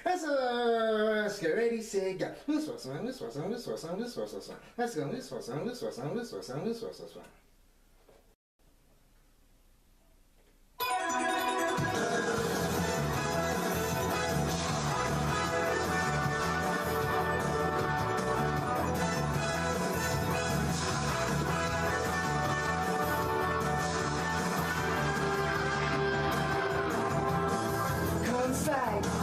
Let's get ready, say, go. This was one, this was one, this was one, this was one. Let's go, this was one, this was one, this was one, this was one.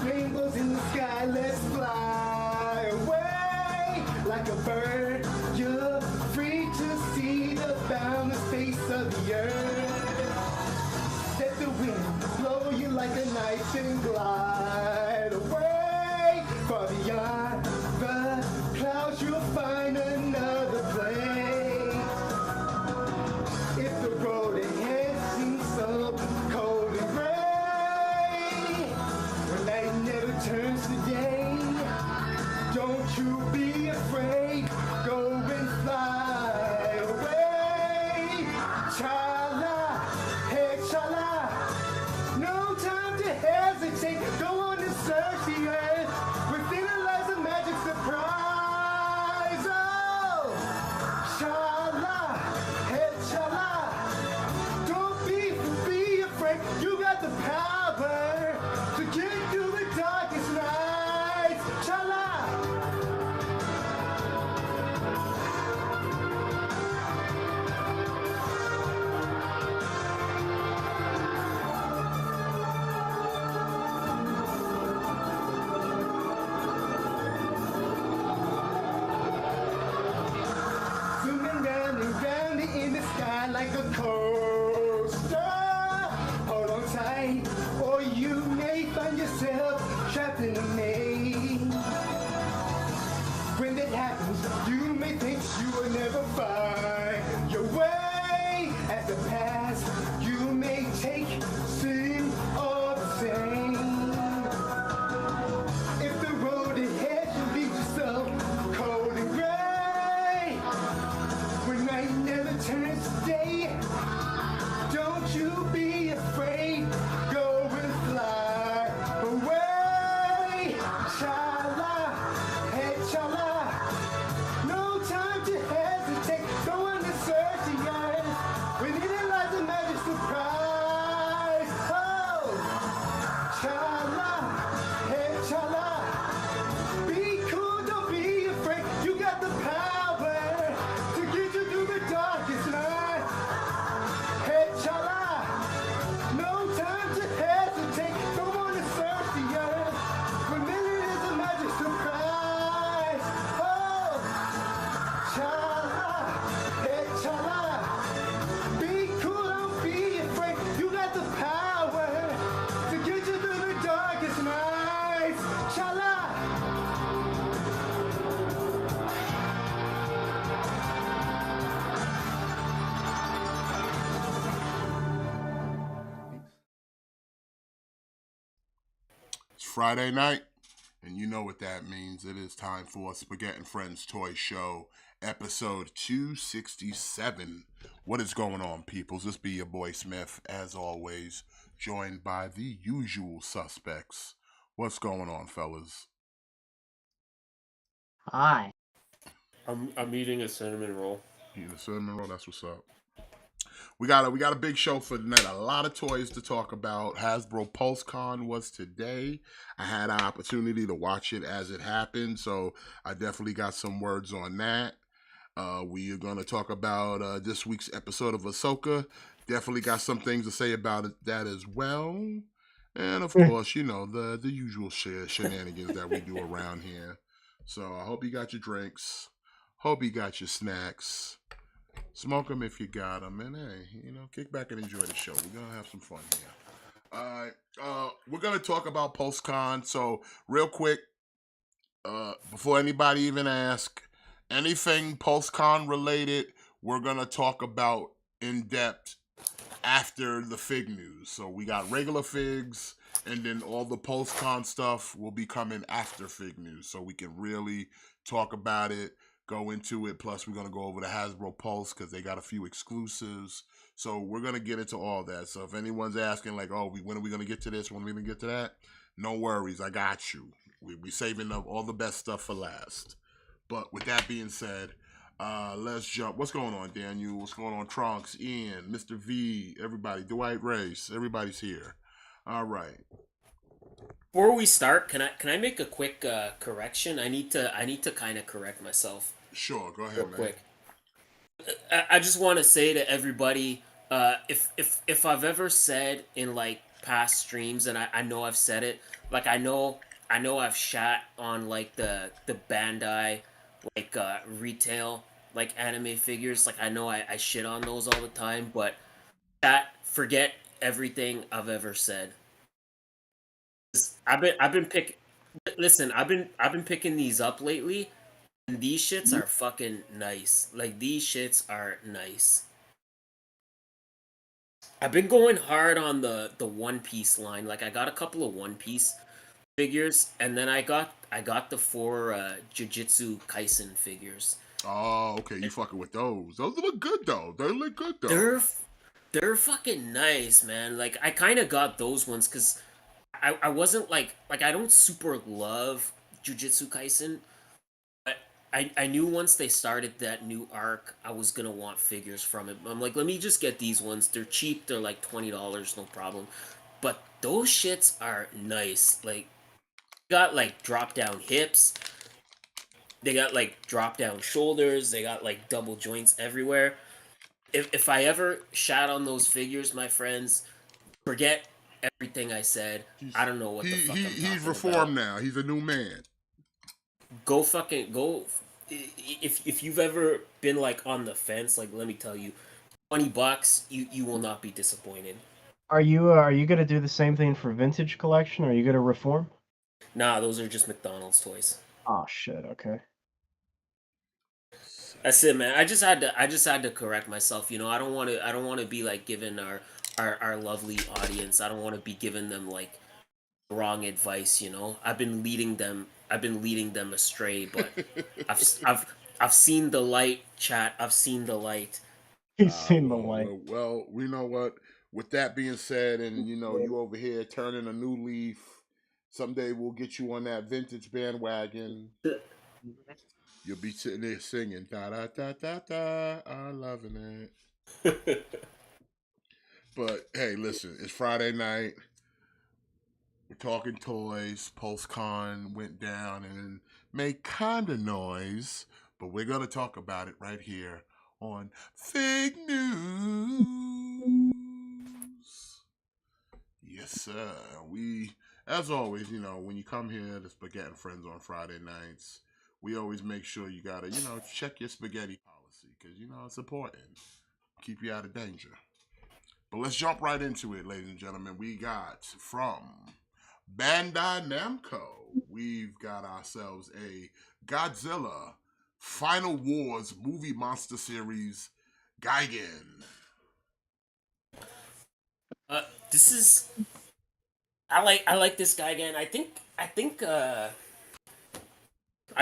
Rainbows in the sky, let's fly away like a bird. You're free to see the boundless face of the earth. Let the wind blow you like a knife and glide away. Far beyond the clouds, you'll find another place. If the road ahead seems so cold and gray, turns today, don't you be afraid, go and fly away. Chala, hey chala, no time to hesitate, go on and search the earth, within it lies a magic surprise. Oh, chala, hey chala, don't be afraid, you got the power to get through the darkest nights. Chala! Zooming round and round in the sky like a coaster. Hold on tight, or you may find yourself trapped in a maze. When that happens, you may think you will never find your way. At the past, you may take seem all the same. If the road ahead should be just so cold and gray, when night never turns to day, don't you be afraid, go and fly away. Chala, hey chala, no time to hesitate, go on and search the earth, within it lies a magic surprise. Oh, chala, hey chala, be cool, don't be afraid, you got the power to get you through the darkest night. Hey chala, no time to hesitate, go on and search the earth, for minute is a magic surprise. Oh, chala, hey chala, be cool, don't be afraid, you got the power to get you through the darkest nights. Chala. It's Friday night, and you know what that means. It is time for Spaghett Friends Toy Show, episode 267. What is going on, peoples? This be your boy Smith, as always, joined by the usual suspects. What's going on, fellas? Hi. I'm eating a cinnamon roll. Eating a cinnamon roll, that's what's up. We got a big show for tonight. A lot of toys to talk about. Hasbro Pulse Con was today. I had an opportunity to watch it as it happened, so I definitely got some words on that. We are going to talk about this week's episode of Ahsoka. Definitely got some things to say about that as well. And of course, you know, the usual shenanigans that we do around here. So I hope you got your drinks. Hope you got your snacks. Smoke them if you got them, and hey, you know, kick back and enjoy the show. We're gonna have some fun here. All right, we're gonna talk about PulseCon. So, real quick, before anybody even asks anything PulseCon related, we're gonna talk about in depth after the fig news. So we got regular figs, and then all the PulseCon stuff will be coming after fig news, so we can really talk about it. Go into it. Plus, we're going to go over the Hasbro Pulse because they got a few exclusives. So we're going to get into all that. So if anyone's asking, like, oh, when are we going to get to this? When are we going to get to that? No worries. I got you. We saving up all the best stuff for last. But with that being said, let's jump. What's going on, Daniel? What's going on, Trunks, Ian, Mr. V, everybody, Dwight Race, everybody's here. All right. Before we start, can I make a quick correction? I need to kind of correct myself Sure, go ahead, real man. quick. I just want to say to everybody, if I've ever said in like past streams, and I know I've said it, like I know I've shat on like the Bandai like retail like anime figures. Like I know I shit on those all the time, but forget everything I've ever said. I've been pick. Listen, I've been picking these up lately, and these shits are fucking nice. Like these shits are nice. I've been going hard on the One Piece line. Like I got a couple of One Piece figures, and then I got the four Jujutsu Kaisen figures. Oh, okay, you fucking with those. Those look good though. They look good though. They're fucking nice, man. Like I kind of got those ones because I wasn't like I don't super love Jujutsu Kaisen. But I knew once they started that new arc, I was gonna want figures from it. I'm like, let me just get these ones. They're cheap. They're like $20, no problem. But those shits are nice. Like, got like drop down hips. They got like drop down shoulders. They got like double joints everywhere. If I ever shat on those figures, my friends, forget everything I said. I don't know what the fuck I'm talking he's reformed about. now. He's a new man. Go fucking go. If you've ever been like on the fence, like let me tell you, $20, you will not be disappointed. Are you gonna do the same thing for vintage collection? Or are you gonna reform? Nah, those are just McDonald's toys. Oh shit. Okay. That's it, man. I just had to correct myself. You know, I don't want to be like giving our lovely audience. I don't want to be giving them like wrong advice. You know, I've been leading them astray, but I've seen the light, chat. I've seen the light. He's seen the light. Well, we know what. With that being said, and you know, you over here turning a new leaf. Someday we'll get you on that vintage bandwagon. You'll be sitting there singing da da da da da. I'm loving it. But hey, listen, it's Friday night. We're talking toys. PulseCon went down and made kind of noise, but we're gonna talk about it right here on Fake News. Yes, sir. We, as always, you know, when you come here to Spaghett Friends on Friday nights, we always make sure you gotta, you know, check your spaghetti policy because you know it's important. Keep you out of danger. But let's jump right into it, ladies and gentlemen. We got from Bandai Namco, we've got ourselves a Godzilla Final Wars movie monster series Gigan. This is I like this guy again. I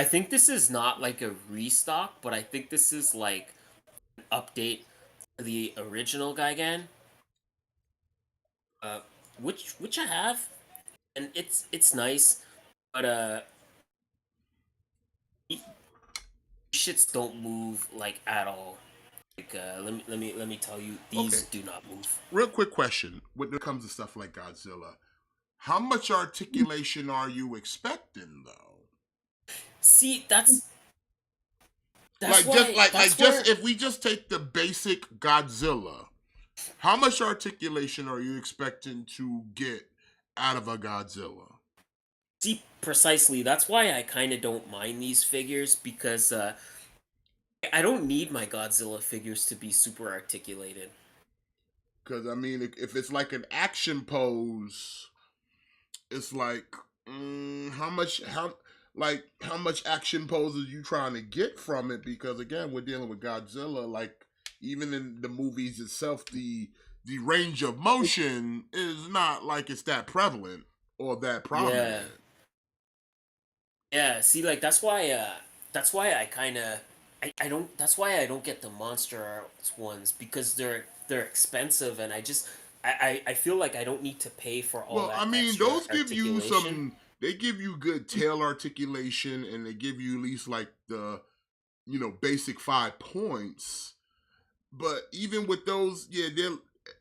think this is not like a restock, but I think this is like an update to the original Gigan. Which I have, and it's nice, but these shits don't move like at all. Like let me tell you, these do not move. Real quick question: when it comes to stuff like Godzilla, how much articulation are you expecting, though? See, that's like why, just like that's just where, if we just take the basic Godzilla, how much articulation are you expecting to get out of a Godzilla? see precisely. That's why I kind of don't mind these figures because I don't need my Godzilla figures to be super articulated. Because I mean, if it's like an action pose, it's like how much action pose are you trying to get from it? Because again, we're dealing with Godzilla. Like even in the movies itself, the range of motion is not like it's that prevalent or that prominent. Yeah. See, like that's why I kind of I don't that's why I don't get the Monster Arts ones because they're expensive and I feel like I don't need to pay for all Well, that I mean, extra those give you articulation. they give you good tail articulation, and they give you at least like the basic 5 points. But even with those, yeah,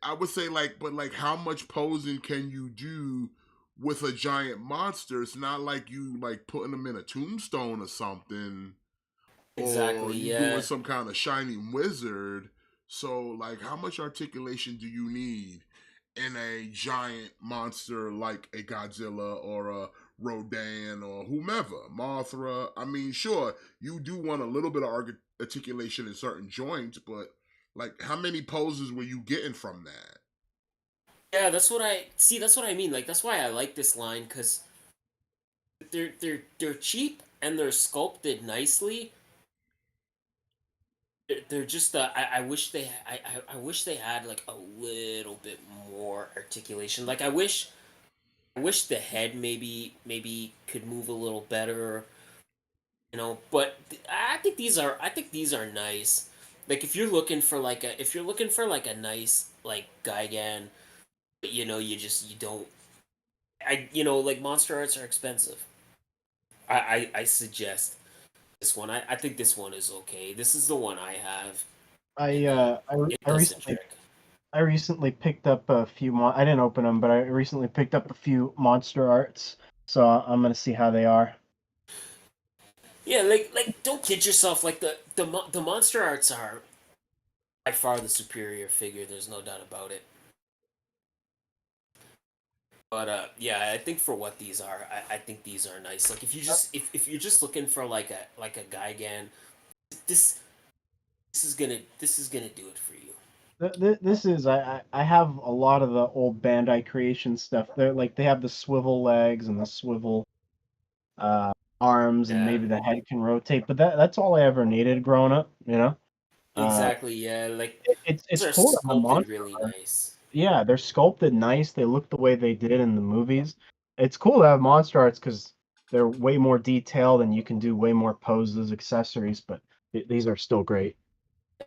I would say like, but like, how much posing can you do with a giant monster? It's not like you like putting them in a tombstone or something, or Exactly. you doing Yeah. some kind of shining wizard. So like, how much articulation do you need in a giant monster like a Godzilla or a Rodan or whomever, Mothra? I mean, sure, you do want a little bit of articulation in certain joints, but like, how many poses were you getting from that? Yeah, that's what I see. That's what I mean. Like that's why I like this line because they're cheap and they're sculpted nicely. They're just I wish I wish they had like a little bit more articulation. Like I wish the head maybe could move a little better, you know. But I think these are nice. Like if you're looking for like a nice like Gigan, but you don't. Like monster arts are expensive. I suggest this one. I think this one is okay. This is the one I have, I and uh I, re- it I does the recently trick. I recently picked up a few. I didn't open them, but I recently picked up a few monster arts. So I'm gonna see how they are. Yeah, like don't kid yourself. Like the monster arts are by far the superior figure. There's no doubt about it. But yeah, I think for what these are, I think these are nice. Like if you're just looking for like a Gigan, this this is gonna do it for you. This is I have a lot of the old Bandai creation stuff. They have the swivel legs and the swivel uh, arms, and Yeah, maybe the head can rotate. But that's all I ever needed growing up. Uh, exactly. Yeah, like it's these are cool to have sculpted monster. really nice. Yeah, they're sculpted nice. They look the way they did in the movies. It's cool to have monster arts because they're way more detailed and you can do way more poses, accessories. But these are still great.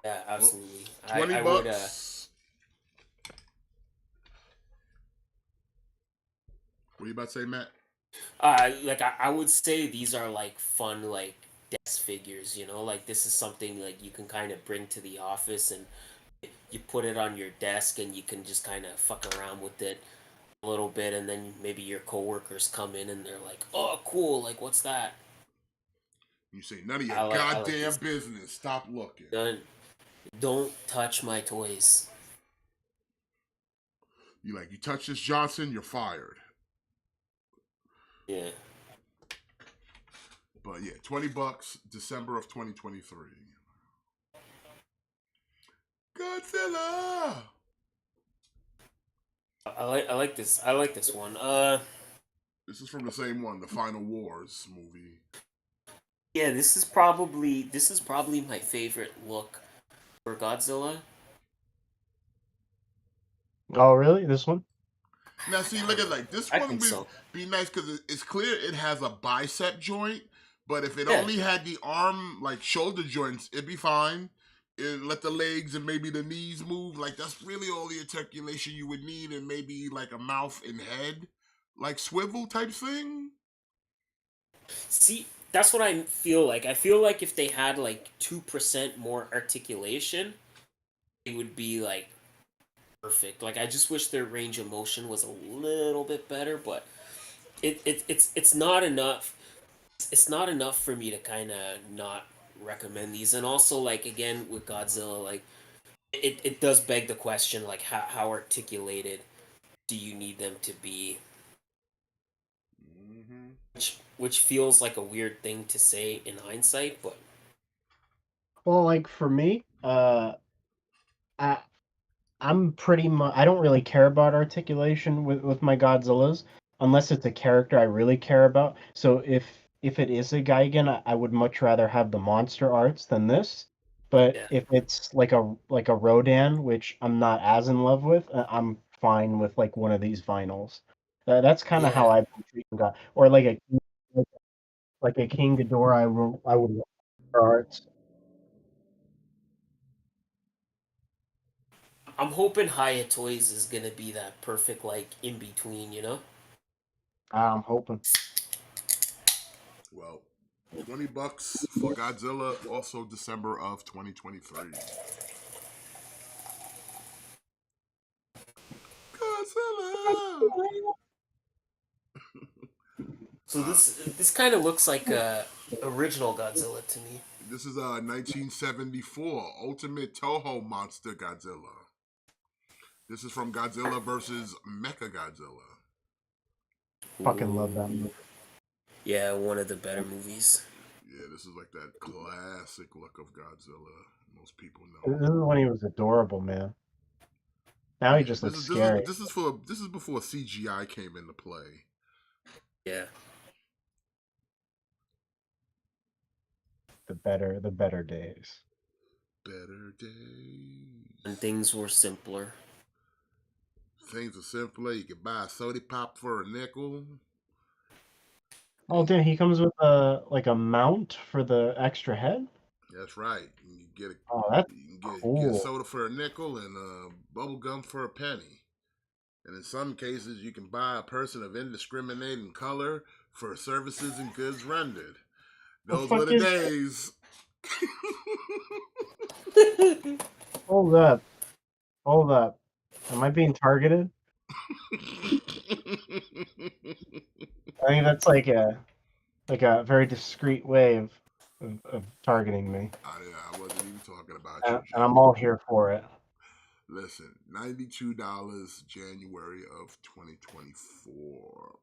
Yeah, Well, absolutely. 20 I would bucks. What are you about to say, Matt? like I would say these are like fun like desk figures, like this is something like you can kind of bring to the office and you put it on your desk and you can just kind of fuck around with it a little bit and then maybe your coworkers come in and they're like, "Oh, cool, like what's that?" You say none of your I like goddamn this. business. Stop looking. Don't touch my toys. You touch this Johnson, you're fired. Yeah. But yeah, 20 bucks, December of 2023. Godzilla. I like this. I like this one. This is from the same one, the Final Wars movie. Yeah, this is probably my favorite look for Godzilla. Oh, really? This one? Now, see, I look don't at know. like this I one think would so. be nice because it's clear it has a bicep joint, but if it Yeah. only had the arm, like shoulder joints, it'd be fine. It let the legs and maybe the knees move. Like, that's really all the articulation you would need, and maybe like a mouth and head, like swivel type thing. See, that's what I feel like. I feel like if they had like 2% more articulation, it would be like perfect. Like I just wish their range of motion was a little bit better, but it's not enough. It's not enough for me to kind of not recommend these. And also like again with Godzilla, like it does beg the question like how articulated do you need them to be? Mm-hmm. Which feels like a weird thing to say in hindsight, but Well, like for me, I I'm pretty much I don't really care about articulation with my Godzillas unless it's a character I really care about. So if it is a Gigan, I would much rather have the monster arts than this. But yeah. if it's like a Rodan, which I'm not as in love with, I'm fine with like one of these vinyls. That's kind of how Yeah. I've been treating God, or like a King Ghidorah. I would want their arts. I'm hoping Haya Toys is gonna be that perfect like in between, you know? I'm hoping. Well, $20 for Godzilla, also December of 2023. Godzilla! So this kind of looks like a original Godzilla to me. This is 1974 Ultimate Toho Monster Godzilla. This is from Godzilla versus Mechagodzilla. Fucking love that movie. Yeah, one of the better movies. Yeah, this is like that classic look of Godzilla. Most people This know. is when he was adorable, man. Now he Yeah, just this looks is scary. this is before CGI came into play. Yeah. The better days. Better days. And things were simpler. Things are simpler. You can buy a soda pop for a nickel. Oh damn, he comes with a mount for the extra head? That's right. You can get Oh, that's you can get cool. soda for a nickel and bubble gum for a penny. And in some cases, you can buy a person of indiscriminating color for services and goods rendered. The Those were fuck the is days. Hold up. Hold up. Am I being targeted? I think that's like a very discreet way of targeting me. I wasn't even talking about you, And I'm Jimmy. all here for it. Listen, $92, January of 2024.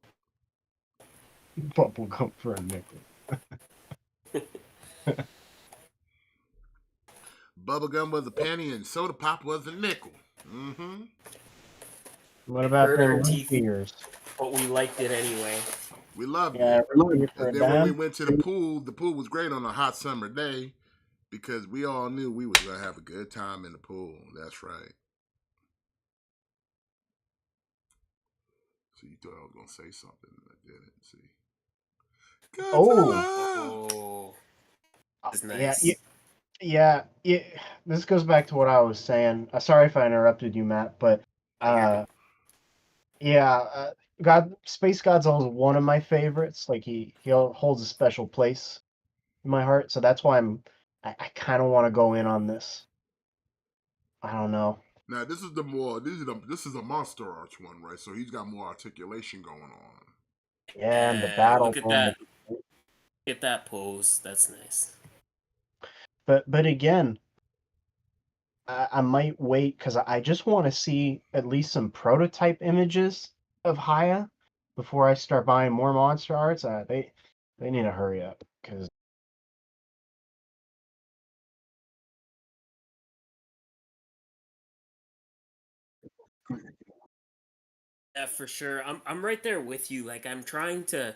Bubblegum for a nickel. Bubblegum was a penny and soda pop was a nickel. Mm-hmm. What about Hurt our them teeth, beers? but we liked it anyway. We loved Yeah, it. really for And a then when we dime. went to the pool was great on a hot summer day because we all knew we was going to have a good time in the pool. That's right. So you thought I was going to say something and I didn't. See. Oh, Godzilla! Oh, this is yeah, nice. yeah. This goes back to what I was saying. Sorry if I interrupted you, Matt, but You're good. yeah, Space Godzilla is one of my favorites. Like he holds a special place in my heart, so that's why I kind of want to go in on this. I don't know. Now this is this is a Monster Arts one, right? So he's got more articulation going on. Yeah, and the Yeah, battle look at one. that. Get that pose. That's nice. But again, I might wait because I just want to see at least some prototype images of Haya before I start buying more monster arts. They need to hurry up because Yeah, for sure. I'm right there with you. Like I'm trying to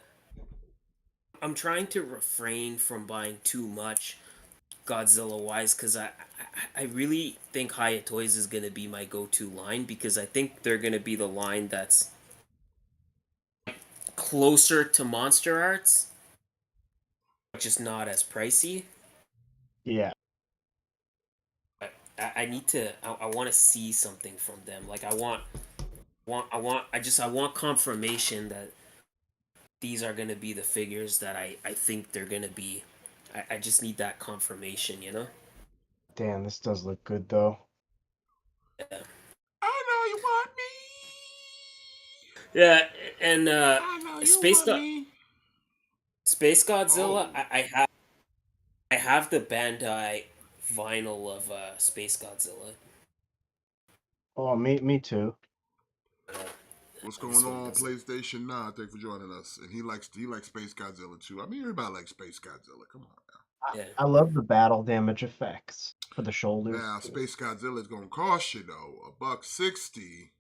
refrain from buying too much Godzilla wise because I really think Hyatt Toys is gonna be my go-to line because I think they're gonna be the line that's closer to Monster Arts, but just not as pricey. yeah, But I need to I want to see something from them. Like I want confirmation that these are gonna be the figures that I think they're gonna be. I just need that confirmation, you know? damn, this does look good though. Yeah. I know you want me. Yeah, and I know you want me. Space Godzilla, Oh, I have the Bandai vinyl of Space Godzilla. Oh, me too. Uh, what's this going one on, doesn't. PlayStation 9? Thanks for joining us. And he likes Space Godzilla too. I mean, everybody likes Space Godzilla. Come on Yeah. I love the battle damage effects for the shoulders. now. Now, Space Godzilla is gonna cost you though $160,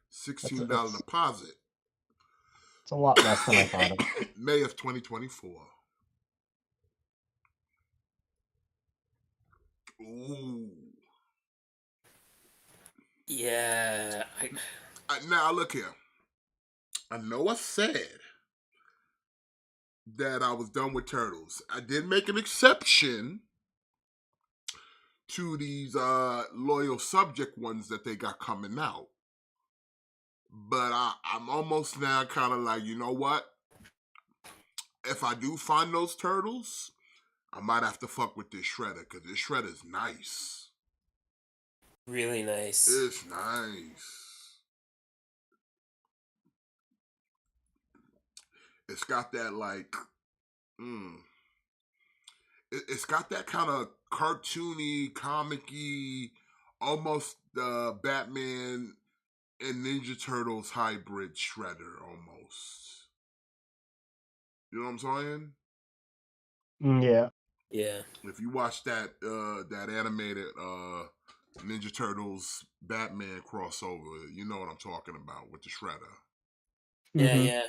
It's $16 deposit. it's a lot less than I thought of. May of 2024. Ooh. Yeah. Now look here. I know I said that I was done with Turtles. I did make an exception to these loyal subject ones that they got coming out. But I'm almost now kind of like, you know what? if I do find those turtles, I might have to fuck with this shredder because this shredder's nice. Really nice. It's nice. It's got that like, it's got that kind of cartoony, comic-y, almost Batman and Ninja Turtles hybrid shredder almost. You know what I'm saying? Yeah. Yeah. If you watch that that animated Ninja Turtles Batman crossover, you know what I'm talking about with the shredder. Yeah, Mhm. yeah.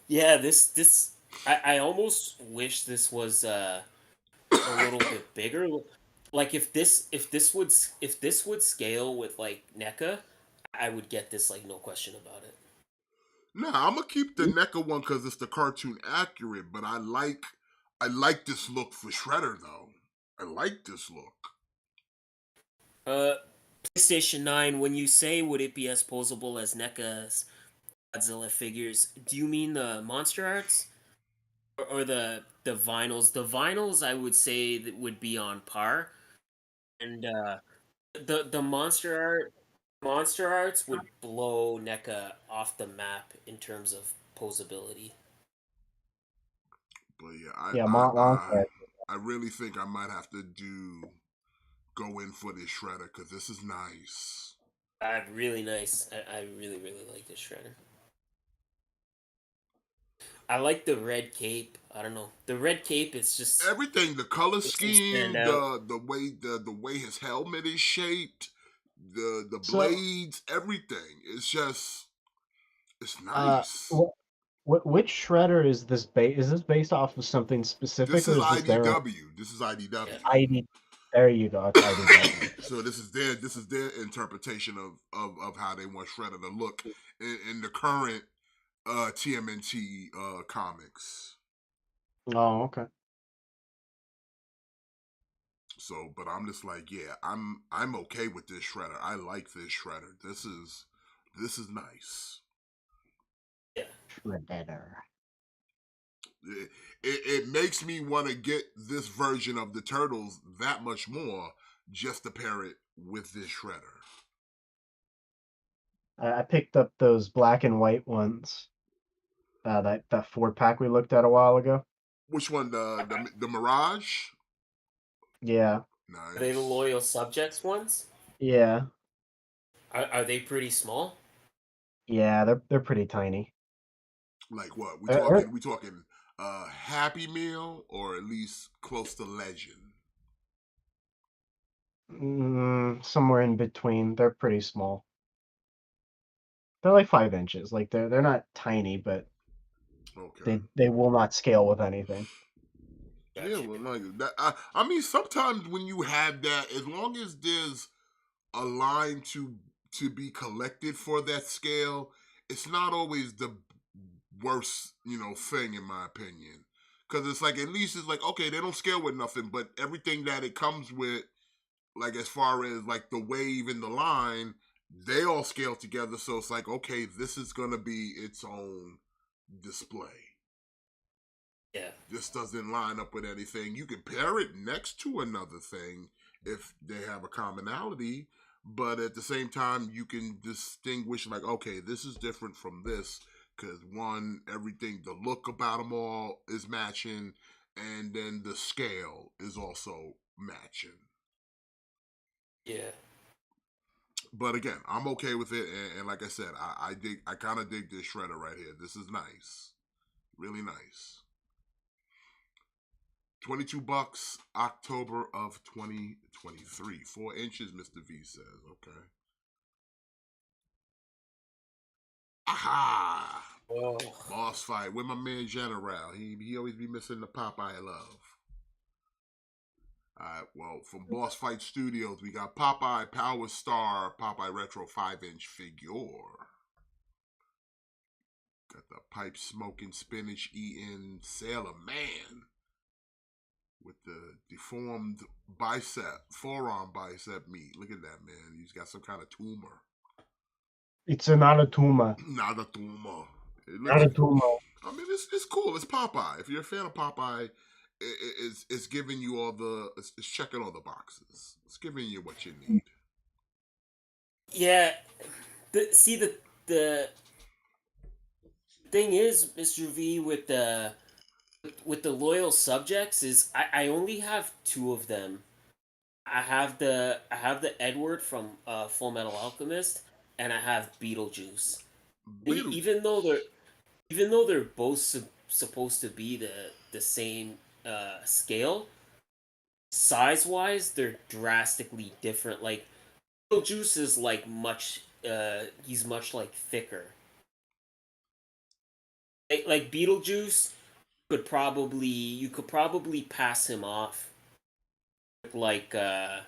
Yeah, this I almost wish this was a little bit bigger. Like if this would scale with like NECA, I would get this like no question about it. Nah, I'm gonna keep the NECA one because it's the cartoon accurate, but I like this look for Shredder though. I like this look. Uh PlayStation 9, when you say would it be as posable as NECA's Godzilla figures, do you mean the monster arts or the vinyls? The vinyls I would say that would be on par, and the monster arts would blow NECA off the map in terms of posability. But yeah, Yeah, Monster. I really think I might have to go in for this Shredder because this is nice. Really nice. I really really like this shredder. I like the red cape. I don't know. The red cape is just Everything, the color makes him stand scheme, out. the way his helmet is shaped, the So, blades, everything. It's uh, nice. which shredder is this based? Is this based off of something specific, This or is is this their own IDW. This is Yeah. IDW. ID? There you go. It's IDW. So this is their interpretation of how they want Shredder to look in the current TMNT comics. Oh, okay. So, but I'm just like, yeah, I'm okay with this Shredder. I like this Shredder. This is nice. Yeah. Shredder. It makes me want to get this version of the Turtles that much more just to pair it with this Shredder. I picked up those black and white ones. That 4-pack we looked at a while ago. Which one? The Mirage? Yeah. Are they the Nice. loyal subjects ones? Yeah. Are they pretty small? Yeah. They're pretty tiny. Like what? They're, We talking Happy Meal or at least close to Legend? somewhere in between. They're pretty small. They're like 5 inches. Like they're not tiny, but Okay. they will not scale with anything. Yeah, Gotcha. well, like that. I mean, sometimes when you have that, as long as there's a line to be collected for that scale, it's not always the worst, thing in my opinion. Because it's like at least it's like okay, they don't scale with nothing, but everything that it comes with, like as far as like the wave and the line, they all scale together. So it's like okay, this is gonna be its own display. Yeah. This doesn't line up with anything. You can pair it next to another thing if they have a commonality, but at the same time, you can distinguish like, okay, this is different from this because one, everything, the look about them all is matching, and then the scale is also matching. Yeah. But again, I'm okay with it, and like I said, I kind of dig this shredder right here. This is nice, really nice. $22, October of 2023. 4 inches, Mr. V says. Okay. Aha! Oh. Boss fight with my man General. He always be missing the Popeye love. Alright, well, from Boss Fight Studios, we got Popeye Power Star, Popeye Retro 5-inch figure. Got the pipe smoking, spinach eating Sailor Man with the deformed forearm bicep meat. Look at that, man. He's got some kind of tumor. It's not a tumor. Not a tumor. It Not looks a tumor. I mean, it's cool. It's Popeye. If you're a fan of Popeye, it's giving you all it's checking all the boxes. It's giving you what you need. Yeah, the thing is, Mr. V, with the loyal subjects is I only have two of them. I have the Edward from Full Metal Alchemist, and I have Beetlejuice. Beetlejuice. Even though they're both supposed to be the same scale, size wise, they're drastically different. Like Beetlejuice is like much he's much like thicker. Like Beetlejuice you could probably pass him off with like a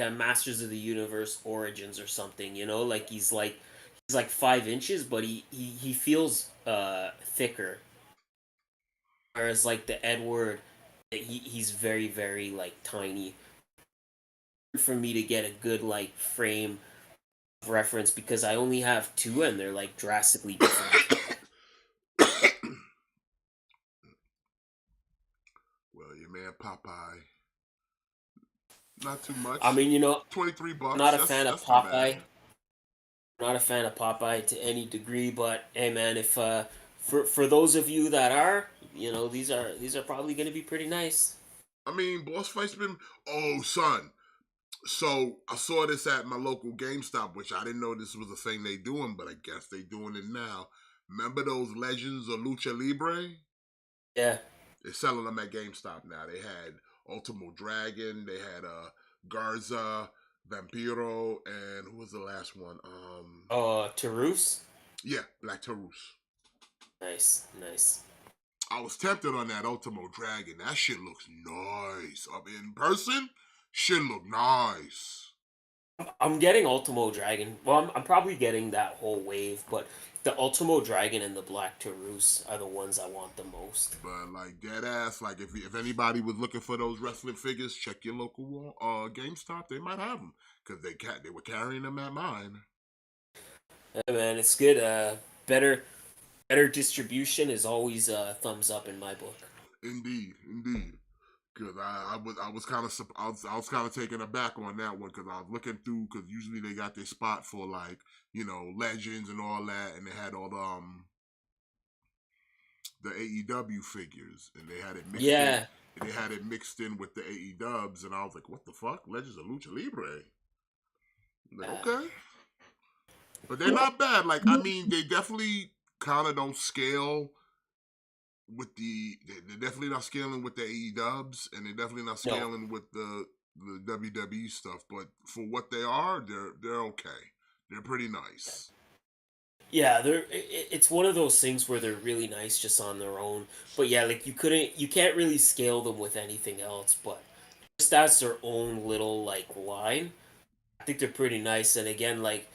Masters of the Universe Origins or something, you know? Like he's like 5 inches, but he feels thicker. Whereas like the Edward, he's very very like tiny. For me to get a good like frame of reference because I only have two and they're like drastically different. Well, your man Popeye, not too much. I mean, you know, $23. I'm not a fan of That's not Popeye. bad. Not a fan of Popeye to any degree, but hey, man, if for those of you that are, you know, these are probably going to be pretty nice. I mean, boss fights been. Oh, son. So I saw this at my local GameStop, which I didn't know this was a thing they doing, but I guess they doing it now. Remember those Legends of Lucha Libre? Yeah. They're selling them at GameStop now. They had Ultimo Dragon, they had Garza, Vampiro, and who was the last one? Tarus. Yeah, Black Taurus. Nice, nice. I was tempted on that Ultimo Dragon. That shit looks nice. Up in person, shit look nice. I'm getting Ultimo Dragon. Well, I'm probably getting that whole wave, but the Ultimo Dragon and the Black Tarus are the ones I want the most. But like dead ass, like if anybody was looking for those wrestling figures, check your local GameStop. They might have them because they were carrying them at mine. Hey, man, it's good. Better distribution is always a thumbs up in my book. Indeed, indeed. Because I was kind of I was kind of taken aback on that one because I was looking through because usually they got their spot for like legends and all that, and they had all the AEW figures, and they had it mixed Yeah. in. They had it mixed in with the AEWs, and I was like, "What the fuck? Legends of Lucha Libre?" I'm like, okay, but they're not bad. Like, I mean, they definitely kind of don't scale with they're definitely not scaling with the AEWs, and they're definitely not No. scaling with the WWE stuff. But for what they are, they're okay. They're pretty nice. Yeah, it's one of those things where they're really nice just on their own. But yeah, like you can't really scale them with anything else, but just as their own little like line, I think they're pretty nice. And again, like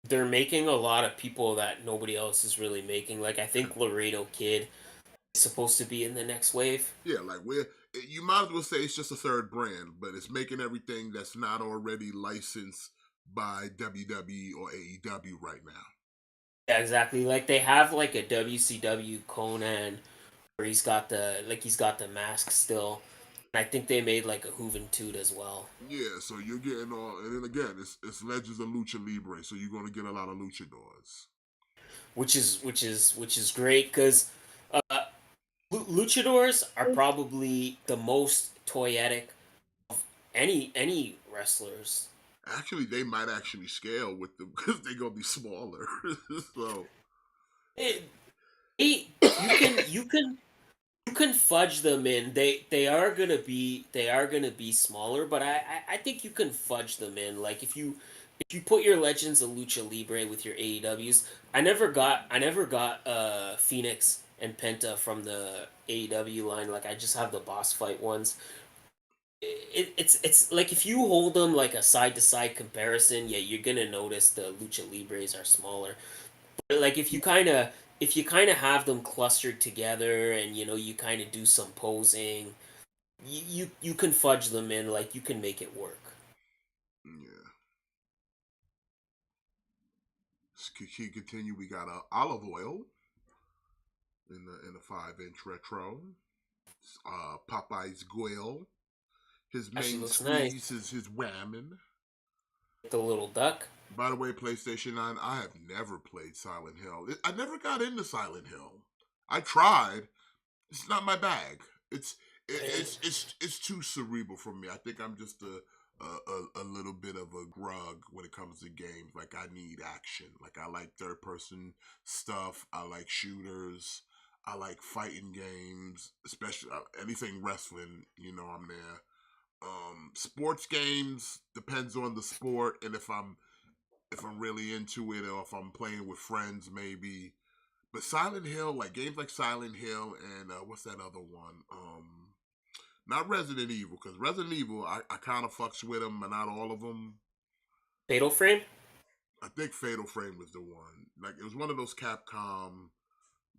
they're making a lot of people that nobody else is really making. Like I think Laredo Kid is supposed to be in the next wave. Yeah, like you might as well say it's just a third brand, but it's making everything that's not already licensed by WWE or AEW right now. Yeah, exactly. Like they have like a WCW Conan where he's got the mask still. And I think they made like a Juventud as well. Yeah, so you're getting all, and then again, it's Legends of Lucha Libre, so you're gonna get a lot of luchadors, Which is great because luchadors are probably the most toyetic of any wrestlers. Actually, they might actually scale with them because they're gonna be smaller. So It, you can fudge them in. They are gonna be smaller, but I think you can fudge them in. Like if you put your Legends of Lucha Libre with your AEWs, I never got Phoenix and Penta from the AEW line. Like I just have the boss fight ones. It's like if you hold them like a side to side comparison, yeah, you're gonna notice the Lucha Libres are smaller. But like if you kind of have them clustered together and you kind of do some posing, you can fudge them in, like you can make it work. yeah. Continue. We got olive oil in the 5-inch retro. Popeye's Goyle. His Actually main looks squeeze nice. is his whammon. The little duck. By the way, PlayStation 9, I have never played Silent Hill. I never got into Silent Hill. I tried. It's not my bag. It's too cerebral for me. I think I'm just a little bit of a grug when it comes to games. Like, I need action. Like, I like third person stuff. I like shooters. I like fighting games, especially anything wrestling. I'm there. Sports games depends on the sport, and if I'm really into it, or if I'm playing with friends, maybe. But Silent Hill, like games like Silent Hill and what's that other one? Not Resident Evil, because Resident Evil, I kind of fucks with them, but not all of them. Fatal Frame? I think Fatal Frame was the one. Like, it was one of those Capcom,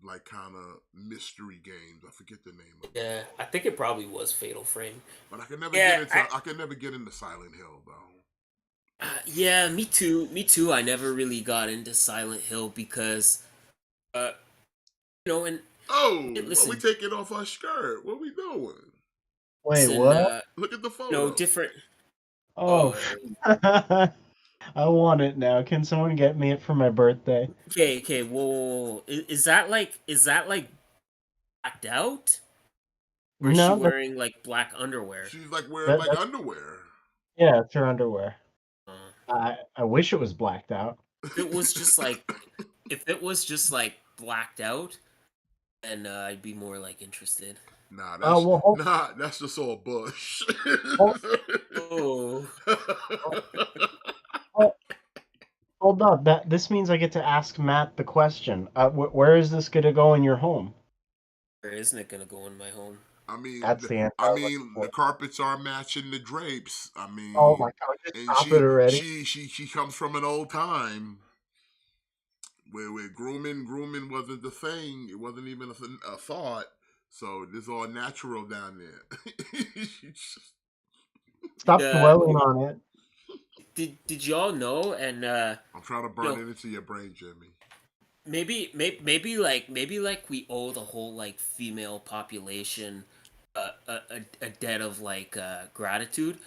like, kind of mystery games. I forget the name of it. Yeah, I think it probably was Fatal Frame. But I could never get into Silent Hill though. Yeah, me too. Me too. I never really got into Silent Hill because, and Oh, listen, are we taking off our skirt? What are we doing? Wait, listen, what? Look at the photo. Different. Oh, I want it now. Can someone get me it for my birthday? Okay. Whoa. Is that like blacked out? Or is she No, wearing like black underwear? She's like wearing like underwear. yeah, it's her underwear. Uh, I wish it was blacked out. if it was just like blacked out, then I'd be more like interested. Nah, that's just all bush. Oh. Hold up. This means I get to ask Matt the question. Where is this gonna go in your home? Where isn't it gonna go in my home? I mean, That's the answer. the carpets are matching the drapes. I mean, oh my god, just stop it already. She comes from an old time where grooming wasn't the thing. It wasn't even a thought. So this is all natural down there. Stop dwelling on it. Did y'all know? And I'm trying to burn it into your brain, Jimmy. Maybe like we owe the whole like female population a debt of like gratitude.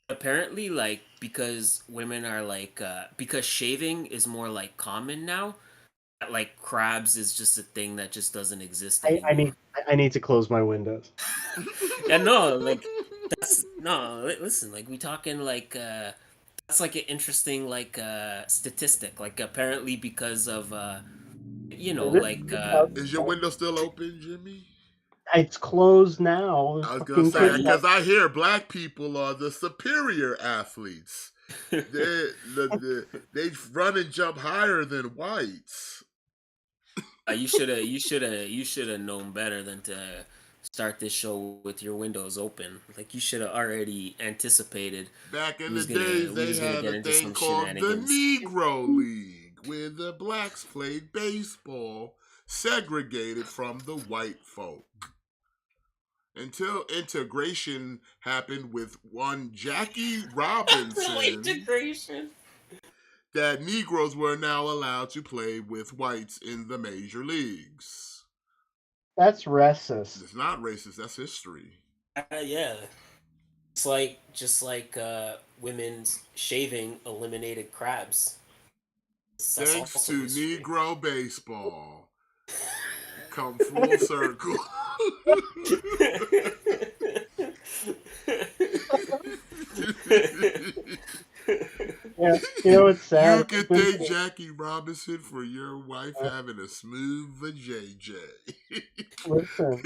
Apparently, like because women are like because shaving is more like common now. Like crabs is just a thing that just doesn't exist anymore. I need to close my windows. Yeah, no, like listen, like we talking like that's like an interesting like statistic. Like apparently because of is your window still open, Jimmy? It's closed now. I was gonna say because I hear black people are the superior athletes. They run and jump higher than whites. You should have known better than to start this show with your windows open. Like you should have already anticipated. Back in the days, they had a thing called the Negro League, where the blacks played baseball, segregated from the white folk. Until integration happened with one Jackie Robinson. Integration. That Negroes were now allowed to play with whites in the major leagues. That's racist. It's not racist. That's history. Yeah. Just like women's shaving eliminated crabs. Thanks to history. Negro baseball. Come full circle. Yeah, you know what's sad? You could thank Jackie Robinson for your wife having a smooth vajayjay. Listen,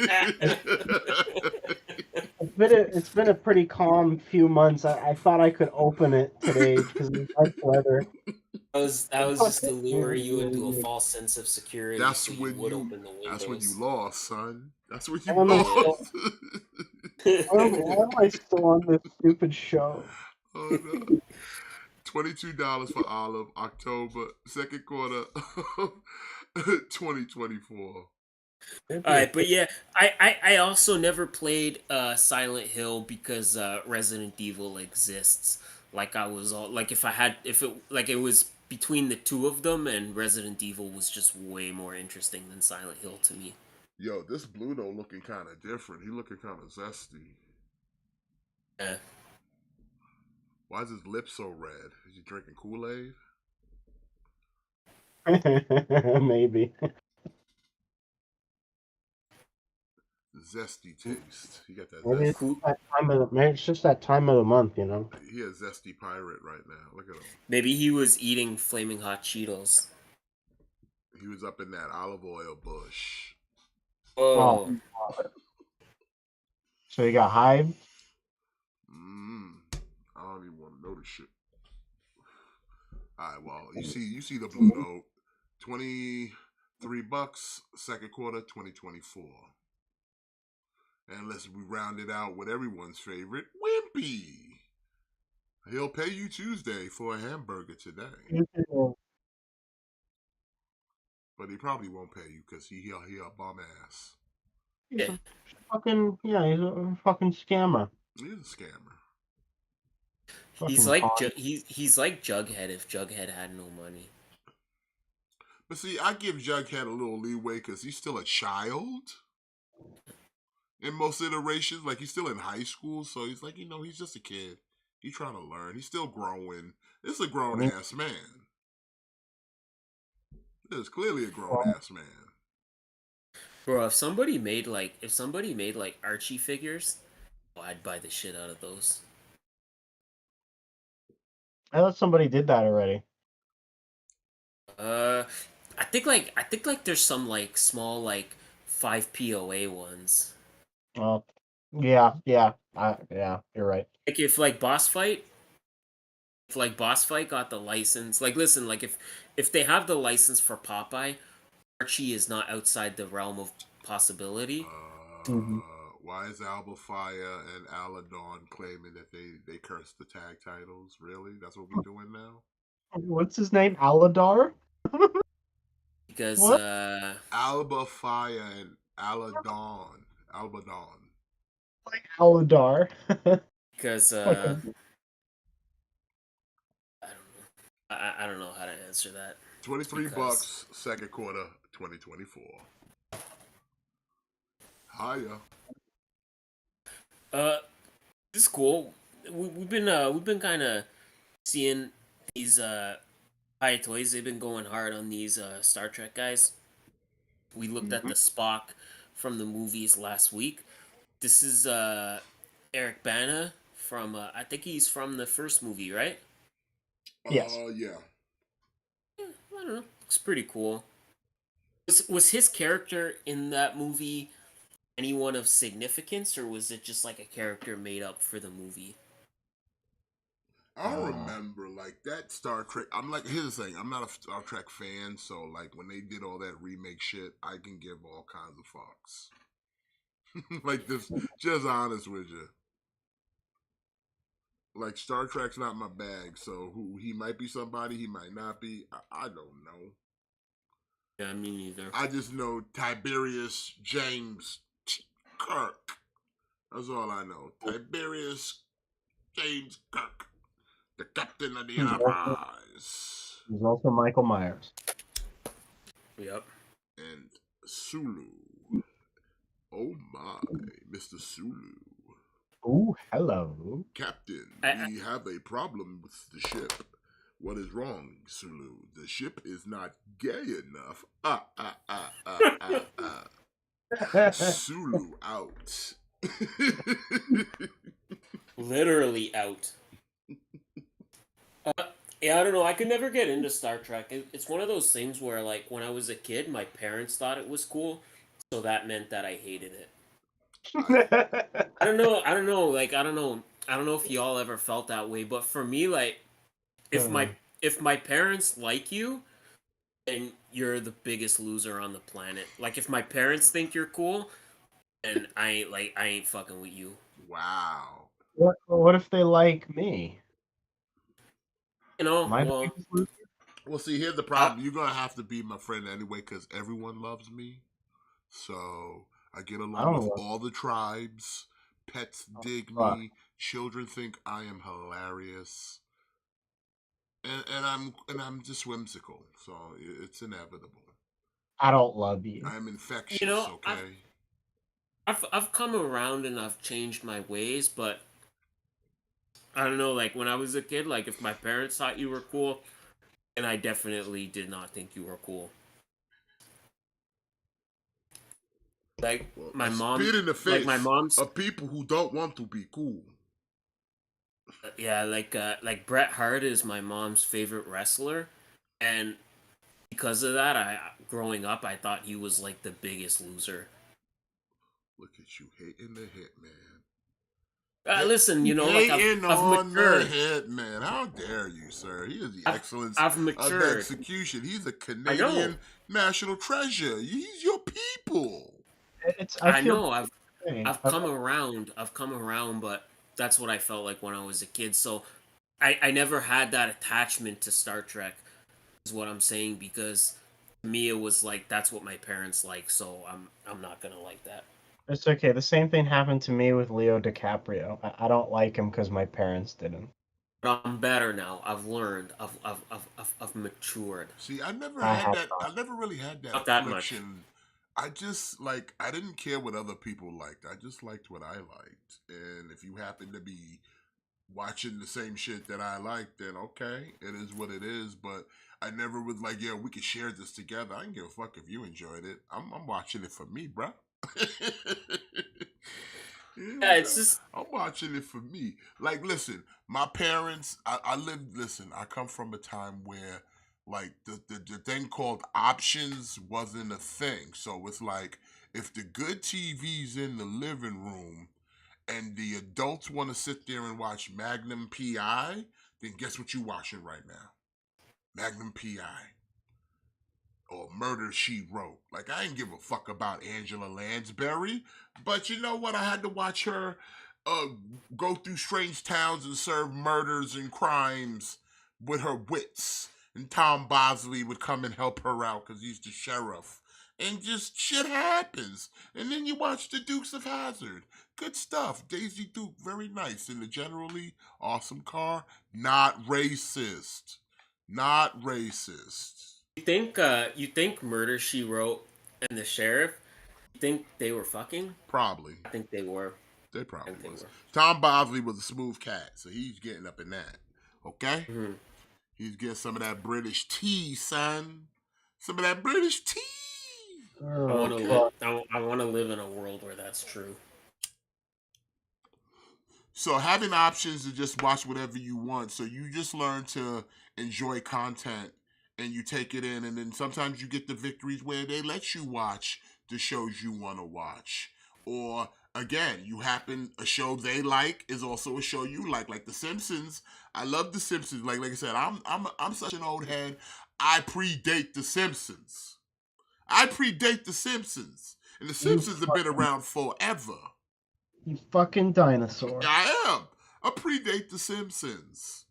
it's been a pretty calm few months. I thought I could open it today because it's nice weather. That was just to lure you into a false sense of security. That's so when would open the windows. That's when you lost, son. That's when you lost. Why am I still on this stupid show? Oh no. $22 for Olive, October, second quarter of 2024. Alright, but yeah, I also never played Silent Hill because Resident Evil exists. Like I was all like if it was between the two of them, and Resident Evil was just way more interesting than Silent Hill to me. Yo, this Bluto looking kind of different. He looking kind of zesty. Yeah. Why is his lips so red? Is he drinking Kool-Aid? Maybe. Zesty taste. He got that Maybe zesty. it's Who? that time of the, maybe it's just that time of the month, you know. He a zesty pirate right now. Look at him. Maybe he was eating flaming hot Cheetos. He was up in that olive oil bush. Oh, So you got Hive. I don't even want to know this shit. All right, well, you see the Bluto, $23, second quarter, 2024. And let's we round it out with everyone's favorite, Wimpy. He'll pay you Tuesday for a hamburger today, but he probably won't pay you because he a bum ass. He's yeah. a fucking he's a fucking scammer. He's a scammer. He's Fucking like con. he's like Jughead if Jughead had no money. But see, I give Jughead a little leeway because he's still a child. In most iterations, like he's still in high school, so he's like, he's just a kid. He's trying to learn. He's still growing. This is a grown ass man. This is clearly a grown ass man. Bro, if somebody made like Archie figures, oh, I'd buy the shit out of those. I thought somebody did that already. I think like there's some like small like 5 POA ones. Well, yeah, yeah, you're right. Like if Boss Fight got the license, like listen, like if they have the license for Popeye, Archie is not outside the realm of possibility. Why is Alba Fire and Aladon claiming that they cursed the tag titles? Really? That's what we're doing now? What's his name? Aladar? Because What? Alba Fire and Aladon. Like Aladar. because Fucking- I don't know how to answer that. $23, second quarter, 2024. Hiya. This is cool. We've been kind of seeing these high toys. They've been going hard on these Star Trek guys. We looked at the Spock from the movies last week. This is Eric Bana from I think he's from the first movie, right? Yes. Yeah. I don't know. Looks pretty cool. Was his character in that movie anyone of significance, or was it just like a character made up for the movie? I don't remember like that Star Trek. I'm like, here's the thing. I'm not a Star Trek fan, so like when they did all that remake shit, I can give all kinds of fucks. Like this, just honest with you. Like Star Trek's not my bag, so he might be somebody, he might not be. I don't know. Yeah, me neither. I just know Tiberius James Kirk. That's all I know. Tiberius James Kirk, the captain of the Enterprise. He's also Michael Myers. Yep. And Sulu. Oh my, Mr. Sulu. Oh, hello. Captain, we have a problem with the ship. What is wrong, Sulu? The ship is not gay enough. Sulu out. Literally out. Yeah, I don't know. I could never get into Star Trek. It's one of those things where, like, when I was a kid, my parents thought it was cool, so that meant that I hated it. I don't know. Like, I don't know if y'all ever felt that way, but for me, like, if my parents like you, then you're the biggest loser on the planet. Like, if my parents think you're cool, and I ain't fucking with you. Wow. What if they like me? You know, Am I the well, biggest loser? Well, see, here's the problem. You're going to have to be my friend anyway because everyone loves me. So I get along with all the tribes. Pets dig me. Children think I am hilarious. and I'm just whimsical, so it's inevitable. I don't love you. I'm You infectious, know, okay? I've come around and I've changed my ways, but I don't know. Like when I was a kid, like if my parents thought you were cool, and I definitely did not think you were cool. Like Well, my a mom, spit in the like my face mom's, of people who don't want to be cool. yeah, like Bret Hart is my mom's favorite wrestler, and because of that, I growing up, I thought he was like the biggest loser. Look at you hating the hitman. Listen, you know, like Hating I've on the matured. hitman. How dare you, sir? He is the I've excellence I've of matured. execution. He's a I know. Canadian national treasure. He's your people. I I feel know. the same. I've come around. I've come around, but that's what I felt like when I was a kid. So I never had that attachment to Star Trek. Is what I'm saying because to me it was like that's what my parents like. So I'm not gonna like that. It's okay. The same thing happened to me with Leo DiCaprio. I don't like him because my parents didn't. But I'm better now. I've learned. I've matured. See, I never I had have that. not. I never really had that Not that much. affliction. I just like I didn't care what other people liked. I just liked what I liked. And if you happen to be watching the same shit that I like, then okay, it is what it is. But I never was like, yeah, we could share this together. I can give a fuck if you enjoyed it. I'm watching it for me, bruh. Yeah, it's just I'm watching it for me. Like, listen, my parents, I lived, listen, I come from a time where, like, the thing called options wasn't a thing. So it's like, if the good TV's in the living room, and the adults want to sit there and watch Magnum PI, then guess what you watching right now? Magnum PI or Murder She Wrote. Like I didn't give a fuck about Angela Lansbury, but you know what? I had to watch her uh, go through strange towns and serve murders and crimes with her wits. And Tom Bosley would come and help her out because he's the sheriff. And just shit happens. And then you watch the Dukes of Hazzard. Good stuff. Daisy Duke, very nice. In a generally awesome car. Not racist. Not racist. you think Murder She Wrote and the sheriff, you think they were fucking? Probably. I think they were. They I probably think they was. were. Tom Bosley was a smooth cat, so he's getting up in that. Okay? Hmm. He's getting some of that British tea, son. Some of that British tea. I want to Okay? live. I want to live in a world where that's true. So having options to just watch whatever you want, so you just learn to enjoy content and you take it in, and then sometimes you get the victories where they let you watch the shows you want to watch. Or again, you happen a show they like is also a show you like The Simpsons. I love The Simpsons. Like I said, I'm such an old head. I predate The Simpsons. I predate The Simpsons, and The You Simpsons have been around forever. you fucking dinosaur. I am. I predate The Simpsons.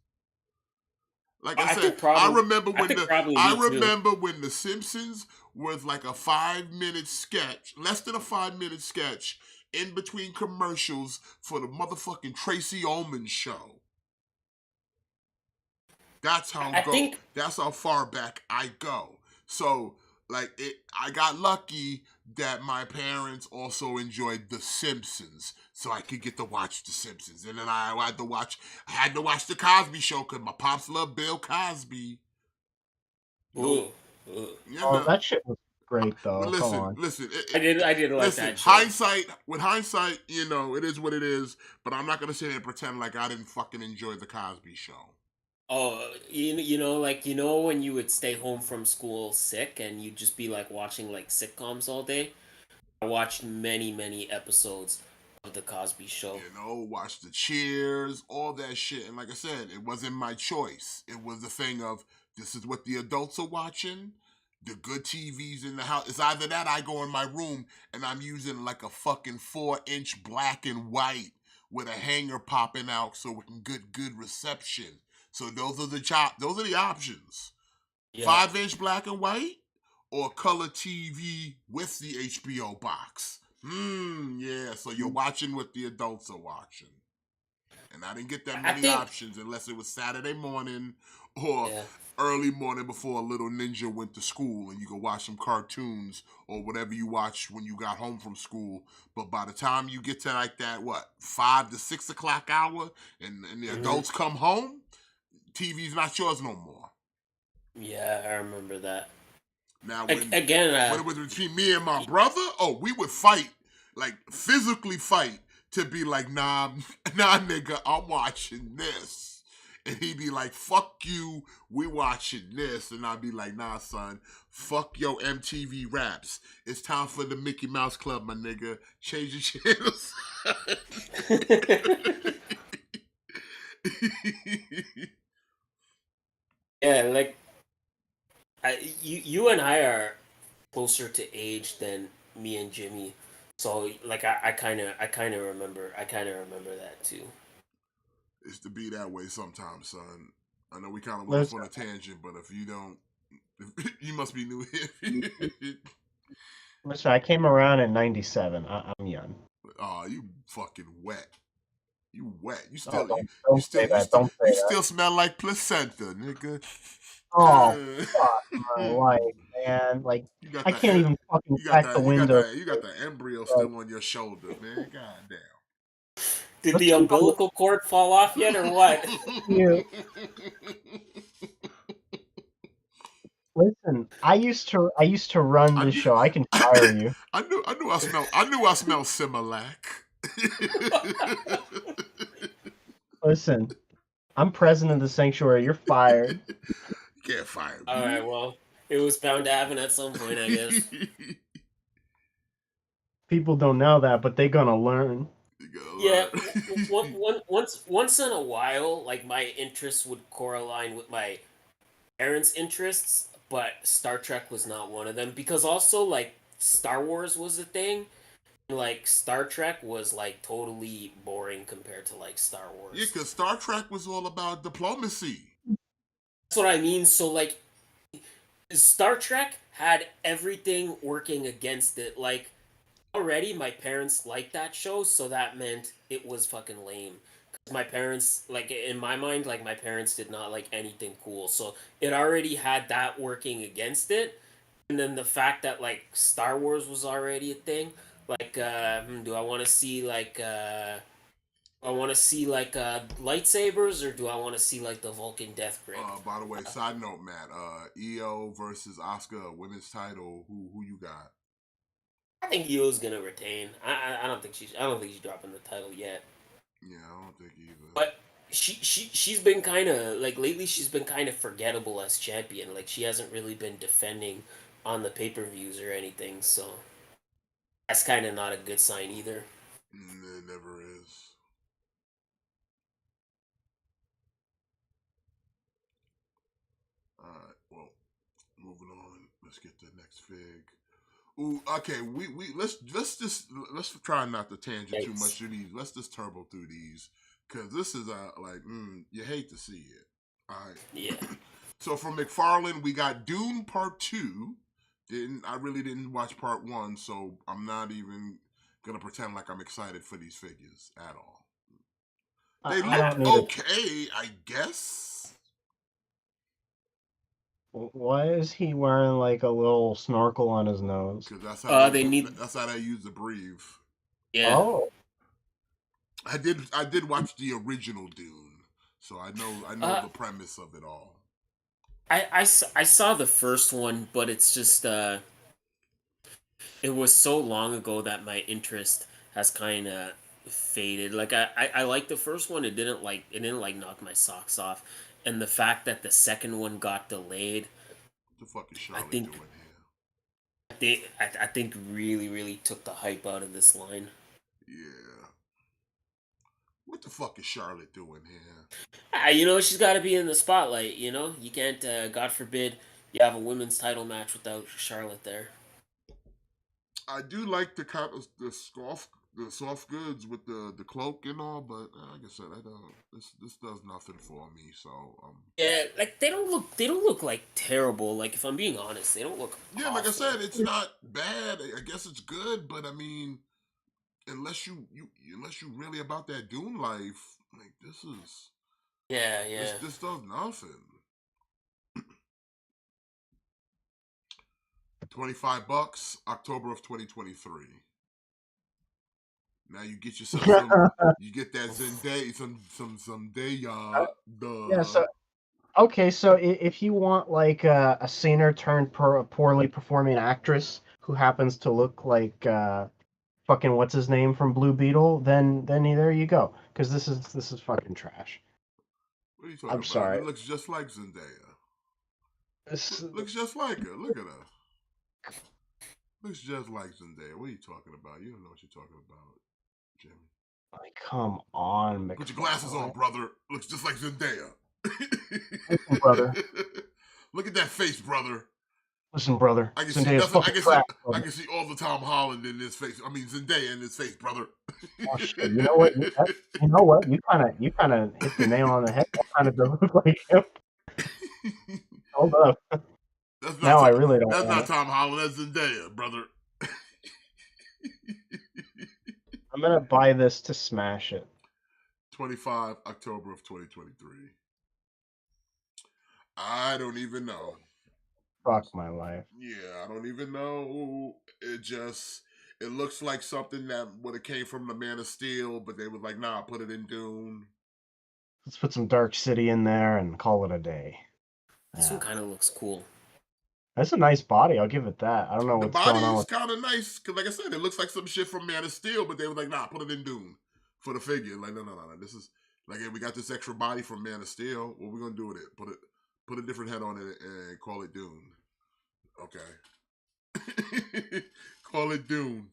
Like I I said, think probably. I think probably I me too. remember when The Simpsons was like a 5-minute sketch, less than a 5-minute sketch, in between commercials for the motherfucking Tracy Ullman show. That's how I think That's how far back I go. So I got lucky that my parents also enjoyed The Simpsons, so I could get to watch The Simpsons. And then I had to watch The Cosby Show because my pops loved Bill Cosby. Ooh, Nope. ooh. You Oh, know. that shit was great But though. Come on. listen. I did like Listen. that show. With hindsight, it is what it is. But I'm not gonna sit here and pretend like I didn't fucking enjoy The Cosby Show. Oh, you know when you would stay home from school sick and you'd just be like watching like sitcoms all day. I watched many episodes of the Cosby Show. Watch the Cheers, all that shit. And like I said, it wasn't my choice. It was the thing of this is what the adults are watching. The good TV's in the house. It's either that I go in my room and I'm using like a fucking 4-inch black and white with a hanger popping out so we can get good reception. So those are the options. Yeah. 5-inch black and white or color TV with the HBO box. Yeah, so you're watching what the adults are watching. And I didn't get that I many think options unless it was Saturday morning or Yeah. early morning before a little ninja went to school, and you could watch some cartoons or whatever you watched when you got home from school. But by the time you get to like that, what, 5 to 6 o'clock hour, and the Hmm. adults come home, TV's not yours no more. Yeah, I remember that. Now, Again, when it was between me and my brother, oh, we would fight, like physically fight, to be like, nah, nah, nigga, I'm watching this. And he'd be like, fuck you, we watching this. And I'd be like, nah, son, fuck your MTV raps. It's time for the Mickey Mouse Club, my nigga. Change your channels. yeah, like you and I are closer to age than me and Jimmy, so like I kind of remember that too. It's to be that way sometimes, son. I know we kind of went off Listen, on a tangent, but if you don't, you must be new here. listen, I came around in '97. I'm young. Oh, you fucking wet. You wet. You Oh, still don't say that. Don't say you that. still smell like placenta, nigga. Oh, fuck my life, man. Like, You got I can't that. even fucking crack the window. You got the embryo Like, still on your shoulder, man. God Did let's the keep on umbilical cord fall off yet, or what? you. damn. Listen, I used to run I this knew, show. I can fire you. I knew I smelled Similac. Listen, I'm president of the sanctuary. You're fired. You can't fire All me. right, well, it was bound to happen at some point, I guess. People don't know that, but they're gonna learn. You gotta Yeah, learn. once in a while, like my interests would correlate with my parents' interests, but Star Trek was not one of them because also like Star Wars was a thing. Like Star Trek was like totally boring compared to like Star Yeah, Wars. because Star Trek was all about diplomacy. That's what I mean. So like Star Trek had everything working against it. Like already my parents liked that show, so that meant it was fucking lame. Cause my parents, like in my mind, like my parents did not like anything cool, so it already had that working against it. And then the fact that like Star Wars was already a thing, like do I want to see like lightsabers or do I want to see like the Vulcan death grip? By the way, side note, Matt, EO versus Oscar, women's title. Who you got? I think Yo's gonna retain. I don't think she's dropping the title yet. Yeah, I don't think either. But she's been kind of like lately. She's been kind of forgettable as champion. Like she hasn't really been defending on the pay-per-views or anything. So that's kind of not a good sign either. It never is. All right, well, moving on. Let's get to the next fig. Ooh, okay. Let's try not to tangent too much Thanks. through these. Let's just turbo through these because this is like you hate to see it. All Yeah. right. So from McFarlane, we got Dune Part 2. I really didn't watch Part 1, so I'm not even gonna pretend like I'm excited for these figures at all. They I look don't need it. okay, I guess. Why is he wearing like a little snorkel on his nose? Because They need. that's how they use to breathe. Yeah. Oh, I did watch the original Dune, so I know Uh, the premise of it all. I saw the first one, but it's just it was so long ago that my interest has kind of faded. Like I liked the first one. It didn't like knock my socks off, and the fact that the second one got delayed, What the fuck is I Charlotte think doing here? I think really took the hype out of this line. Yeah. What the fuck is Charlotte doing here? You know she's got to be in the spotlight. You know you can't. God forbid you have a women's title match without Charlotte there. I do like the soft goods with the cloak and all, but like I said, I don't. This does nothing for me. So Yeah, like they don't look like terrible. Like if I'm being honest, they don't look yeah, like I awful. said, it's not bad. I guess it's good, but I mean, unless you really about that Dune life, like Yeah. this does nothing. $25, October of 2023. Now you get yourself some. You get that Zendaya, some Zendaya. Yeah. So okay. So if you want like a singer turned poorly performing actress who happens to look like fucking what's his name from Blue Beetle, then there you go. Because this is fucking trash. What are you talking I'm about? sorry. It looks just like Zendaya. This, Looks just like her. Look at her. Looks just like Zendaya. What are you talking about? You don't know what you're talking about, Jimmy. like, come on, McFarlane. Put your glasses on, brother. Looks just like Zendaya. Listen, brother. Look at that face, brother. Listen, brother. I can see Zendaya's nothing. fucking trash. I can see all the Tom Holland in this face. I mean Zendaya in this face, brother. Oh shit! You know what? You know what? You kind of hit the nail on the head. That kind of does look like him. Hold up. That's Now not. I really don't That's want not it. Tom Holland. That's Zendaya, brother. I'm gonna buy this to smash it. 25 October of 2023. I don't even know. Fuck my life. Yeah, I don't even know. It looks like something that would have came from the Man of Steel, but they was like, nah, put it in Dune. Let's put some Dark City in there and call it a day. This one kind of looks cool. That's a nice body. I'll give it that. I don't know The what's body going on is with. kind of nice, because like I said, it looks like some shit from Man of Steel, but they was like, nah, put it in Dune for the figure. Like, no. This is, like, hey, we got this extra body from Man of Steel. What we going to do with it? Put a different head on it and call it Dune. Okay. Call it Dune.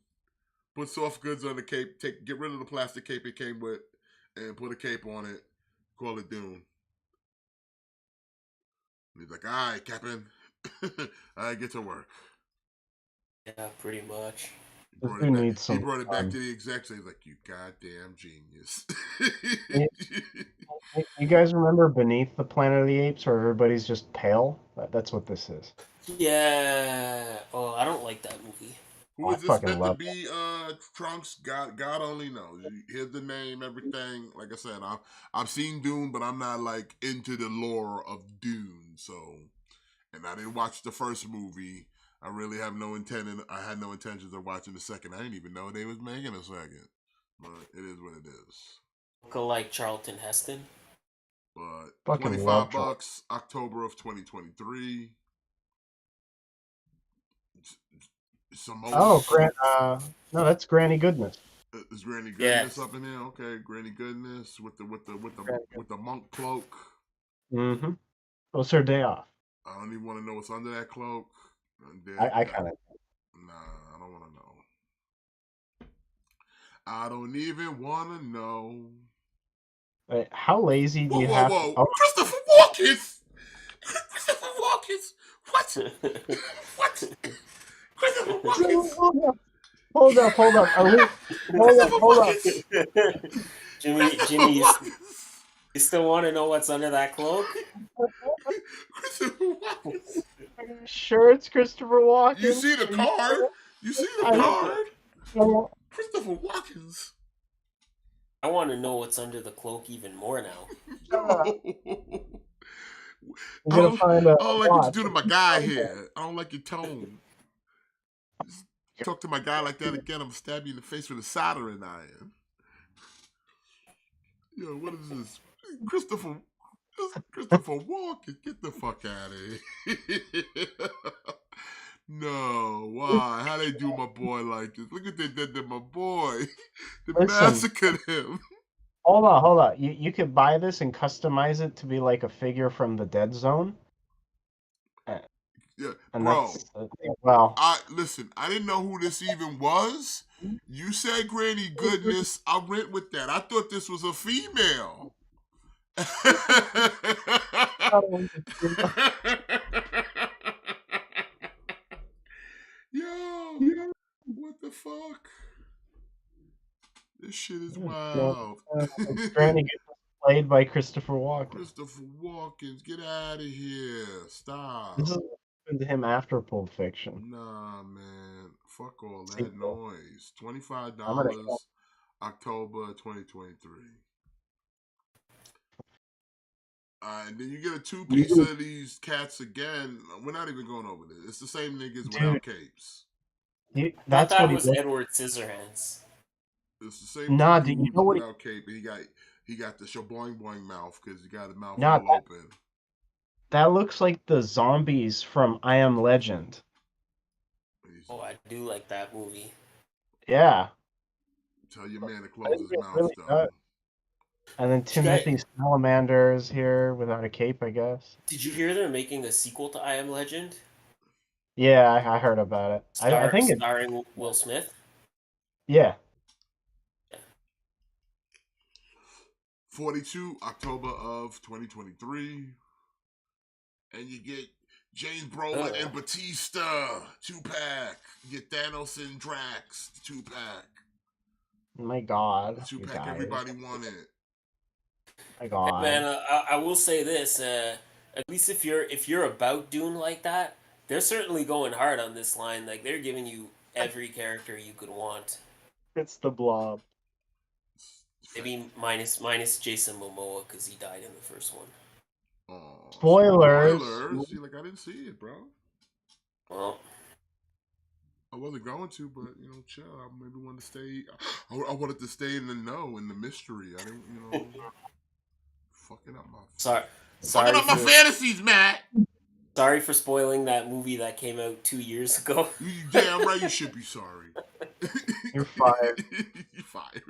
Put soft goods on the cape. Get rid of the plastic cape it came with, and put a cape on it. Call it Dune. And he's like, all right, Captain. I get to work. Yeah, pretty much. This dude needs He some. brought it back to the execs. He's like, you goddamn genius. You guys remember Beneath the Planet of the Apes, where everybody's just pale? That's what this is. Yeah. Oh, I don't like that movie. Who I is this fucking meant to love be? Trunks. God only knows. Here's the name, everything. Like I said, I've seen Dune, but I'm not like into the lore of Dune. So, and I didn't watch the first movie. I really have no intent. I had no intentions of watching the second. I didn't even know they was making a second. But it is what it is. Look like Charlton Heston. But Fucking love $25, October of 2023. Samoa. Oh, no, that's Granny Goodness. Is Granny Goodness Yes. up in here? Okay, Granny Goodness with the monk cloak. Mm-hmm. What's her day off? I don't even want to know what's under that cloak. I kind of. Nah, I don't want to know. I don't even want to know. How lazy do you Whoa, have? whoa! Oh, Christopher Walken. Christopher Walken. What? What? Christopher Walken. hold up. Hold up. Jimmy, you still want to know what's under that cloak? Christopher Walken. Sure, it's Christopher Walken. You see the card? You see the card? Christopher Walken. I want to know what's under the cloak even more now. No. I'm gonna find I don't like what you do to my guy here. I don't like your tone. Talk to my guy like that again, I'm gonna stab you in the face with a soldering iron. Yo, what is this? Christopher Walken, get the fuck out of here. No, why? How they do my boy like this? Look what they did to my boy. They massacred him. Hold on. You could buy this and customize it to be like a figure from the Dead Zone. Yeah, And bro. Well, Listen, I didn't know who this even was. You said Granny Goodness. I went with that. I thought this was a female. Yo, what the fuck? This shit is wild. Granny gets played by Christopher Walken. Christopher Walken, get out of here. Stop. This is what happened to him after Pulp Fiction. Nah, man. Fuck all that noise. $25, October 2023. And then you get a two-piece of these cats again. We're not even going over this. It's the same niggas without capes. I thought That's that what he was looks. Edward Scissorhands. It's the same Nah, two do you dudes know what? without cape, and he got the shaboing boing mouth because he got his mouth Nah, all open. that looks like the zombies from I Am Legend. Oh, I do like that movie. Yeah. Tell your man to close his It mouth, really though. does. And then you guys- Timothy Salamander is here without a cape, I guess. Did you hear they're making a sequel to I Am Legend? Yeah, I heard about it. I think it. Starring Will Smith? Yeah. 42 October of 2023, and you get James Brolin and Batista 2-pack. You get Thanos and Drax 2-pack. My God. you 2-pack. guys. Everybody wanted. My Hey, God. man, I will say this. At least if you're about Dune like that, they're certainly going hard on this line. Like they're giving you every character you could want. It's the Blob. Maybe minus Jason Momoa because he died in the first one. Oh, Spoilers. See, like I didn't see it, bro. Well, I wasn't going to, but chill. I maybe wanted to stay. I wanted to stay in the know, in the mystery. I didn't, fucking up my sorry my for fantasies, Matt. sorry for spoiling that movie that came out 2 years ago. You damn right. You should be sorry. You're fired. You're fired.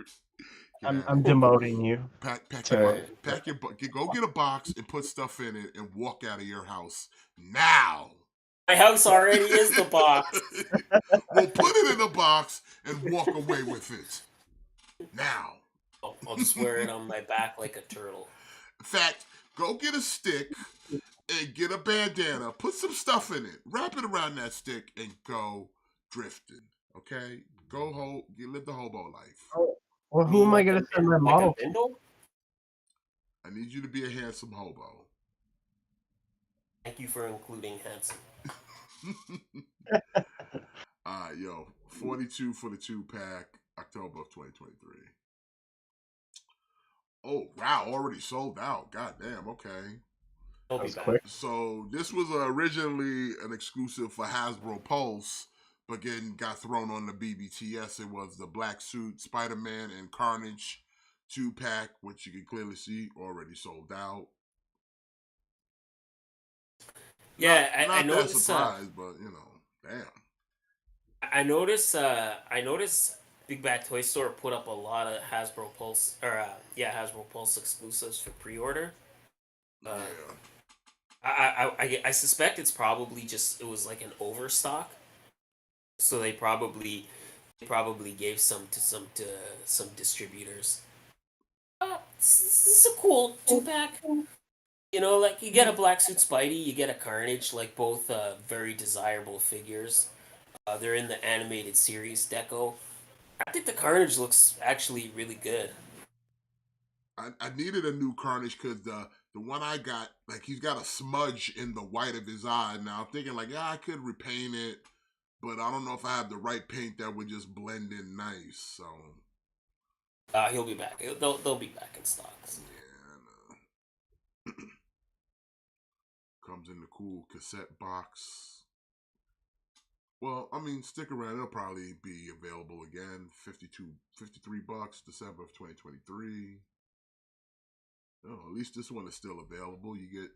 I'm demoting you. Pack your go get a box and put stuff in it and walk out of your house now. My house already is the box. Well, put it in the box and walk away with it now. I'll just wear it on my back like a turtle. In fact, go get a stick and get a bandana. Put some stuff in it. Wrap it around that stick and go drifting. Okay? Live the hobo life. Well, who am I going to send my model like a bindle? I need you to be a handsome hobo. Thank you for including handsome. 42 for the 2-pack, October of 2023. Oh, wow, already sold out. God damn, okay. I'll be back. quick. So this was originally an exclusive for Hasbro Pulse, but again got thrown on the BBTS. It was the Black Suit, Spider-Man, and Carnage 2-pack, which you can clearly see already sold out. Yeah, not I that noticed. surprised, but damn. I noticed Big Bad Toy Store put up a lot of Hasbro Pulse Hasbro Pulse exclusives for pre-order. Yeah. I suspect it's probably it was like an overstock, so they probably gave some to some distributors. It's a cool 2-pack. Like you get a Black Suit Spidey, you get a Carnage, like both very desirable figures. They're in the animated series deco. I think the Carnage looks actually really good. I needed a new Carnage because the one I got, like, he's got a smudge in the white of his eye. Now I'm thinking, like, I could repaint it, but I don't know if I have the right paint that would just blend in nice. So He'll be back. They'll be back in stock. Yeah, comes in the cool cassette box. Well, I mean, stick around. It'll probably be available again. $53, December of 2023. Oh, at least this one is still available. You get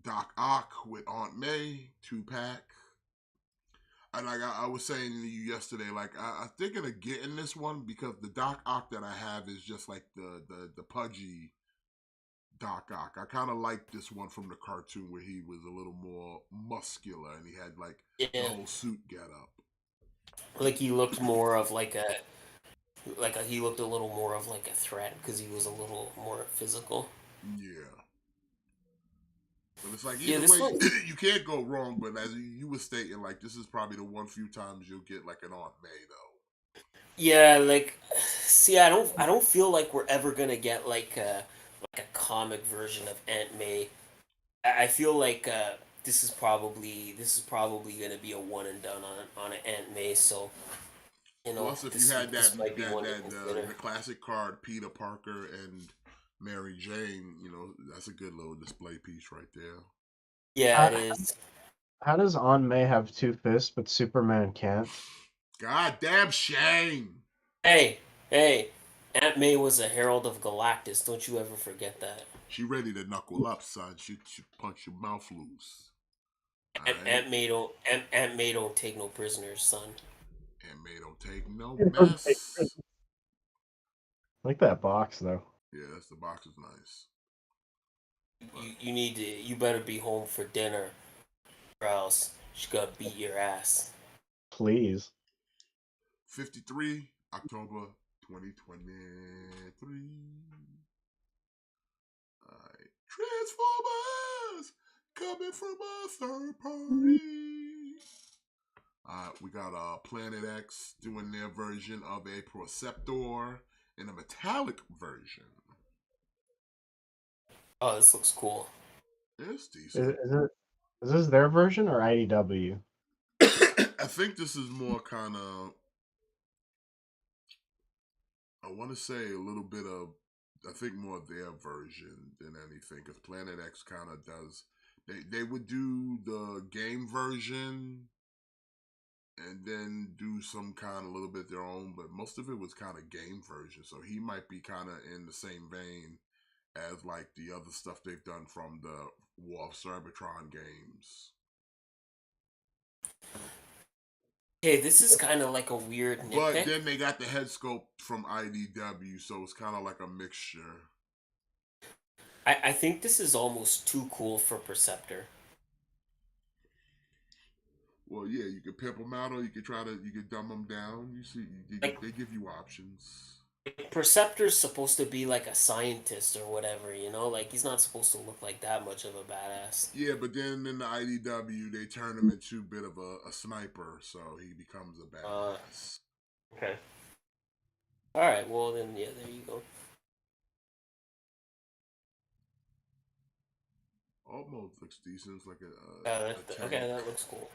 Doc Ock with Aunt May 2-pack. And like I was saying to you yesterday, like I'm thinking of getting this one because the Doc Ock that I have is just like the pudgy Doc Ock. I kind of like this one from the cartoon where he was a little more muscular and he had like the whole suit get up. Like he looked more of he looked a little more of like a threat because he was a little more physical. Yeah. But it's like either way, you can't go wrong. But as you were stating, like this is probably the one few times you'll get like an Aunt May though. Yeah, like see, I don't feel like we're ever gonna get like a comic version of Aunt May. I feel like this is probably gonna be a one and done on an Aunt May. So Plus, if you had the classic card Peter Parker and Mary Jane, you know, that's a good little display piece right there. Yeah, it How, is. how does Aunt May have two fists but Superman can't? God damn shame. Hey, hey, Aunt May was a herald of Galactus. Don't you ever forget that. She ready to knuckle up, son. She punch your mouth loose. All Aunt, right. Aunt May don't Aunt May don't take no prisoners, son. And May don't take no Okay. mess. I like that box though. Yeah, that's the box is nice. But You better be home for dinner, or else she's gonna beat your ass. Please. 53 October 2023. Alright. Transformers coming from a third party. We got Planet X doing their version of a Perceptor in a metallic version. Oh, this looks cool. It's Is, decent. is this their version or IDW? I think this is more kind of, I want to say a little bit of, I think more their version than anything, because Planet X kind of does, they would do the game version and then do some kind of little bit their own, but most of it was kind of game version, so he might be kind of in the same vein as like the other stuff they've done from the War of Cybertron games. Hey, this is kind of like a weird But nitpick. then they got the head sculpt from IDW, so it's kind of like a mixture. I think this is almost too cool for Perceptor. Well, yeah, you could pimp them out, or you could you could dumb them down. You see, Like, they give you options. Perceptor's supposed to be like a scientist or whatever, you know? Like, he's not supposed to look like that much of a badass. Yeah, but then in the IDW, they turn him into a bit of a sniper, so he becomes a Uh, badass. okay. Alright, well then, yeah, there you go. Almost looks decent. It's like a Okay, tank. that looks cool.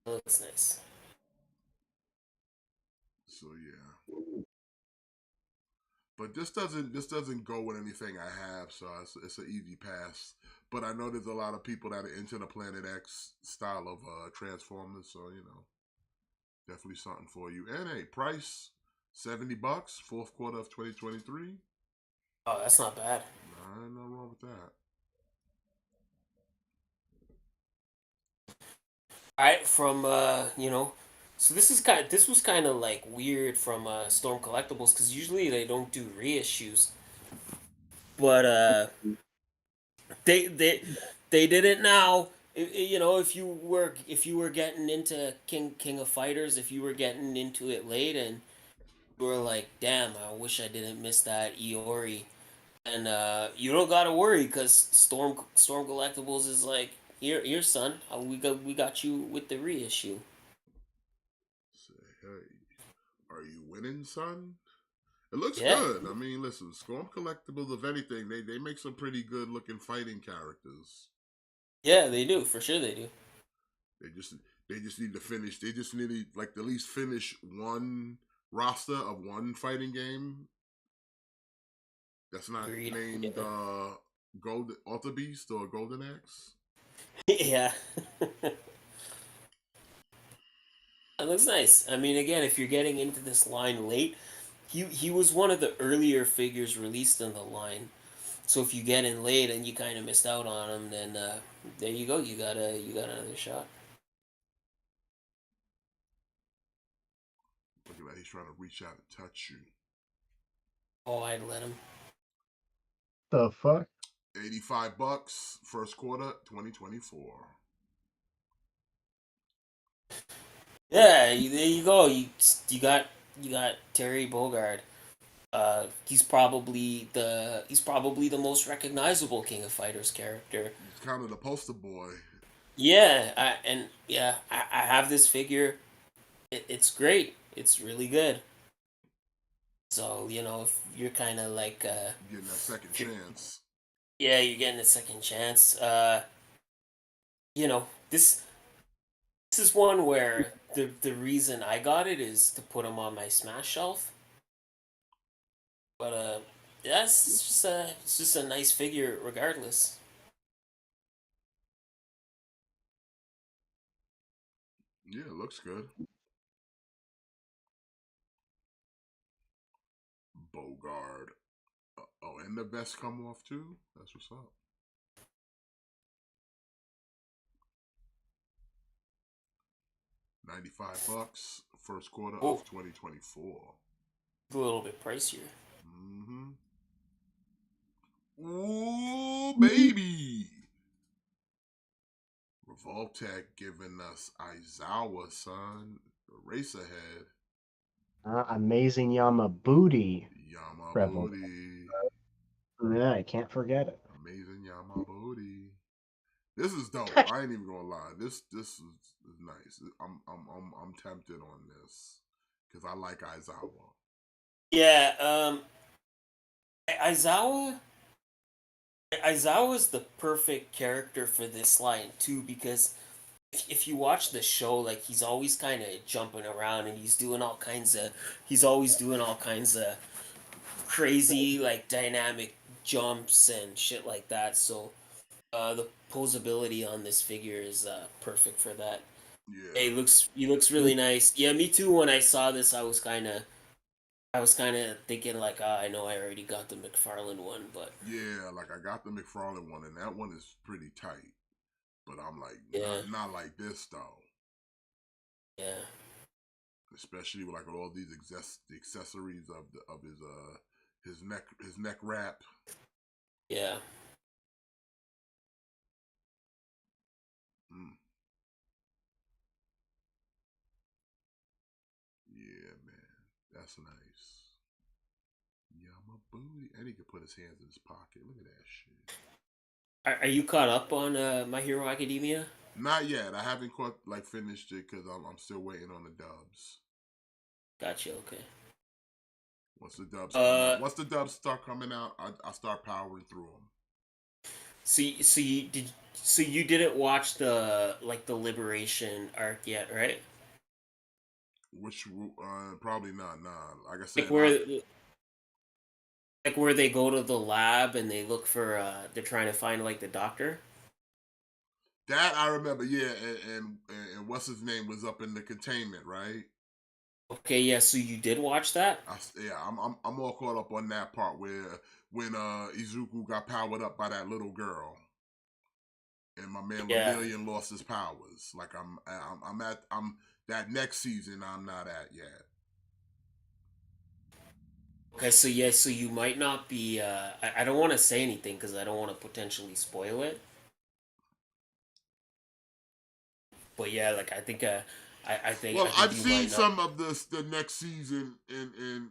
That looks nice. So yeah. But this doesn't go with anything I have, so it's an easy pass. But I know there's a lot of people that are into the Planet X style of Transformers, so you know, definitely something for you. And a price $70, fourth quarter of 2023. Oh, that's not bad. Nah, ain't nothing wrong with that. Alright, from so this was kind of like weird from Storm Collectibles because usually they don't do reissues, but they they they did it now. You know, if you were getting into King of Fighters, if you were getting into it late and you were like, damn, I wish I didn't miss that Iori, and you don't gotta worry because Storm Collectibles is like, here son, we got you with the reissue. Say, hey, are you winning, son? It looks Yeah. good. I mean, listen, Storm Collectibles, if anything, they make some pretty good looking fighting characters. Yeah, they do. For sure they do. They just they just need to finish. They just need to like at least finish one roster of one fighting game that's not Agreed. named Yeah. Gold Alter Beast or Golden Axe. Yeah. That looks nice. I mean, again, if you're getting into this line late, he was one of the earlier figures released in the line. So if you get in late and you kind of missed out on him, then there you go. You got another shot. Looking like he's trying to reach out and touch you. Oh, I'd let him. The fuck? $85, first quarter, 2024. Yeah, there you go. You got Terry Bogard. He's probably the most recognizable King of Fighters character. He's kind of the poster boy. Yeah, I have this figure. It's great. It's really good. So you know, if you're kind of like, Getting that second chance. yeah, you're getting a second chance. You know, this is one where the reason I got it is to put him on my Smash shelf. But yeah, it's just a nice figure regardless. Yeah, it looks good. Bogard. Oh, and the vest come off too? That's what's up. $95, first quarter Oh, of 2024. a little bit pricier. Mm-hmm. Ooh, baby. Revoltech giving us Aizawa, son. Eraserhead. Amazing Yamabooty Revel. Yamabooty. Yeah, I can't forget it. Amazing Yamabooty. This is dope. I ain't even gonna lie. This is nice. I'm tempted on this because I like Aizawa. Yeah, Aizawa. Aizawa's the perfect character for this line too, because if you watch the show, like he's always kind of jumping around and he's always doing all kinds of crazy like dynamic jumps and shit like that. So the posability on this figure is perfect for that. Yeah, Hey, he looks really nice. Yeah, me too. When I saw this, I was kind of thinking like, I know I already got the McFarlane one, but yeah. Like I got the McFarlane one, and that one is pretty tight. But I'm like, yeah, not like this though. yeah, Especially with like all these accessories of his neck wrap. yeah. Mm. Yeah, man, that's nice. Yeah, my booty, and he could put his hands in his pocket. Look at that shit. Are you caught up on My Hero Academia? Not yet. I haven't quite like finished it because I'm still waiting on the dubs. Gotcha. Okay. Once the dubs come Uh, out, once the dubs start coming out, I start powering through them. so you didn't watch the like the Liberation arc yet, right? Which probably not. Nah, like I Like said, I where like where they go to the lab and they look for they're trying to find like the doctor. that I remember. Yeah, and what's his name was up in the containment, right? Okay, yeah. So you did watch that? Yeah, I'm all caught up on that part where when Izuku got powered up by that little girl, and my man Yeah. Lemillion lost his powers. Like I'm that next season I'm not at yet. Okay, so yeah, so you might not be. I don't want to say anything because I don't want to potentially spoil it. But yeah, like I think, I Well, think I've you seen might not. some of this the next season in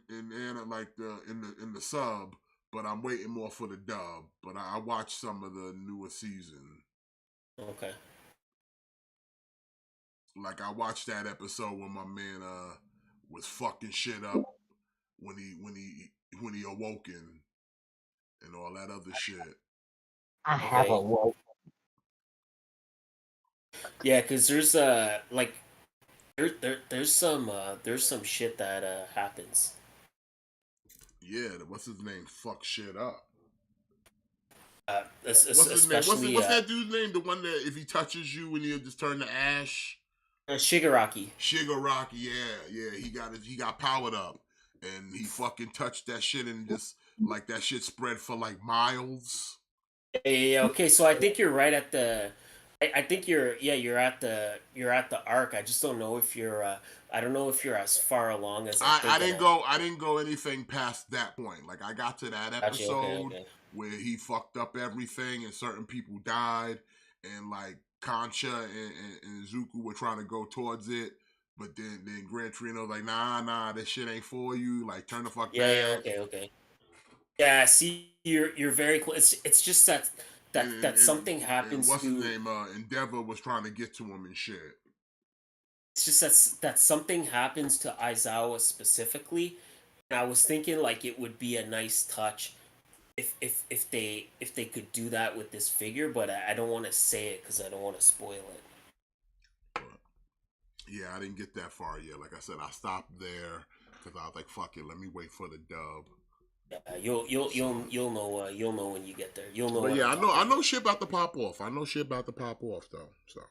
like the sub, but I'm waiting more for the dub. But I watched some of the newer season. Okay. Like I watched that episode when my man was fucking shit up when he awoken and all that other shit. I have a Okay. woke. Yeah, because there's like there's some shit that happens. Yeah, what's his name? Fuck shit up. What's his name? Especially What's that dude's name? The one that if he touches you and he'll just turn to ash. Shigaraki. Shigaraki, yeah. He got powered up, and he fucking touched that shit and just like that shit spread for like miles. Yeah, okay, so I think you're right at the. I think you're at the arc. I just don't know if you're. I don't know if you're as far along as I I think. And I didn't go anything past that point. Like I got to that gotcha. Okay. episode Okay. where he fucked up everything and certain people died and like Concha and Zuko were trying to go towards it. But then Gran Torino was like, nah, this shit ain't for you. Like, turn the fuck Yeah. Yeah. back. Okay. Okay. Yeah. See, you're very close. It's just that something And happens what's his to. name? Endeavor was trying to get to him and shit. It's just that something happens to Aizawa specifically, and I was thinking like it would be a nice touch if they could do that with this figure, but I don't want to say it because I don't want to spoil it. But yeah, I didn't get that far yet. Like I said, I stopped there because I was like, fuck it, let me wait for the dub. Yeah, So, you'll know when you get there. You'll know but what yeah, I'm talking I know about. shit about to pop off. I know shit about to pop off though. So,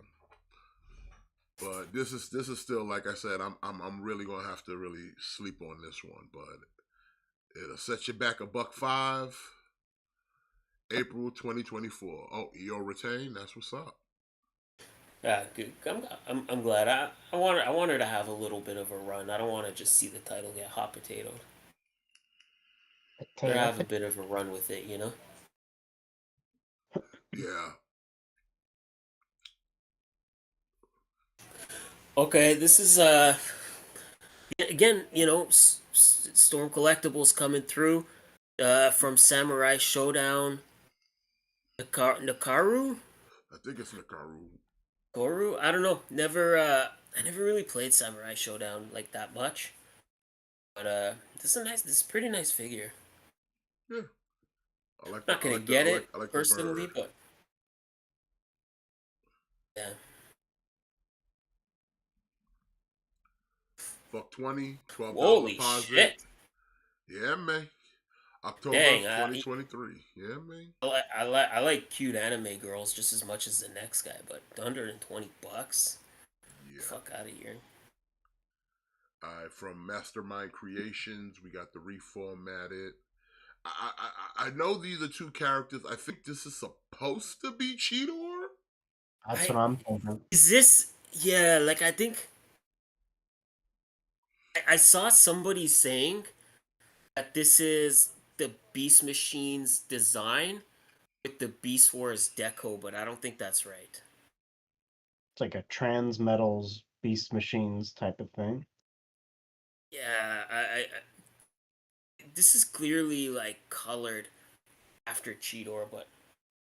but this is still like I said. I'm really gonna have to really sleep on this one. But it'll set you back $1.05. April 2024. Oh, EO retain. That's what's up. Yeah, good. I'm glad. I want her to have a little bit of a run. I don't want to just see the title get hot potatoed. Or Potato, have a potato. bit of a run with it, you know. Yeah. Okay, this is again, you know, Storm Collectibles coming through from Samurai Showdown. Nakaru? I think it's Nakaru. Goru? I don't know. I never really played Samurai Showdown like that much. But this is a pretty nice figure. Yeah. I like the Not gonna get it I like the personally, bird. but yeah. Buck 20, $12 Holy deposit. shit! Yeah, man. October Dang, of 2023. Yeah, man. I like cute anime girls just as much as the next guy, but $120? Yeah. Fuck out of here. From Mastermind Creations, we got the reformatted. I know these are two characters. I think this is supposed to be Cheetor. That's I what I'm thinking. is this yeah, like I think I saw somebody saying that this is the Beast Machine's design with the Beast Wars deco, but I don't think that's right. It's like a trans metals beast machines type of thing. Yeah, this is clearly like colored after Cheetor, but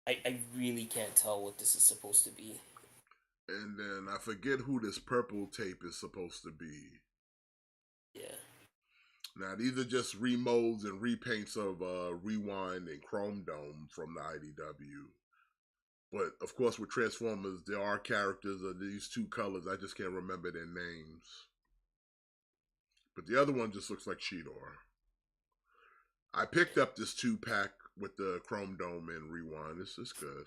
I really can't tell what this is supposed to be. And then I forget who this purple tape is supposed to be. Yeah. Now these are just remolds and repaints of Rewind and Chrome Dome from the IDW. But of course, with Transformers, there are characters of these two colors. I just can't remember their names. But the other one just looks like Cheetor. I picked up this 2-pack with the Chrome Dome and Rewind. This is good.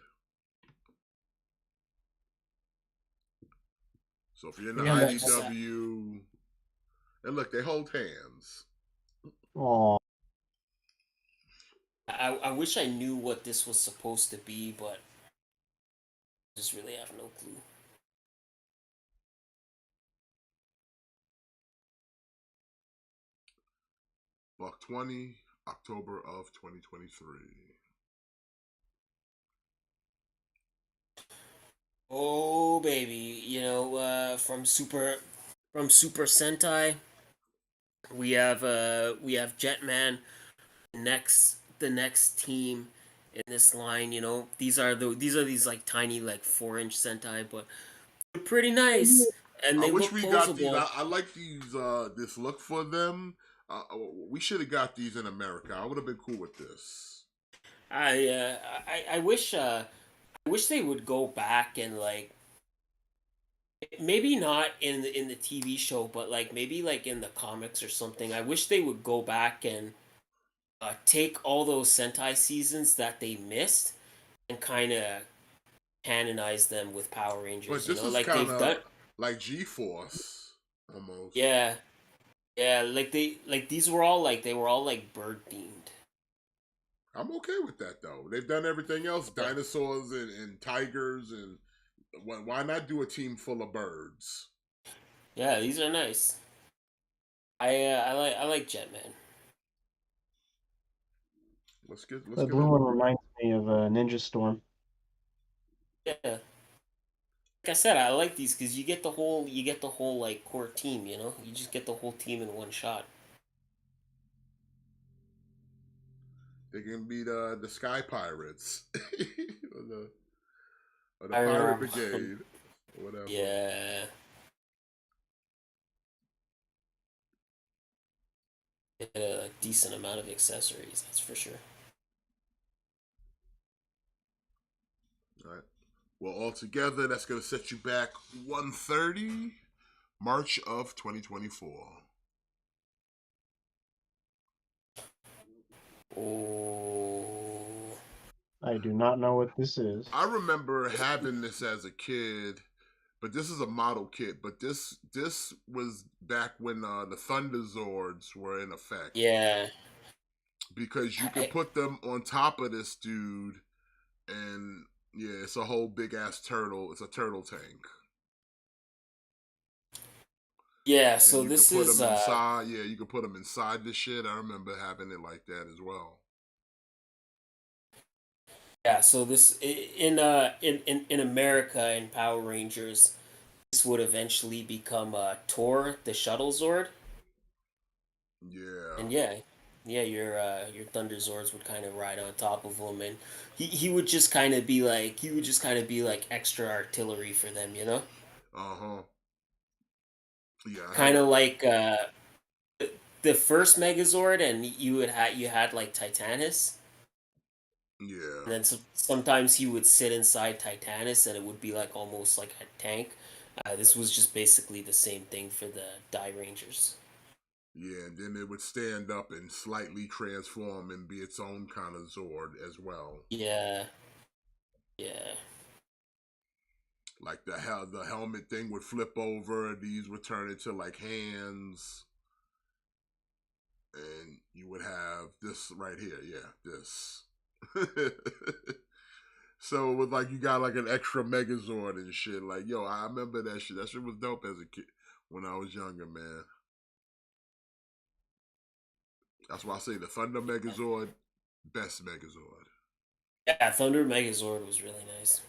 So if you're in the Yeah, IDW, and look, they hold hands. oh, I wish I knew what this was supposed to be, but I just really have no clue. Buck 20, October of 2023. Oh baby, you know, from Super Sentai, we have Jetman, the next team in this line. You know, these are these like tiny like 4-inch Sentai, but they're pretty nice and I they wish look we got these. posable. I like these. This look for them. We should have got these in America. I would have been cool with this. I wish they would go back and like maybe not in the TV show, but like maybe like in the comics or something. I wish they would go back and take all those Sentai seasons that they missed and kind of canonize them with Power But Rangers. You this know, is like kind they've done. of like G-Force almost. Yeah, yeah. Like these were all like they were all like bird themed. I'm okay with that though. They've done everything else, Yeah, dinosaurs and tigers, and why not do a team full of birds? yeah. These are nice. I like Jetman. Let's the get blue it. one reminds me of Ninja Storm. Yeah. Like I said, I like these because you get the whole like core team. You know, you just get the whole team in one shot. They can be the Sky Pirates or the I Pirate remember. Brigade, or whatever. Yeah. A decent amount of accessories, that's for sure. All right. Well, altogether, that's going to set you back 130, March of 2024. Oh. I do not know what this is. I remember having this as a kid, but this is a model kit. But this was back when the Thunder Zords were in effect, Yeah. because you could put them on top of this dude, and yeah, it's a whole big ass turtle. It's a turtle tank. Yeah, And so you could this put is them inside. Yeah, you could put them inside the shit. I remember having it like that as well. yeah, so this in America in Power Rangers, this would eventually become Tor the Shuttle Zord. Yeah. And yeah, your Thunder Zords would kind of ride on top of him, and he would just kind of be like extra artillery for them, you know, Uh huh. Yeah, I kind had. of like the first Megazord, and you had like Titanus, Yeah. and then sometimes he would sit inside Titanus, and it would be like almost like a tank. This was just basically the same thing for the Die Rangers. Yeah, and then it would stand up and slightly transform and be its own kind of Zord as well. Yeah, yeah. Like the helmet thing would flip over, these would turn into like hands, and you would have this right here, yeah, this. So it was like you got like an extra Megazord and shit. Like, yo, I remember that shit. That shit was dope as a kid when I was younger, man. That's why I say the Thunder Megazord, best Megazord. Yeah, Thunder Megazord was really nice.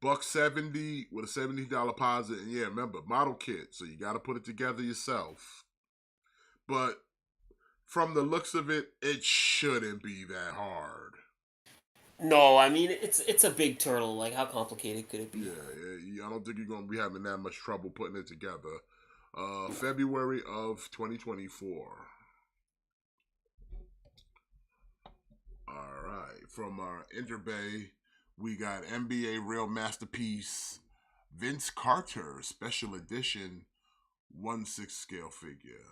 $170 with a $70 deposit, and yeah, remember model kit, so you got to put it together yourself. But from the looks of it, it shouldn't be that hard. No, I mean it's a big turtle. Like how complicated could it be? Yeah, I don't think you're gonna be having that much trouble putting it together. No. February of 2024. All right, from our Interbay, we got NBA Real Masterpiece Vince Carter Special Edition 1/6 scale figure.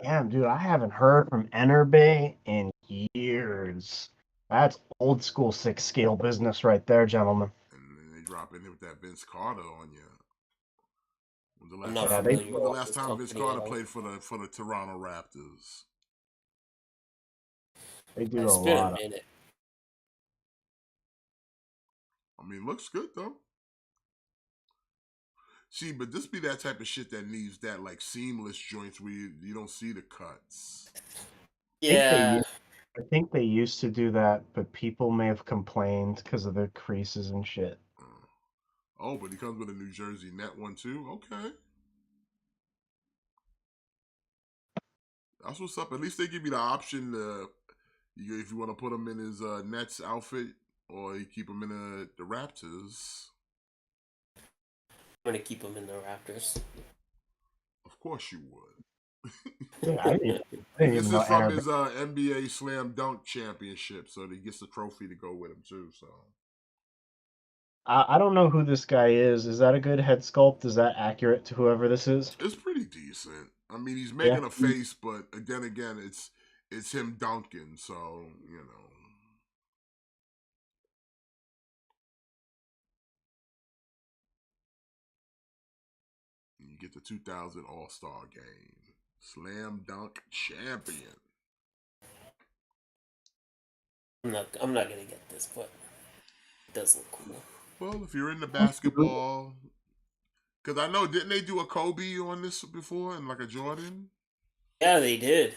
Damn, dude, I haven't heard from Enerbay in years. That's old school 6 scale business right there, gentlemen. And then they drop in with that Vince Carter on you. I'm not Yeah, they familiar When's the with last this time Vince company at Carter all. played for the Toronto Raptors? do a It's been a lot of. minute. I mean, looks good though. See, but this be that type of shit that needs that like seamless joints where you don't see the cuts. I think they Yeah, I think they used to do that, but people may have complained because of the creases and shit. Oh, but he comes with a New Jersey net one too. Okay, that's what's up. At least they give you the option to, if you want to put him in his Nets outfit or you keep him in the Raptors. I'm gonna keep them in the Raptors. Of course you would. Yeah, I And didn't this even know is from Enerbay. his NBA Slam Dunk Championship, so he gets the trophy to go with him too. So I don't know who this guy is. Is that a good head sculpt? Is that accurate to whoever this is? it's pretty decent. I mean, he's Yeah. making a face, but then again, it's him dunking, so you know. You get the 2000 All Star Game, Slam Dunk Champion. I'm not gonna get this, but it does look cool. Well, if you're into basketball, because I know, didn't they do a Kobe on this before and like a Jordan? Yeah, they did.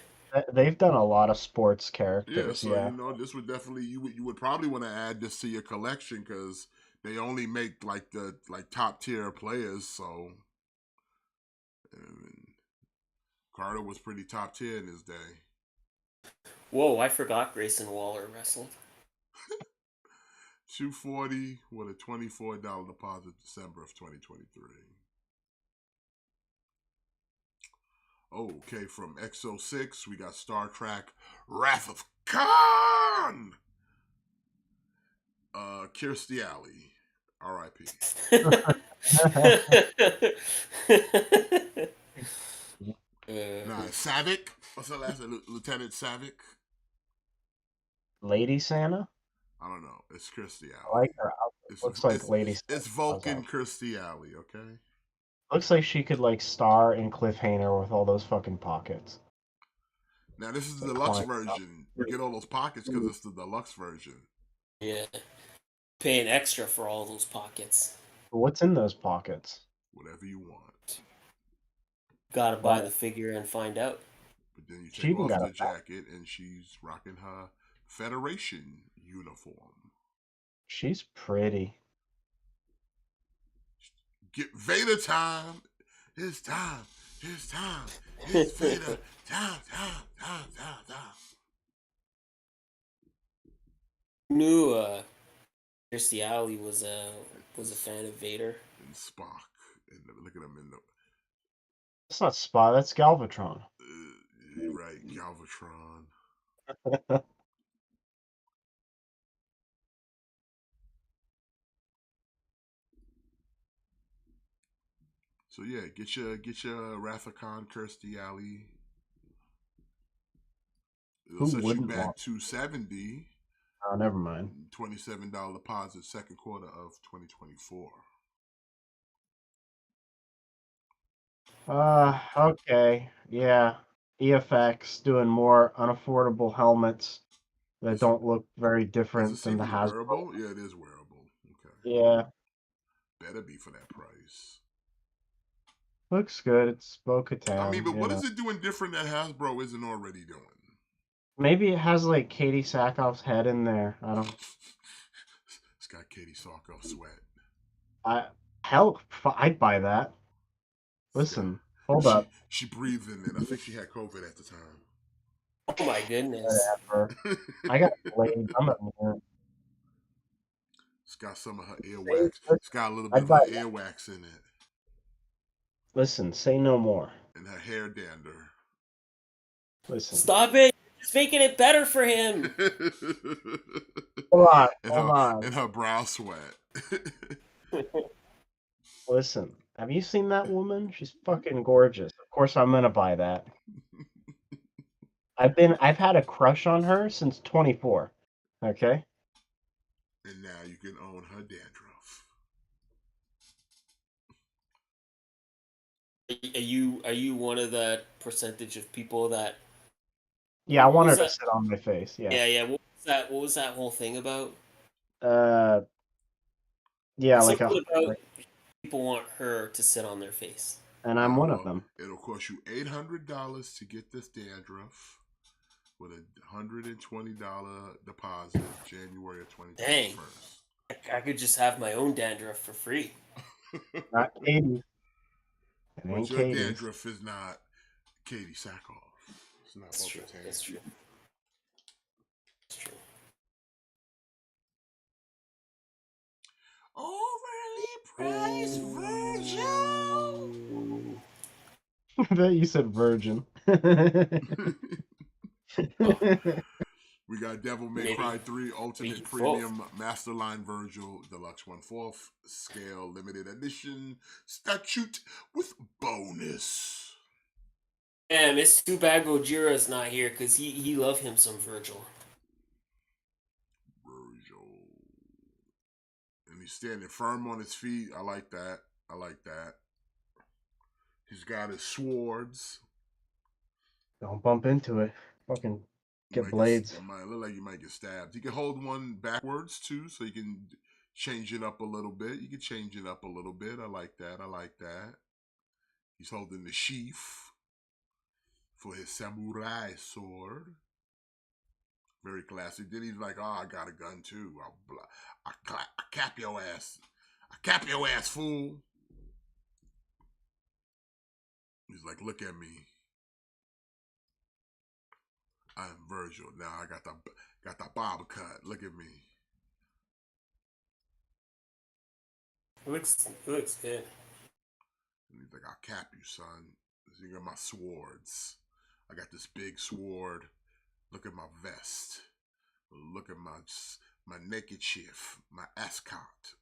They've done a lot of sports Yeah, characters, so you yeah. know, this would definitely you would probably want to add this to your collection because they only make like the top tier players. So and Carter was pretty top tier in his day. Whoa, I forgot Grayson Waller wrestled. 240 with a $24 deposit, December of 2023. Okay, from X06, we got Star Trek Wrath of Khan. Kirstie Alley, R.I.P. Nah, Savick. What's her last name? Lieutenant Savick. Lady Santa. I don't know. It's Kirstie I Alley. like her outfit. Looks like Lady Santa. It's Vulcan Kirstie Alley. Okay. Looks like she could like star in Cliffhanger with all those fucking pockets. Now this is the Like, deluxe climbing up. version. You get all those pockets because it's the deluxe version. Yeah. Paying extra for all those pockets. What's in those pockets? Whatever you want. Gotta buy Wow. the figure and find out. But then you She take even off got the a back. jacket and she's rocking her Federation uniform. She's pretty. Get Vader time. It's time. It's time. It's Vader time. Knew Kirstie Alley was a fan of Vader. And Spock. And look at him in the. That's not Spot. That's Galvatron. You're right, Galvatron. So yeah, get your Rathacon Kirstie Alley. It'll Who set you wouldn't back want? $270. Oh, never mind. $27 deposit, second quarter of 2024. Okay. Yeah. EFX doing more unaffordable helmets that Is it, don't look very is different this than the even Hasbro. wearable? Yeah, it is wearable. Okay. Yeah. Better be for that price. Looks good. It's I mean, Bo-Katan, but you what know. is it doing different that Hasbro isn't already doing? Maybe it has like Katie Sackhoff's head in there. I don't. It's got Katie Sackhoff sweat. I'd buy that. Listen, hold she, up. She breathing, and I think she had COVID at the time. Oh my goodness. Whatever. I got blades. I'm immune. It's got some of her earwax. It's got a little bit I'd of buy her that. earwax in it. Listen, say no more. And her hair dander. Listen. Stop it! It's making it better for him. Hold on. and Hold on. her brow sweat. Listen. Have you seen that woman? She's fucking gorgeous. Of course I'm gonna buy that. I've had a crush on her since 24. Okay? And now you can own her dandruff. Are you one of the percentage of people that? Yeah, I What want her was to that? sit on my face. Yeah. Yeah. What was that whole thing about? Uh yeah, like Something about people want her to sit on their face. and I'm one of Well, them. it'll cost you $800 to get this dandruff with a $120 deposit, January of 2021. Dang. I could just have my own dandruff for free. Not Katie. It But ain't your Katie's. dandruff is not Katie Sackhoff. It's not That's true. Bo-Katan. That's true. That's true. Overly priced Virgil. I bet you said virgin. We got Devil May Maybe. Cry 3 Ultimate Maybe Premium Masterline Virgil Deluxe 1/4 scale limited edition statute with bonus. Damn, it's too bad Gojira's not here because he love him some Virgil. Virgil. And he's standing firm on his feet. I like that. I like that. He's got his swords. Don't bump into it. Fucking get blades. It might look like you might get stabbed. You can hold one backwards too, so you can change it up a little bit. You can change it up a little bit. I like that. I like that. He's holding the sheath for his samurai sword. Very classic. Then he's like, "Oh, I got a gun too. I cap your ass. I cap your ass, fool." He's like, "Look at me. I'm Virgil. Now I got the bob cut. Look at me." It looks good. And he's like, "I'll cap you, son. You got my swords. I got this big sword. Look at my vest. Look at my neckerchief, my ascot.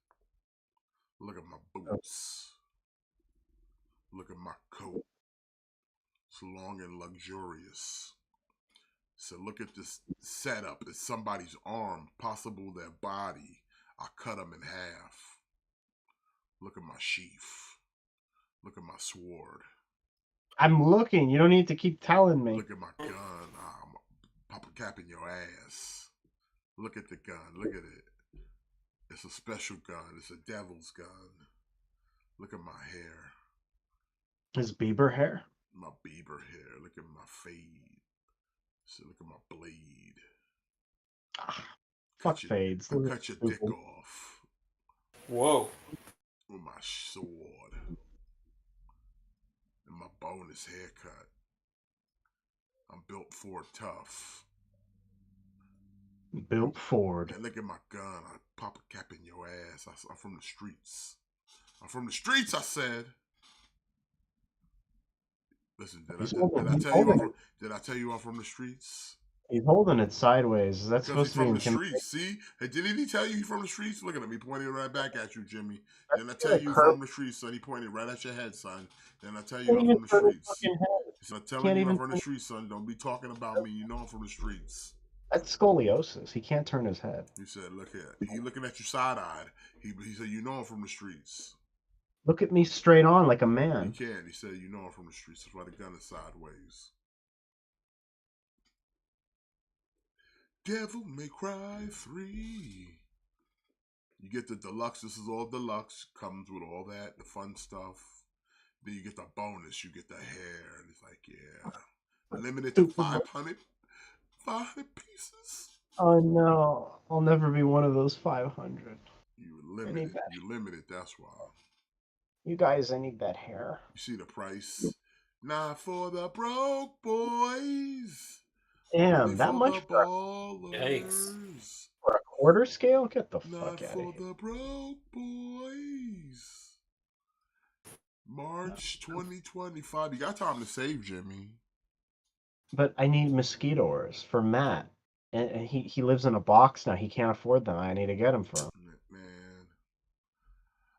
Look at my boots. Look at my coat. It's long and luxurious. So look at this setup. It's somebody's arm, possible their body. I cut them in half. Look at my sheath. Look at my sword. I'm looking. You don't need to keep telling me. Look at my gun. I'm pop a cap in your ass. Look at the gun. Look at it. It's a special gun. It's a devil's gun. Look at my hair. His Bieber hair? My Bieber hair. Look at my fade. So look at my blade. Fuck fades. I cut your dick off. Whoa. With my sword. And my bonus haircut. I'm built for tough. Built Ford. And look at my gun. I pop a cap in your ass. I'm from the streets. I'm from the streets, I said. Listen, did I tell you I'm from the streets? He's holding it sideways. Is that Because supposed he's to be from the intimidating? streets. See? Hey, didn't he tell you he's from the streets? Look at him. He pointed right back at you, Jimmy. Then I tell you from the streets, son. He pointed right at your head, son. Then I tell you I'm from the streets. So I'm telling you I'm from the streets, son. Don't be talking about me. You know I'm from the streets. That's scoliosis. He can't turn his head. He said, look here. He looking at you side-eyed. He said, you know I'm from the streets. Look at me straight on like a man. He can't. He said, you know I'm from the streets. That's why the gun is sideways. Devil May Cry 3. You get the deluxe. This is all deluxe. Comes with all that, the fun stuff. Then you get the bonus. You get the hair. And it's like, yeah. Limited to 500 pieces. Oh no. I'll never be one of those 500. You're limited. That's why. You guys, I need that hair. You see the price? Not for the broke boys. Damn, that much for Yikes. a quarter scale? Get the fuck Not out of here. for the broke boys. March 2025. You got time to save, Jimmy. But I need mosquitoes for Matt. And he lives in a box now. He can't afford them. I need to get them for him. Man.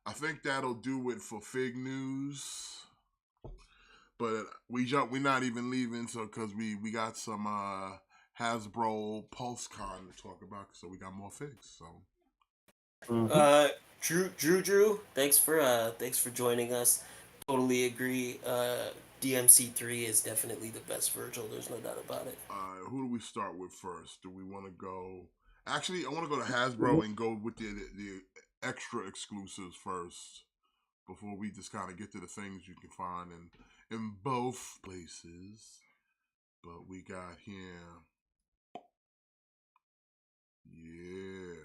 I think that'll do it for Fig News. But we're not even leaving, so because we got some Hasbro Pulse Con to talk about, so we got more figs. So Drew, thanks for joining us. Totally agree. DMC3 is definitely the best Virgil. There's no doubt about it. Who do we start with first? Do we want to go? Actually, I want to go to Hasbro and go with the extra exclusives first, before we just kind of get to the things you can find in both places. But we got here. Yeah.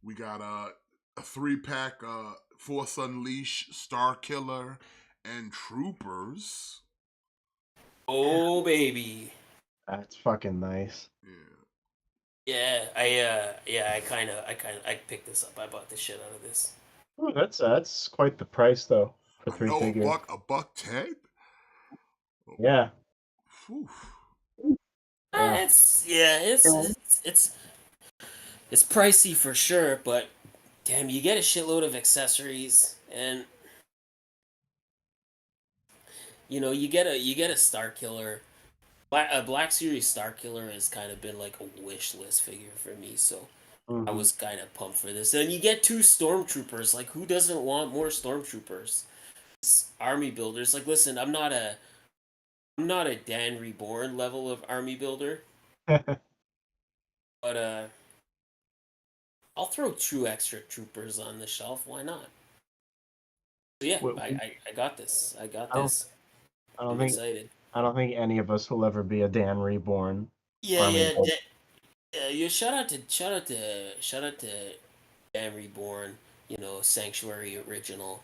We got a 3-pack Force Unleashed, Star Killer, and Troopers. Oh baby. That's fucking nice. Yeah. I picked this up. I bought the shit out of this. Ooh, that's quite the price though for I 3 know, figures. $110? Yeah. Whew. It's pricey for sure, but damn, you get a shitload of accessories, and you know you get a Star Killer. A Black Series Star Killer has kind of been like a wish list figure for me, so I was kind of pumped for this. And you get 2 Stormtroopers. Like, who doesn't want more Stormtroopers? It's army builders. Like, listen, I'm not a Dan Reborn level of army builder, but I'll throw 2 extra troopers on the shelf. Why not? So yeah, I got this. I got this. I'm excited. I don't think any of us will ever be a Dan Reborn. Yeah. Shout out to Dan Reborn. You know, Sanctuary original.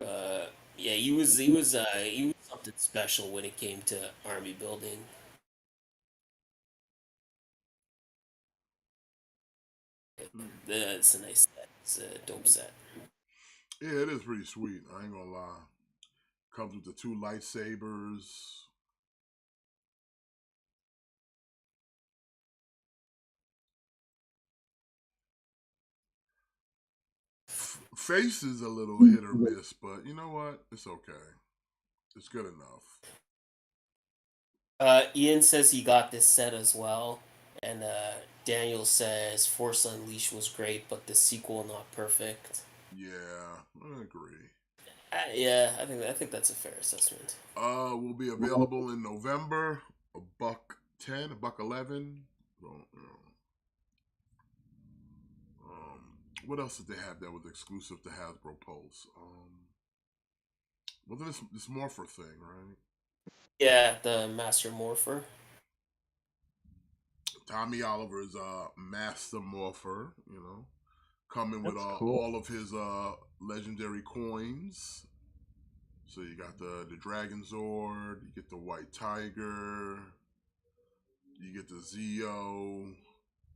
Yeah, he was something special when it came to army building. It's a nice set. It's a dope set. Yeah, it is pretty sweet. I ain't gonna lie. Comes with the 2 lightsabers. Face is a little hit or miss, but you know what? It's okay. It's good enough. Ian says he got this set as well, and Daniel says Force Unleashed was great, but the sequel not perfect. Yeah, I agree. Yeah, I think that's a fair assessment. Will be available in November. $1.10, $1.11. Well, what else did they have that was exclusive to Hasbro Pulse? Wasn't this Morpher thing, right? Yeah, the Master Morpher. Tommy Oliver's Master Morpher, coming with That's cool. all of his legendary coins. So you got the Dragon Zord, you get the White Tiger, you get the Zeo.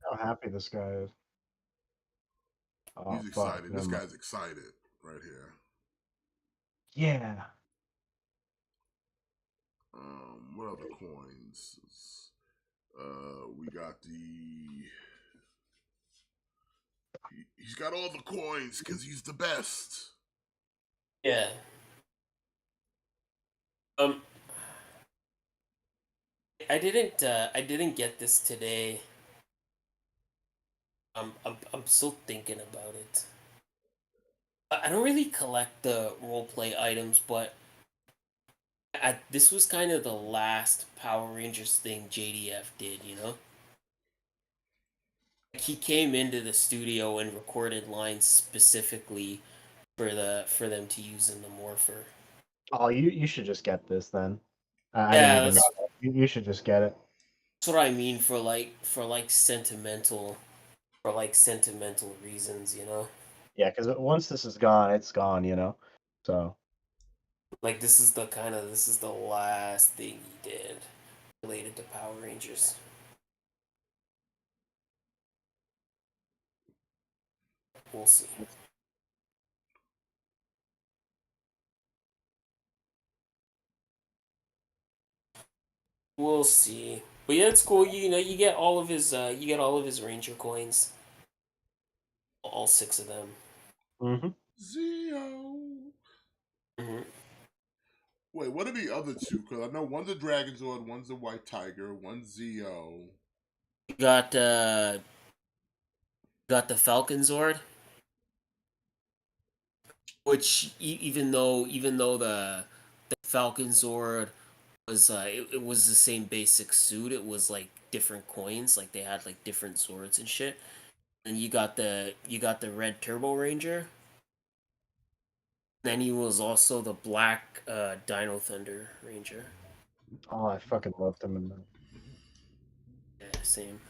How happy this guy is. Oh He's fuck. excited. Never This mind. guy's excited right here. Yeah. What other coins? We got he's got all the coins because he's the best. Yeah. Um, I didn't get this today. I'm still thinking about it. I don't really collect the roleplay items, but this was kind of the last Power Rangers thing JDF did, you know? Like, he came into the studio and recorded lines specifically for them to use in the Morpher. Oh, you should just get this then. I didn't Yeah, even know that. You should just get it. that's what I mean for sentimental reasons, you know? Yeah, because once this is gone, it's gone. So Like this is the last thing he did related to Power Rangers. We'll see. We'll see. But yeah, it's cool. You know, you get all of his Ranger coins, all 6 of them. hmm Zeo. Hmm. Wait, what are the other two? Because I know one's a Dragon Zord, one's a White Tiger, one's Zeo. You got the Falcon Zord, which even though the Falcon Zord was it was the same basic suit. It was like different coins, like they had like different swords and shit. And you got the Red Turbo Ranger. Then he was also the Black Dino Thunder Ranger. Oh, I fucking loved him in that. Yeah, same.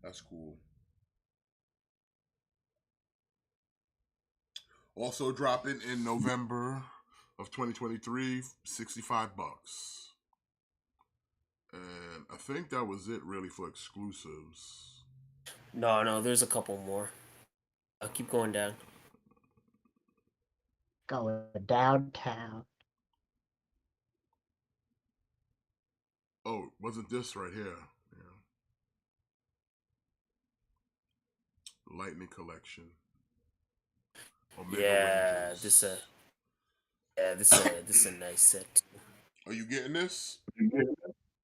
That's cool. Also dropping in November of 2023, $65. And I think that was it really for exclusives. No, there's a couple more. I'll keep going down. Going downtown. Oh, wasn't this right here? Yeah. Lightning Collection. Omega Yeah, Rangers. this is a nice set too. Are you getting this?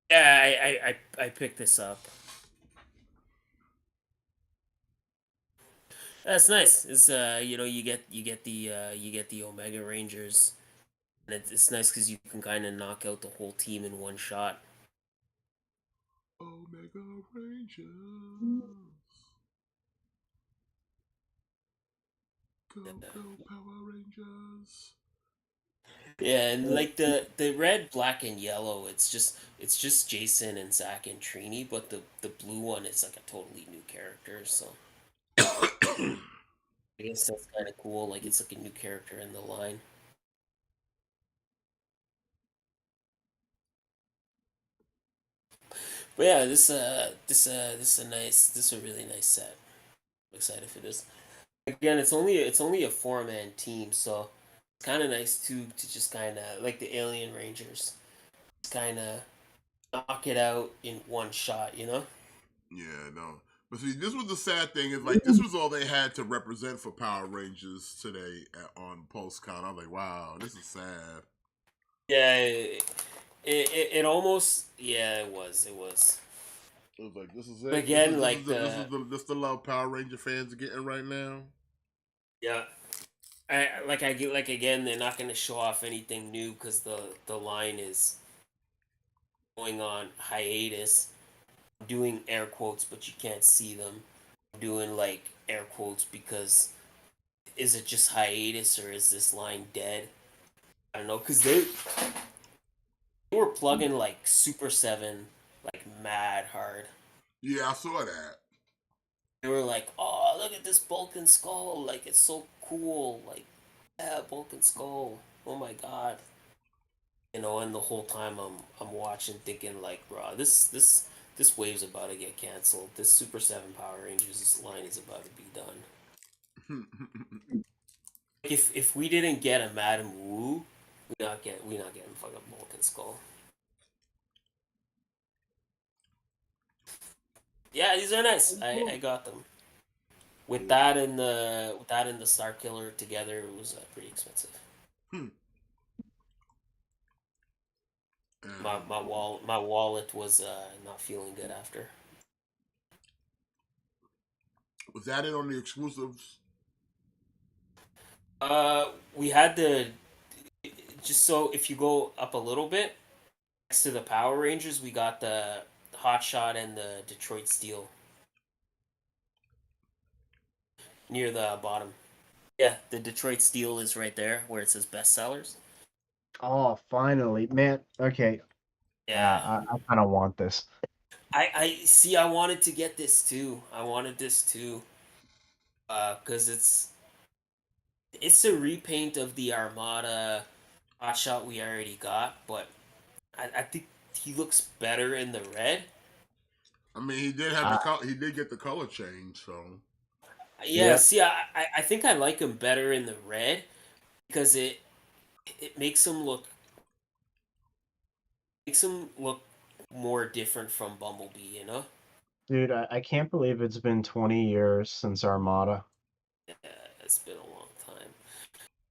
Yeah, I picked this up. That's nice. It's you know you get the Omega Rangers, and it's nice because you can kind of knock out the whole team in one shot. Omega Rangers. Go, Power Rangers. Yeah, and like the red, black, and yellow, it's just Jason and Zach and Trini, but the blue one is like a totally new character. So I guess that's kind of cool. Like it's like a new character in the line. But yeah, this is a really nice set. I'm excited for this. Again, it's only a 4-man team, so it's kind of nice to just kind of like the Alien Rangers, kind of knock it out in one shot, you know? Yeah, no. But see, this was the sad thing is like this was all they had to represent for Power Rangers today on PulseCon. I was like, wow, this is sad. Yeah, it almost, yeah, it was. It was like, this is But it. again, like This the love Power Ranger fans are getting right now. yeah, I get, like, again, they're not gonna show off anything new because the line is going on hiatus. I'm doing air quotes, but you can't see them. I'm doing like air quotes because is it just hiatus or is this line dead? I don't know, because they were plugging like Super 7 like mad hard. Yeah, I saw that. They were like, "Oh, look at this Vulcan skull! Like it's so cool! Like, yeah, Vulcan skull! Oh my god!" You know, and the whole time I'm watching, thinking like, "Bro, this wave's about to get canceled. This Super 7 Power Rangers line is about to be done." If we didn't get a Madam Wu, we not getting fucking Vulcan skull. Yeah, these are nice. I got them. With that and the Star Killer together, it was pretty expensive. Hmm. My wallet was not feeling good after. Was that it on the exclusives? We had the just so if you go up a little bit next to the Power Rangers, we got the Hot Shot and the Detroit Steel near the bottom. Yeah, the Detroit Steel is right there where it says bestsellers. Oh, finally, man. Okay, Yeah. I kind of want this. I see. I wanted to get this too. I wanted this too. Cause it's a repaint of the Armada hotshot we already got, but I think he looks better in the red. I mean, he did have Uh, the he did get the color change, so Yeah, yep, see, I think I like him better in the red because it makes him look more different from Bumblebee. You know? dude, I can't believe it's been 20 years since Armada. Yeah, it's been a long time.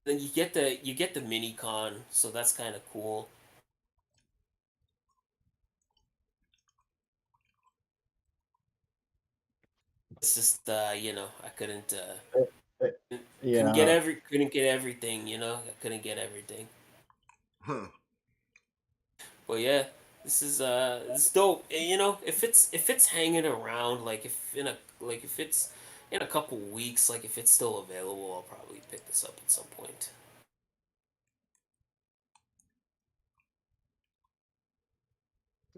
Then you get the mini con, so that's kind of cool. It's just you know, I Uh, uh, Yeah, couldn't get everything, you know. I couldn't get everything. huh. But yeah, this is dope. And, you know, if it's hanging around, like if it's in a couple weeks, like if it's still available, I'll probably pick this up at some point.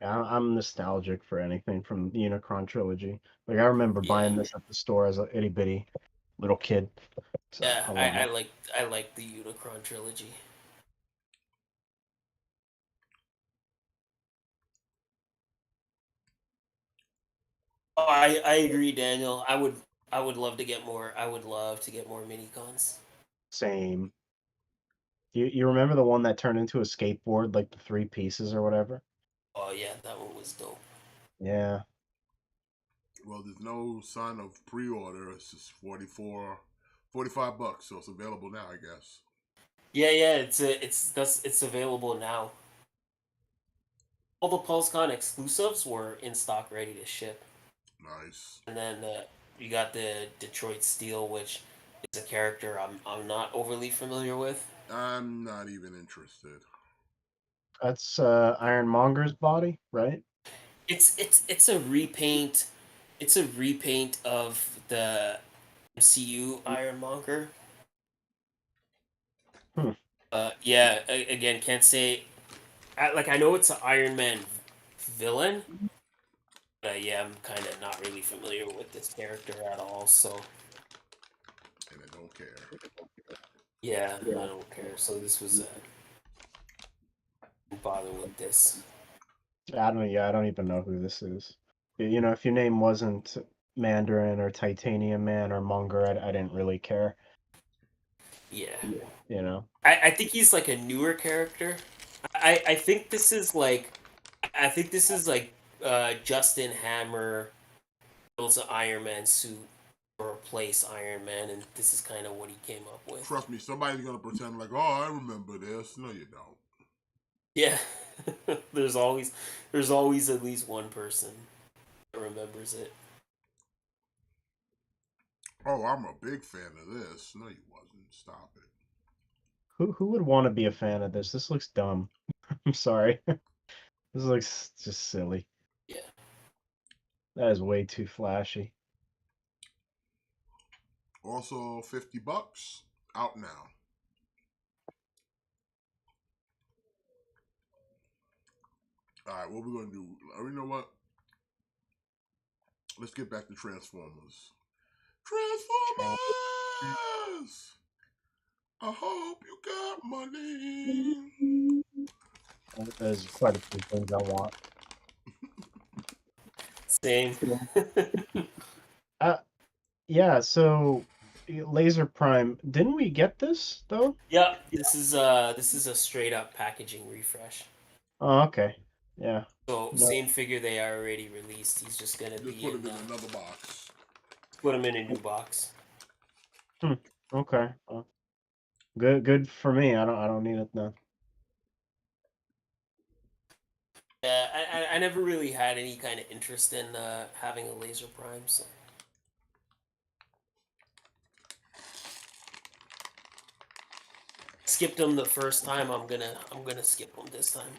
I'm nostalgic for anything from the Unicron trilogy. Like I remember Yeah, buying this at the store as a itty bitty little kid. So yeah, I love it. I like the Unicron trilogy. Oh, I agree, Daniel. I would love to get more. I would love to get more mini cons. Same. You remember the one that turned into a skateboard, like the three pieces or whatever? Oh yeah, that one was dope. Yeah. Well, there's no sign of pre-order. It's just 45 bucks, so it's available now, I guess. Yeah, yeah, it's available now. All the PulseCon exclusives were in stock, ready to ship. Nice. And then you got the Detroit Steel, which is a character I'm not overly familiar with. I'm not even interested. That's Ironmonger's body, right? It's a repaint. It's a repaint of the MCU Ironmonger. Hmm. Yeah. Again, can't say. Like I know it's an Iron Man villain. But yeah, I'm kind of not really familiar with this character at all. So And I don't care. yeah, I don't care. So this was bother with this. I don't even know who this is. You know, if your name wasn't Mandarin or Titanium Man or Monger, I didn't really care. Yeah. You know? I think he's like a newer character. I think this is like Justin Hammer builds an Iron Man suit to replace Iron Man, and this is kind of what he came up with. Trust me, somebody's gonna pretend like, oh, I remember this. No, you don't. Yeah. there's always at least one person that remembers it. Oh, I'm a big fan of this. No, you wasn't. Stop it. Who would want to be a fan of this? This looks dumb. I'm sorry. This looks just silly. Yeah. That is way too flashy. Also, $50 out now. All right, what we gonna do? You know what? Let's get back to Transformers. Transformers! I hope you got money. There's quite a few things I want. Same. Yeah, so Laser Prime, didn't we get this though? Yeah, this is a straight up packaging refresh. Oh, okay. Yeah. So No. same figure they already released. He's just gonna Just be put in him in another box. put him in a new box. Okay. Good for me. I don't need it now. Yeah, I never really had any kind of interest in having a Laser Prime. So skipped him the first time. I'm gonna skip him this time.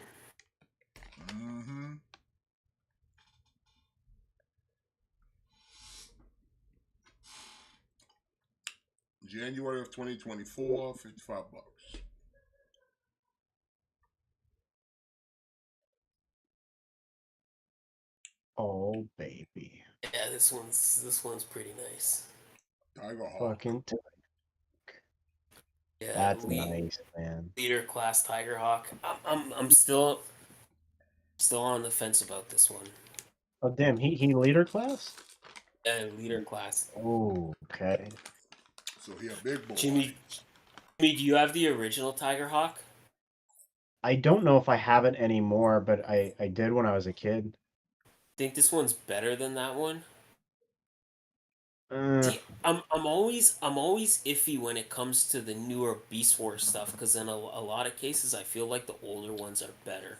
Mm-hmm. January of 2024, $55. Oh baby. Yeah, this one's pretty nice. Tiger Hawk. Fucking Yeah, that's nice, man. Leader class Tiger Hawk. I'm still on the fence about this one. Oh damn, he leader class? Leader class. Oh, okay. So he a big boy. Jimmy, do you have the original Tiger Hawk? I don't know if I have it anymore, but I did when I was a kid. Think this one's better than that one? Uh, See, I'm always iffy when it comes to the newer Beast Wars stuff because in a lot of cases I feel like the older ones are better.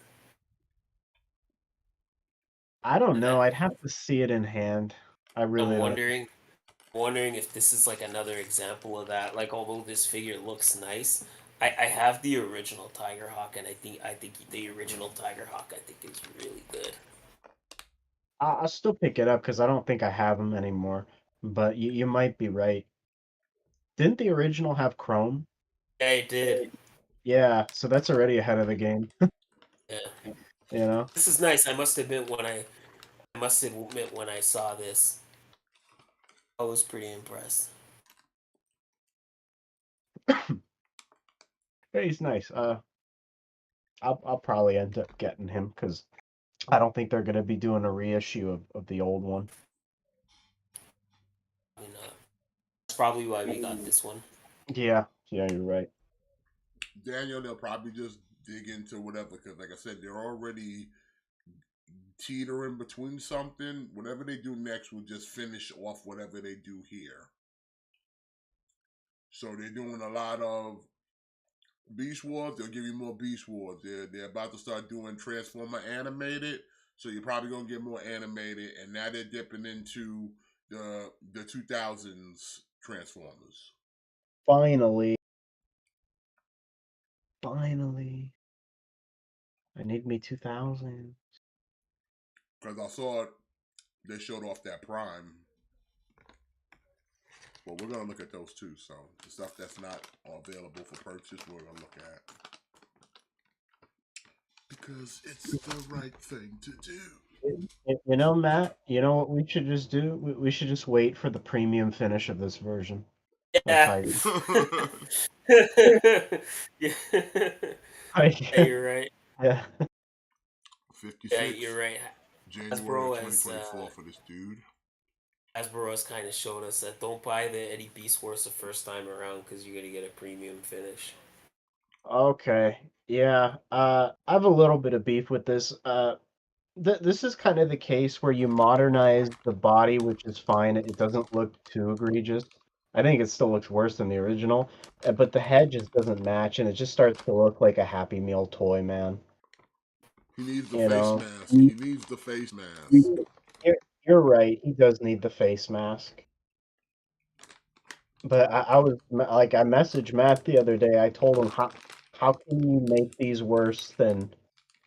I don't And know. I'd have to see it in hand. I really I'm don't. wondering if this is like another example of that. Like, although this figure looks nice, I have the original Tiger Hawk, and I think the original Tiger Hawk I think is really good. I'll still pick it up because I don't think I have them anymore. But you might be right. Didn't the original have Chrome? Yeah, it did. Yeah, so that's already ahead of the game. Yeah, You know? this is nice. I must admit when I saw this, I was pretty impressed. Yeah, he's nice. I'll probably end up getting him because I don't think they're gonna be doing a reissue of the old one. Probably not. That's probably why we got this one. Yeah, you're right. Daniel, they'll probably just dig into whatever because, like I said, they're already teetering between something. Whatever they do next will just finish off whatever they do here. So they're doing a lot of Beast Wars. They'll give you more Beast Wars. They're about to start doing Transformer animated. So you're probably gonna get more animated, and now they're dipping into the 2000s Transformers. Finally. I need me 2000. Because I saw it, they showed off that Prime. Well, we're gonna look at those too. So the stuff that's not available for purchase, we're gonna look at because it's the right thing to do. You know, Matt, you know what we should just do? We should just wait for the premium finish of this version of Yeah. Tiger. Yeah. Like, Yeah, you're right. yeah. 56. Yeah, you're right. January Hasbro has 2024 for this dude. Hasbro has kind of showed us that don't buy the Eddie Beast Wars the first time around because you're gonna get a premium finish. Okay. Yeah. I have a little bit of beef with this. This is kind of the case where you modernize the body, which is fine. It doesn't look too egregious. I think it still looks worse than the original, but the head just doesn't match, and it just starts to look like a Happy Meal toy, man. He needs the You face know, mask. He needs the face mask. you're right. He does need the face mask. But I was like, I messaged Matt the other day. I told him, how can you make these worse than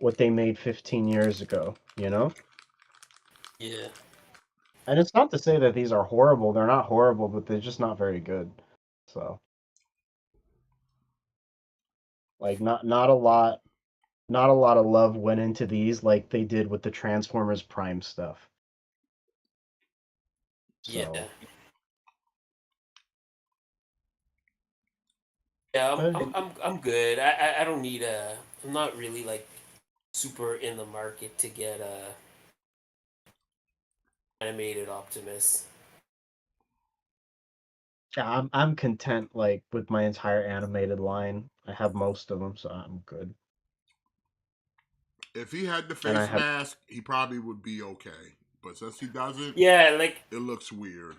what they made 15 years ago? You know? Yeah. And it's not to say that these are horrible. They're not horrible, but they're just not very good. So, like, not a lot of love went into these like they did with the Transformers Prime stuff. Yeah. So, Yeah, but I'm good. I don't need a. I'm not really like super in the market to get a animated Optimus. yeah, I'm content like with my entire animated line. I have most of them, so I'm good. If he had the And I face have mask, he probably would be okay. But since he doesn't, Yeah, like it looks weird.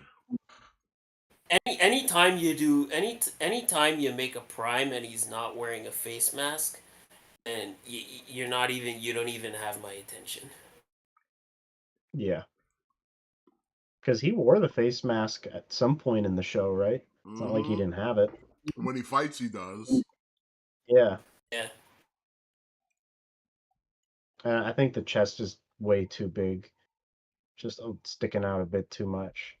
anytime you do anytime you make a Prime and he's not wearing a face mask, and you don't even have my attention. yeah, because he wore the face mask at some point in the show, right? It's not like he Hmm. didn't have it. When he fights, he does. Yeah, Yeah. I think the chest is way too big, just sticking out a bit too much.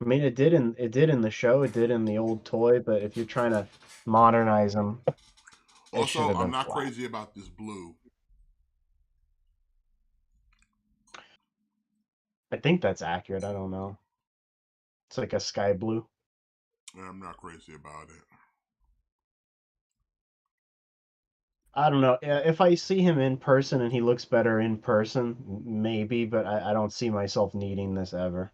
I mean, it did in the show, it did in the old toy, but if you're trying to modernize them, it should Also, have I'm been not flat. crazy about this blue. I think that's accurate. I don't know. It's like a sky blue. I'm not crazy about it. I don't know. If I see him in person and he looks better in person, maybe, but I don't see myself needing this ever.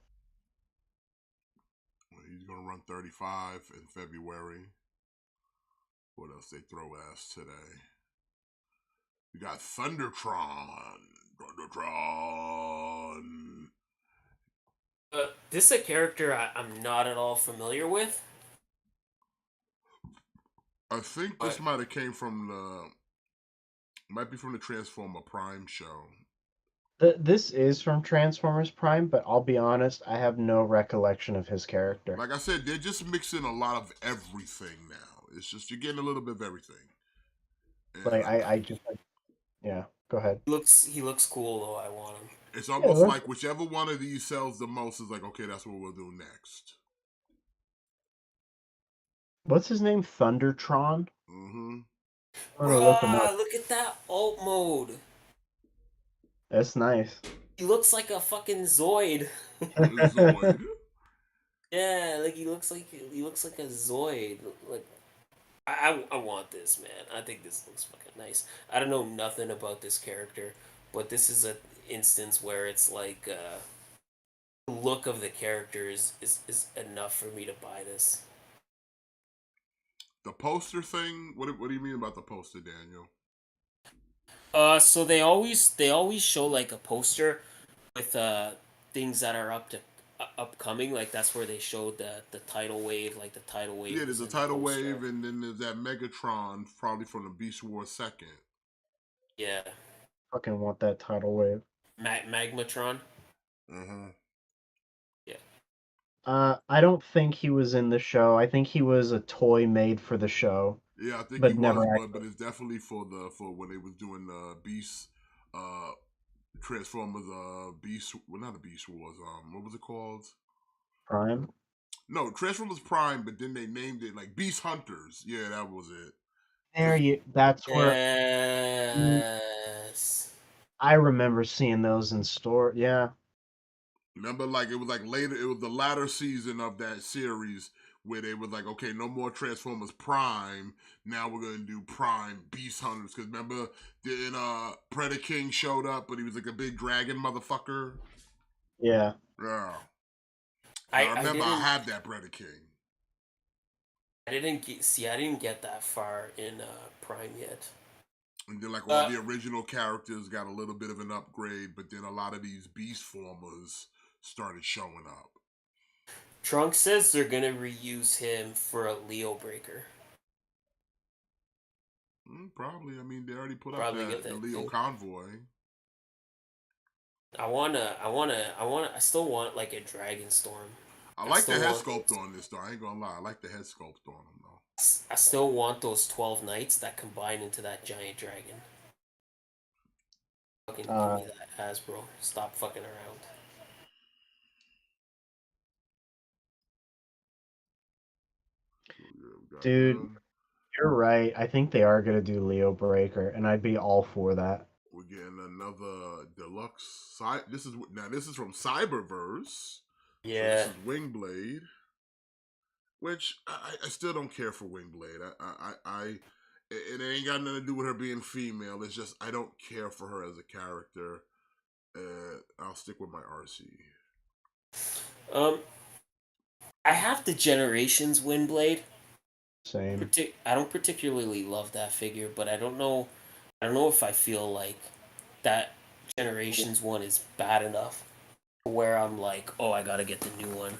He's gonna run 35 in February. What else they throw at us today? We got Thundertron. Thundertron. This is a character I'm not at all familiar with. I think this But might have came from might be from the Transformer Prime show. This is from Transformers Prime, but I'll be honest, I have no recollection of his character. Like I said, they're just mixing a lot of everything now. It's just you're getting a little bit of everything. Like And I just like, yeah. Go ahead. he looks cool though. I want him. it's Yeah, almost like whichever one of these sells the most is like, okay, that's what we'll do next. what's his name? Thundertron. Mm-hmm. I'm gonna look him up. Bruh, look at that alt mode. That's nice. He looks like a fucking Zoid. Zoid. Yeah, like he looks like a Zoid. Like I want this, man. I think this looks fucking nice. I don't know nothing about this character, but this is an instance where it's like the look of the character is enough for me to buy this. The poster thing. What do you mean about the poster, Daniel? So they always show like a poster with things that are upcoming. Like that's where they showed the tidal wave. Like the tidal wave Yeah, was there's a in the tidal poster. wave, and then there's that Megatron, probably from the Beast Wars second. Yeah, Fucking want that tidal wave. Magmatron. Mm-hmm. Yeah. I don't think he was in the show. I think he was a toy made for the show, Yeah, I think he but never was, actually. but it's definitely for when they was doing the Beast, Transformers, Beast. Well, not the Beast Wars. What was it called? Prime. No, Transformers Prime, but then they named it like Beast Hunters. Yeah, that was it. There you. That's where Yes. I remember seeing those in store. Yeah. Remember, like it was like later. It was the latter season of that series where they was like, okay, no more Transformers Prime. Now we're gonna do Prime Beast Hunters. Because remember, then Predator King showed up, but he was like a big dragon motherfucker. Yeah. Yeah, I I I remember I didn't had that Predator King. I didn't get that far in Prime yet. And then like all Uh, the original characters got a little bit of an upgrade, but then a lot of these Beast formers started showing up. Trunks says they're gonna reuse him for a Leo Breaker. Probably. I mean, they already put up Probably get the that Leo too. convoy. I still want like a Dragon Storm. I I like the still head want sculpt on this though. I ain't gonna lie. I like the head sculpt on him though. I still want those 12 knights that combine into that giant dragon. Fucking give me that, Hasbro. Stop fucking around. So, yeah, we got Dude, them. you're right. I think they are gonna do Leo Breaker, and I'd be all for that. We're getting another deluxe. This is from Cyberverse. So this Yeah. is Wingblade, which I still don't care for Wingblade. It ain't got nothing to do with her being female. It's just I don't care for her as a character. I'll stick with my RC. I have the Generations Windblade. Same. I don't particularly love that figure, but I don't know. I don't know if I feel like that Generations one is bad enough where I'm like, oh, I gotta get the new one.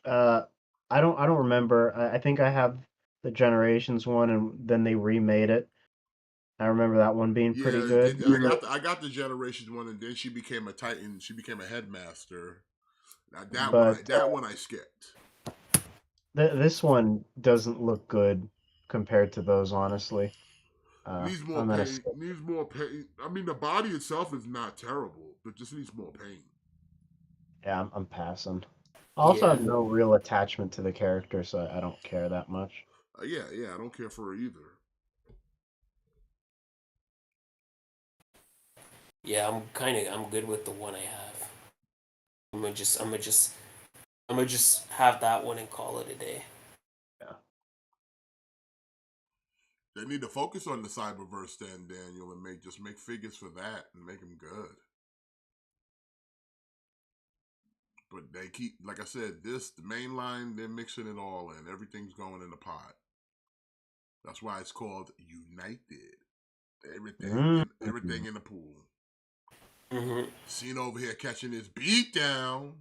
I don't remember. I think I have the Generations one, and then they remade it. I remember that one being pretty Yeah, good. I got the Generations one, and then she became a Titan. She became a headmaster. Now But that one I skipped. this one doesn't look good compared to those, honestly. Needs more I'm gonna paint. skip. Needs more paint. I mean, the body itself is not terrible, but just needs more paint. Yeah, I'm passing. I also Yeah. have no real attachment to the character, so I don't care that much. Yeah, I don't care for her either. Yeah, I'm good with the one I have. I'm gonna just have that one and call it a day. Yeah. They need to focus on the Cyberverse then, Daniel, and make figures for that and make them good. But they keep, like I said, the main line, they're mixing it all in. Everything's going in the pot. That's why it's called United. Everything in the pool. Mm-hmm. Seen over here catching his beat down.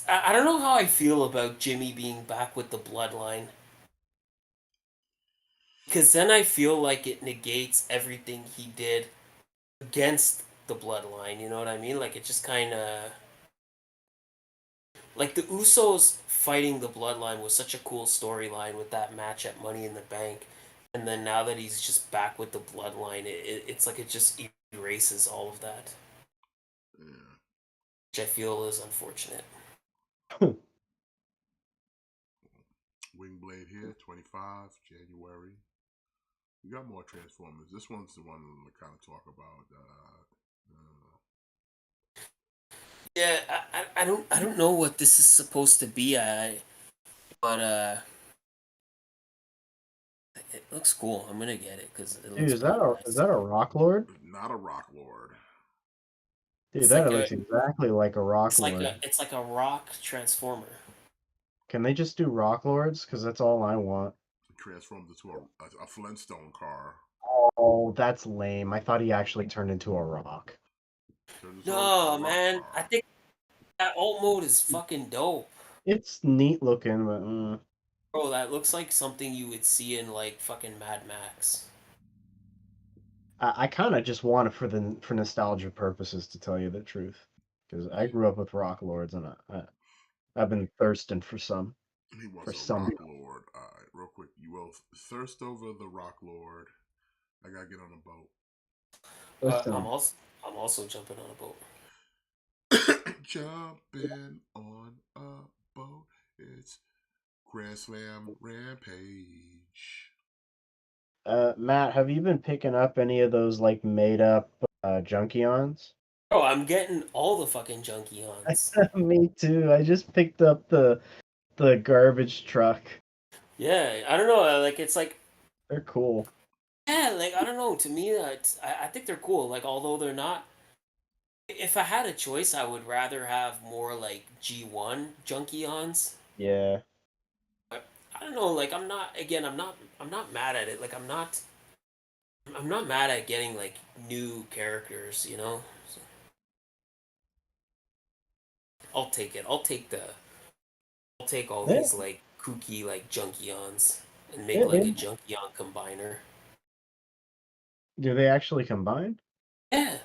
I don't know how I feel about Jimmy being back with the bloodline. Because then I feel like it negates everything he did against the bloodline, you know what I mean? Like it just kind of like the Usos fighting the bloodline was such a cool storyline with that match at Money in the Bank. And then now that he's just back with the bloodline, it's like it just erases all of that, Yeah. which I feel is unfortunate. Wingblade here, 25 January. We got more Transformers. This one's the one to kind of talk about. Yeah, I don't know what this is supposed to be. But it looks cool. I'm gonna get it because it Dude, looks is that pretty a nice. Rock Lord? Not a Rock Lord. Dude, It's that like a looks exactly like a Rock Lord. it's like a rock transformer. Can they just do Rock Lords? Because that's all I want. Transformed into a Flintstone car. Oh, that's lame. I thought he actually turned into a rock. Turned into a No, rock man, I car. think that alt mode is fucking dope. It's neat looking, but Bro, that looks like something you would see in like fucking Mad Max. I kind of just want it for nostalgia purposes, to tell you the truth, because I grew up with Rock Lords, and I've been thirsting for some. He was For a some. Rock Lord. Alright, real quick. You will thirst over the Rock Lord. I gotta get on a boat. Listen, I'm also jumping on a boat. Jumping on a boat. It's Grand Slam Rampage. Matt, have you been picking up any of those like made up Junkions? Bro, I'm getting all the fucking Junkions. Me too. I just picked up the garbage truck. Yeah, I don't know. Like it's like They're cool. yeah, like I don't know. To me, I think they're cool. Like although they're not. If I had a choice, I would rather have more like G1 Junkions. Yeah. But I don't know. Like I'm not. Again, I'm not mad at it. Like I'm not mad at getting like new characters. You know. So, I'll take it. I'll take all Yeah. these like kooky like Junkions. and make Yeah, like a Junkion combiner. do they actually combine? Yeah,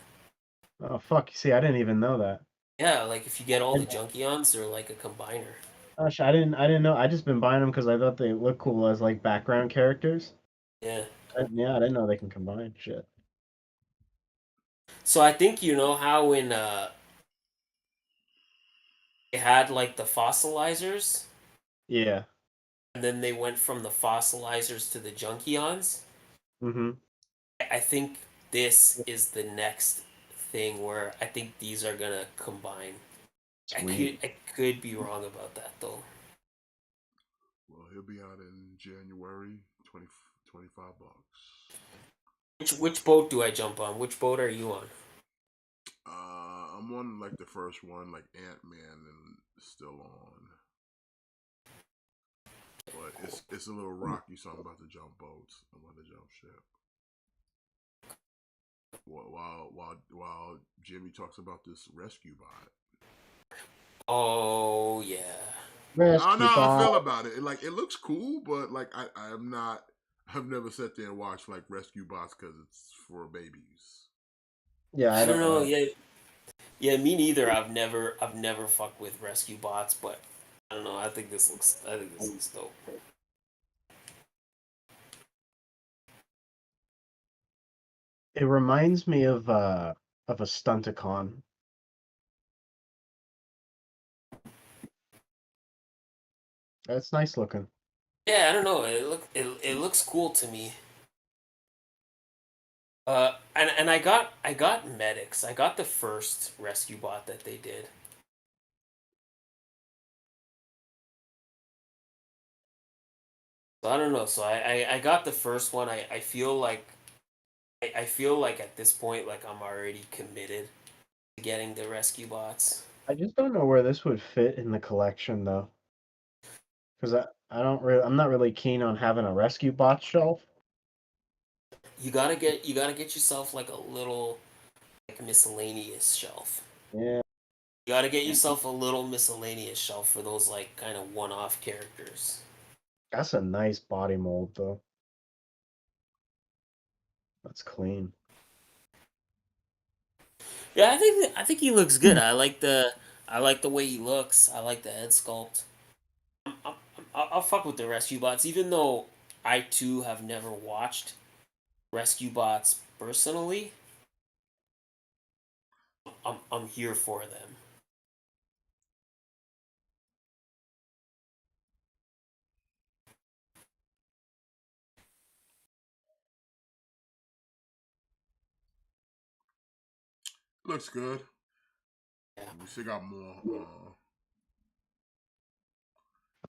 Oh fuck! See, I didn't even know that. yeah. Like if you get all I, the Junkions, they're like a combiner. gosh, I didn't know. I just been buying them because I thought they look cool as like background characters. Yeah. Yeah, I didn't know they can combine. Shit. So I think you know how in they had like the fossilizers, Yeah. and then they went from the fossilizers to the Junkions. Mm-hmm. I think this is the next thing where I think these are gonna combine. Sweet. I could be wrong about that though. Well, he'll be out in January, 20, 25 bucks. Which boat do I jump on? Which boat are you on? I'm on like the first one, like Ant-Man, and still on. But it's a little rocky, so I'm about to jump boats. I'm about to jump ship. While Jimmy talks about this rescue bot. Oh yeah. I don't Rescue know how I feel bot. about it. Like it looks cool, but like I'm not. I've never sat there and watched like rescue bots because it's for babies. Yeah, I I don't don't. know. Yeah, yeah. Me neither. I've never fucked with rescue bots, but I don't know. I think this looks dope. It reminds me of a Stunticon. That's nice looking. Yeah, I don't know. It looks cool to me. And I got medics. I got the first rescue bot that they did. So I don't know. So I got the first one. I feel like I feel like at this point like I'm already committed to getting the rescue bots. I just don't know where this would fit in the collection though, because I'm not really keen on having a rescue bot shelf. You gotta get yourself like a little like miscellaneous shelf. Yeah, You gotta get yourself a little miscellaneous shelf for those like kind of one-off characters. that's a nice body mold though. That's clean. Yeah, I think he looks good. I like the way he looks. I like the head sculpt. I'm, I'll fuck with the rescue bots, even though I too have never watched rescue bots personally. I'm here for them. Looks good. Yeah. We still got more.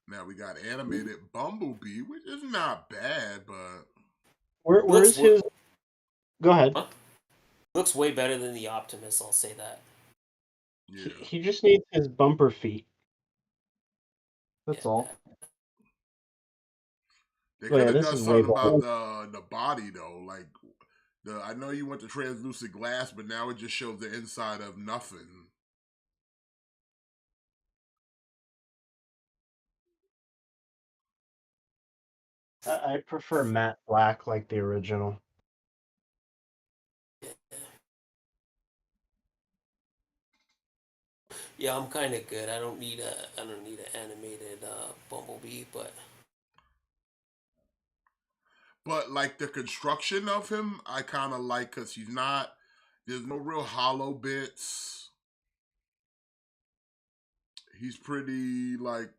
Now we got animated Bumblebee, which is not bad, but Where's his? Go ahead. Huh? Looks way better than the Optimus. I'll say that. yeah. He just needs his bumper feet. That's Yeah. all. They Oh could yeah, have this done is way something about better. the body though. Like I know you went to translucent glass, but now it just shows the inside of nothing. I prefer matte black like the original. Yeah, I'm kind of good. I don't need an animated Bumblebee, but But like the construction of him, I kind of like because he's not. There's no real hollow bits. He's pretty like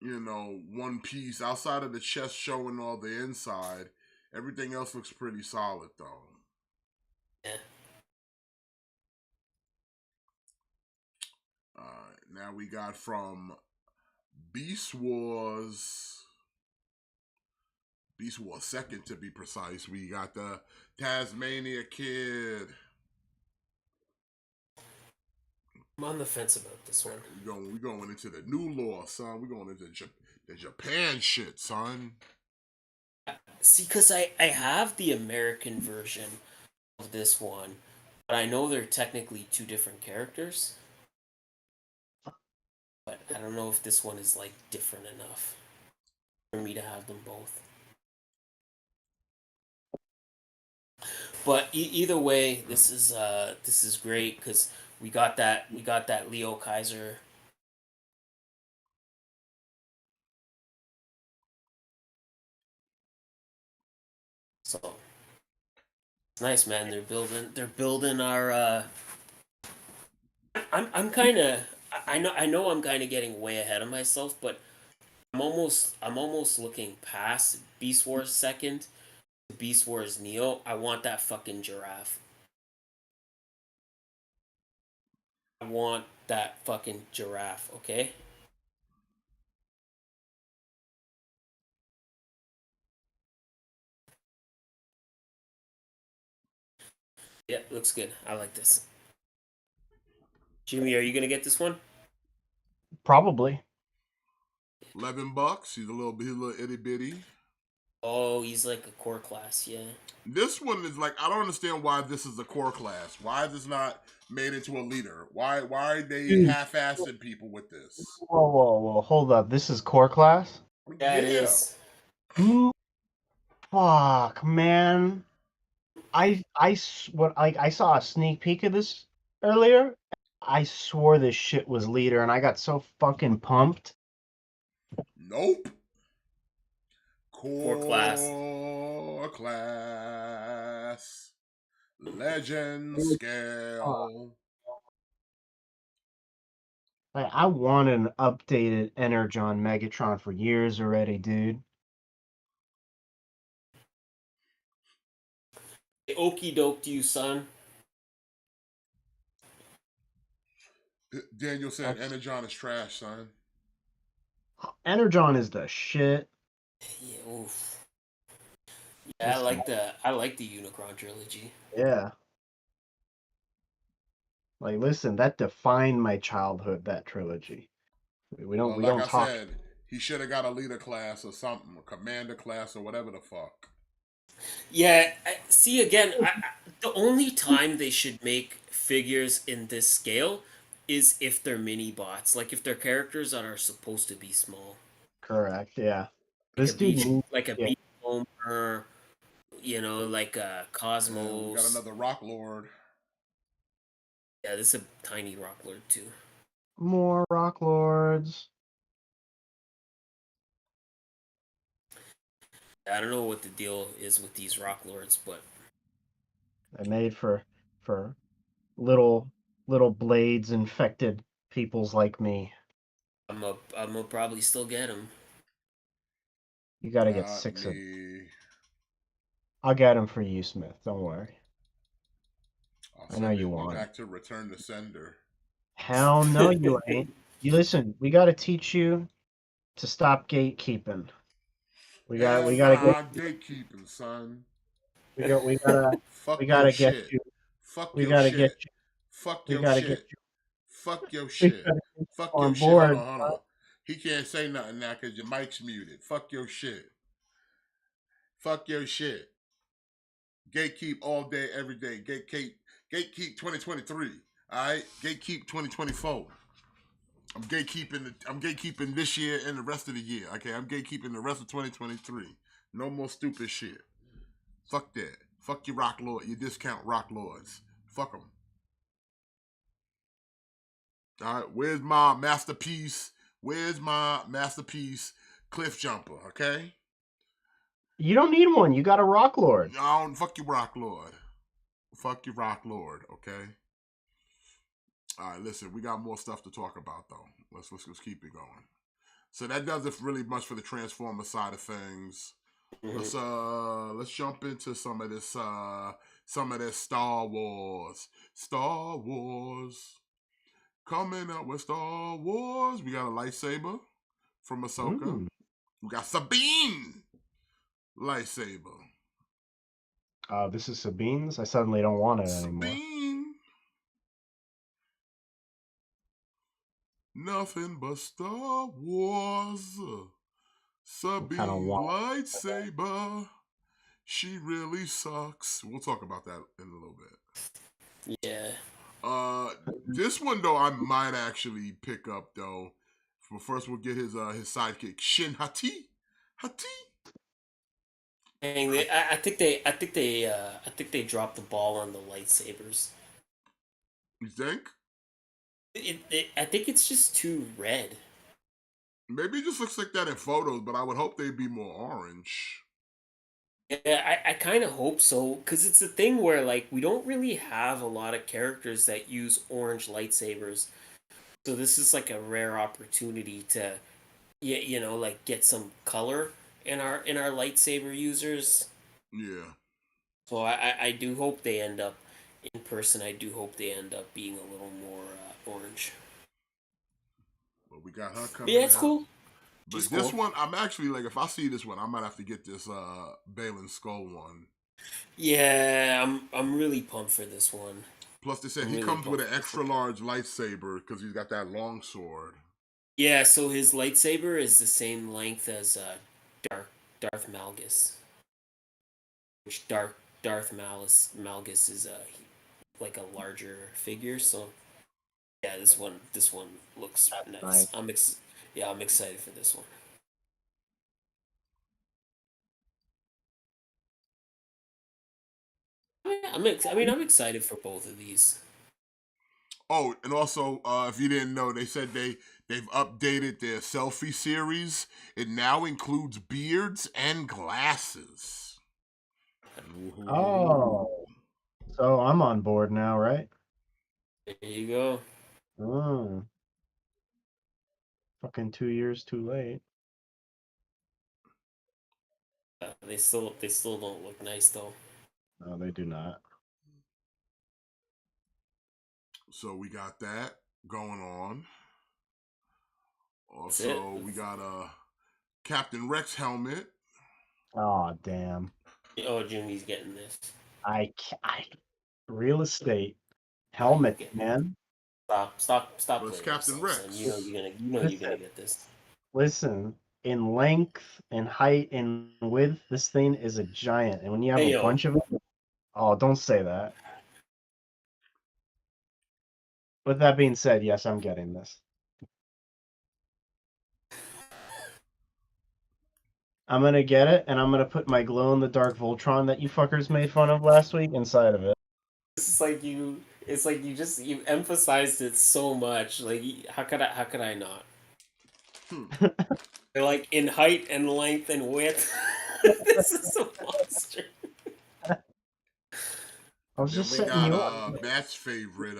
one piece outside of the chest showing all the inside. Everything else looks pretty solid though. yeah. Now we got from Beast Wars. Beast Wars second to be precise. We got the Tasmania Kid. I'm on the fence about this one. We going into the new law, son. We going into the Japan shit, son. See, because I have the American version of this one, but I know they're technically two different characters. But I don't know if this one is like different enough. for me to have them both. But either way, this is great because we got that Leo Kaiser. So it's nice, man. They're building our. I'm kind of. I know I'm kind of getting way ahead of myself, but I'm almost looking past Beast Wars second to Beast Wars Neo. I want that fucking giraffe. I want that fucking giraffe. Okay. Yeah, looks good. I like this. Jimmy, are you gonna get this one? Probably. $11. He's a little itty bitty. Oh, he's like a core class, yeah. This one is like, I don't understand why this is a core class. Why is this not made into a leader? Why are they Dude. half-assing people with this? Whoa. Hold up. This is core class? Yeah, it is. Mm, Fuck, man. I saw a sneak peek of this earlier. I swore this shit was leader, and I got so fucking pumped. Nope. Core class. Core class. Legend scale. Like, I wanted an updated Energon Megatron for years already, dude. Okie doke to you, son. Daniel said Energon is trash, son. Energon is the shit. Yeah, oof. Yeah, I like the Unicron trilogy. Yeah. Like, listen, that defined my childhood, that trilogy. We don't Well, we like don't I talk. said, he should have got a leader class or something, a commander class or whatever the fuck. Yeah, see again. The only time they should make figures in this scale is if they're mini bots, like if they're characters that are supposed to be small, Correct, yeah. like This dude needs, like a yeah. beach Homer, like a And we got Cosmos. another Rock Lord. Yeah, this is a tiny Rock Lord too. More Rock Lords. I don't know what the deal is with these Rock Lords, but I made for little blades infected peoples like me. I'm gonna probably still get them. You gotta get Not 6 of them. me. I'll get them for you, Smith. Don't worry. I'll I know send you it want 'em. back to Return to Sender. Hell no, you ain't. You listen. We gotta teach you to stop gatekeeping. Hell We gotta get. nah, gatekeeping, son. We gotta we Fuck your gotta get shit. you. Fuck We your gotta get shit. you. Fuck We your gotta get shit. you. Fuck your We shit. gotta get you Fuck your on shit. Hold board. on, hold on. He can't say nothing now because your mic's muted. Fuck your shit. Fuck your shit. Gatekeep all day, every day. Gatekeep 2023. All right, gatekeep 2024. I'm gatekeeping this year and the rest of the year. Okay, I'm gatekeeping the rest of 2023. No more stupid shit. Fuck that. Fuck your Rock Lord, your discount Rock Lords. Fuck them. All right, where's my masterpiece? Where's my masterpiece cliff jumper? Okay, You don't need one. You got a Rock Lord. fuck your Rock Lord. Fuck your Rock Lord. Okay. All right, listen, we got more stuff to talk about though. Let's keep it going. So that does it really much for the Transformer side of things. Let's jump into some of this Star Wars. Star Wars. Coming up with Star Wars. We got a lightsaber from Ahsoka. We got Sabine lightsaber. This is Sabine's. I suddenly don't want it anymore. Sabine. Nothing but Star Wars. Sabine lightsaber. She really sucks. We'll talk about that in a little bit. Yeah. This one though, I might actually pick up though. But first, we'll get his sidekick Shin Hati Hati. Dang, I think they dropped the ball on the lightsabers. You think? I think it's just too red. Maybe it just looks like that in photos, but I would hope they'd be more orange. Yeah, I kind of hope so, because it's a thing where like we don't really have a lot of characters that use orange lightsabers. So this is like a rare opportunity to, you know, like get some color in our lightsaber users. Yeah. So I do hope they end up in person. I do hope they end up being a little more orange. But we got her But yeah, coming it's out. cool. She's But this cool. one, I'm actually like, if I see this one, I might have to get this Balin Skull one. Yeah, I'm really pumped for this one. Plus, they said I'm he really comes with pumped an for this extra one. large lightsaber because he's got that long sword. Yeah, so his lightsaber is the same length as Darth Darth Malgus, which Malgus is like a larger figure. So yeah, this one looks nice. Nice. Yeah, I'm excited for this one. Yeah, I'm excited for both of these. Oh, and also, if you didn't know, they said they've updated their selfie series. It now includes beards and glasses. Oh, so I'm on board now, right? There you go. Oh, fucking 2 years too late. They still don't look nice though. No, they do not. So we got that going on. That's it. Also, we got a Captain Rex helmet. Oh, damn. Oh, Jimmy's getting this. I real estate Oh, you helmet, get man. stop But it's playing Captain yourself, son. Rex. You're Listen, gonna get this. listen. In length, in height, in width, this thing is a giant. And when you have Hey a yo, bunch of them, oh, don't say that. With that being said, yes, I'm getting this. I'm gonna get it, and I'm gonna put my glow in the dark Voltron that you fuckers made fun of last week inside of it. it's like you emphasized it so much. Like how could I not? They're like in height and length and width. This is a monster. I was Then just we setting got you up. Matt's favorite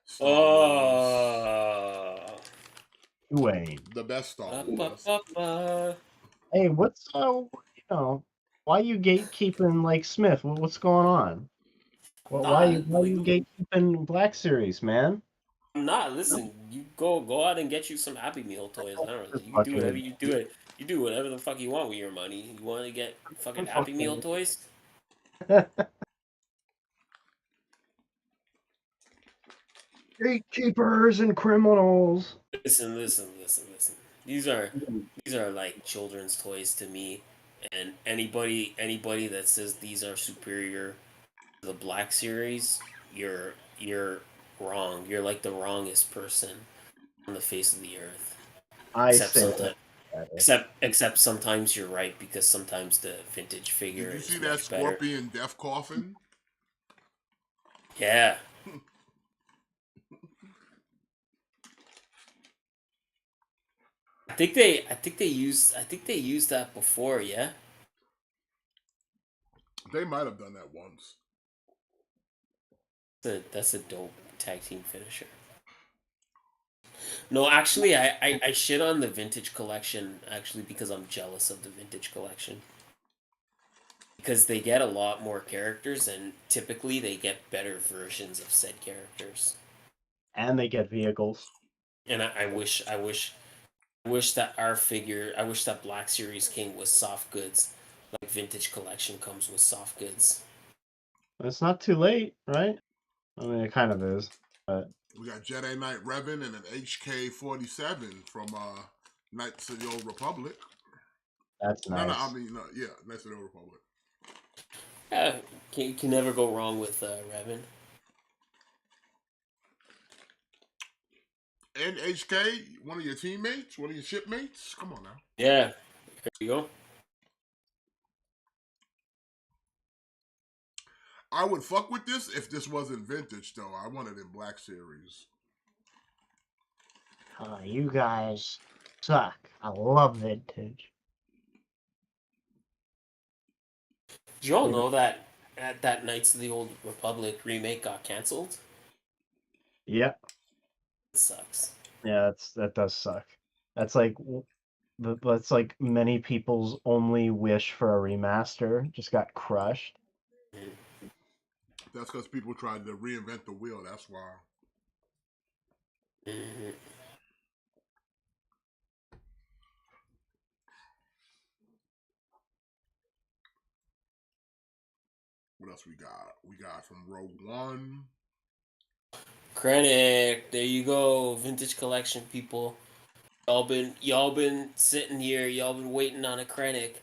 Star Wars. Oh. You ain't. The best Star Ba, ba, Wars. ba, ba. Hey, what's why you gatekeeping like Smith? What's going on? Not Why like you gatekeeping Black Series, man? I'm not. Listen, you go out and get you some Happy Meal toys. I don't know. Just You can do whatever fucking, you do it. You do whatever the fuck you want with your money. You want to get fucking Happy Meal fucking. toys? Gatekeepers and criminals. Listen. These are like children's toys to me, and anybody that says these are superior to the Black Series, you're wrong. You're like the wrongest person on the face of the earth. I Except say sometimes, that. except sometimes you're right because sometimes the vintage figure Did you is see that much better. Scorpion Death Coffin? Yeah. I think they used that before, yeah. They might have done that once. That's a dope tag team finisher. No, actually, I shit on the vintage collection actually because I'm jealous of the vintage collection. Because they get a lot more characters and typically they get better versions of said characters. And they get vehicles. And I wish that I wish that Black Series came with soft goods, like Vintage Collection comes with soft goods. It's not too late, right? I mean, it kind of is, but We got Jedi Knight Revan and an HK-47 from Knights of the Old Republic. that's No, nice. I mean, no, yeah, Knights of the Old Republic. Yeah, can never go wrong with Revan. And HK, one of your teammates, one of your shipmates. Come on now. Yeah, There you go. I would fuck with this if this wasn't vintage, though. I want it in Black Series. Oh, you guys suck. I love vintage. Did you all know that that Knights of the Old Republic remake got canceled? Yeah, It sucks. yeah, that does suck. That's like that's like many people's only wish for a remaster just got crushed. That's because people tried to reinvent the wheel. That's why. Mm-hmm. What else we got? We got from Rogue One. Krennic, there you go, vintage collection people. Y'all been sitting here, y'all been waiting on a Krennic.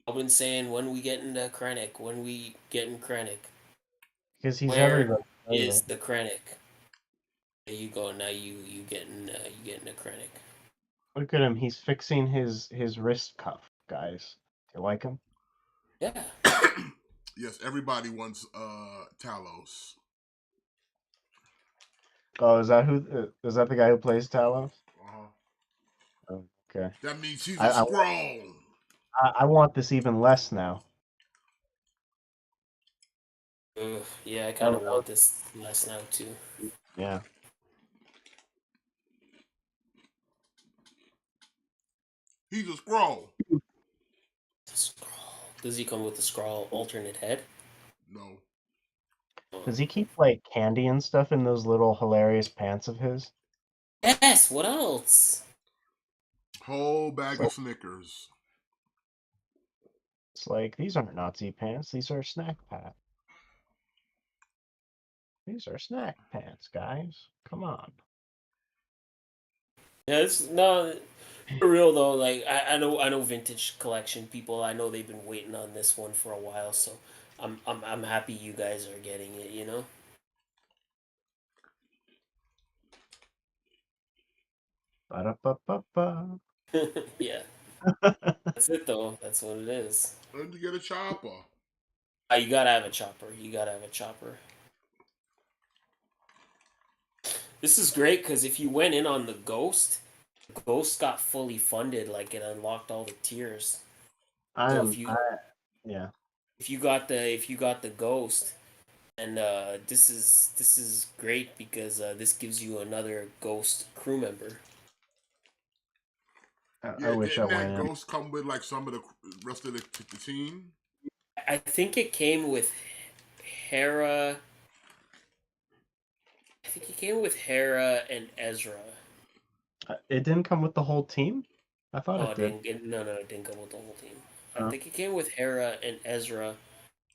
Y'all been saying when we getting the Krennic, when we getting Krennic. Because he's Where everybody's is favorite. the Krennic? There you go. Now you getting a Krennic. Look at him. He's fixing his wrist cuff, guys. Do you like him? Yeah. Yes, everybody wants Talos. Oh, is that is that the guy who plays Talos? Uh-huh. Oh, okay. That means he's I, a I, scroll. I want this even less now. Ugh, yeah, I kind Oh, of want this less now too. yeah. He's a scroll. Scroll. Does he come with the scroll alternate head? No. Does he keep like candy and stuff in those little hilarious pants of his? Yes. What else? Whole bag So- of Snickers. It's like these aren't Nazi pants. These are snack pants. These are snack pants, guys. Come on. Yeah, it's no for real though. Like I know vintage collection people. I know they've been waiting on this one for a while, so I'm happy you guys are getting it. You know. Ba-da-ba-ba-ba. Yeah, that's it though. That's what it is. And to get a chopper. You gotta have a chopper. You gotta have a chopper. This is great because if you went in on the ghost got fully funded. Like it unlocked all the tiers. So Yeah. if you got the ghost, and this is great because this gives you another ghost crew member. I Yeah, wish I didn't that went in. ghost come with like some of the rest of the team? I think it came with Hera. I think it came with Hera and Ezra. It didn't come with the whole team? I thought Oh, it it did. no, it didn't come with the whole team. I Oh. think it came with Hera and Ezra.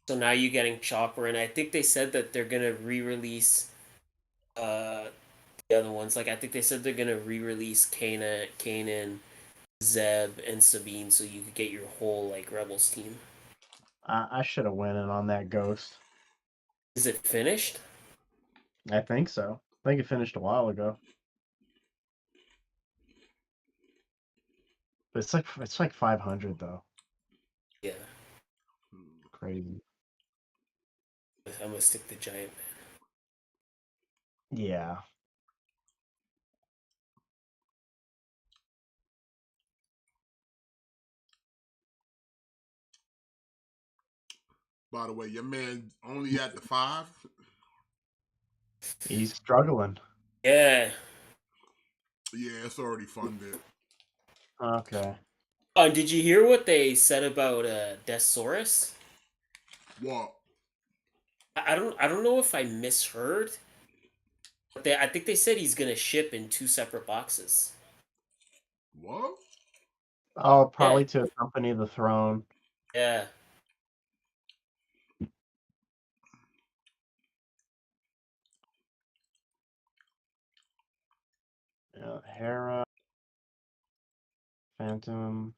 So now you're getting Chopper, and I think they said that they're gonna re-release uh, the other ones. Like I think they said they're gonna re-release Kanan, Zeb, and Sabine, so you could get your whole like Rebels team. I should have went in on that ghost. Is it finished? I think so. I think it finished a while ago. But it's like 500 though. Yeah, Crazy. I'm gonna stick the giant man. Yeah. By the way, your man only at the 5. He's struggling. Yeah. Yeah, it's already funded. Okay. Did you hear what they said about Desaurus? What? I don't know if I misheard, but I think they said he's gonna ship in two separate boxes. What? Oh, Yeah, probably to accompany the throne. yeah. Yeah, Hera, Phantom.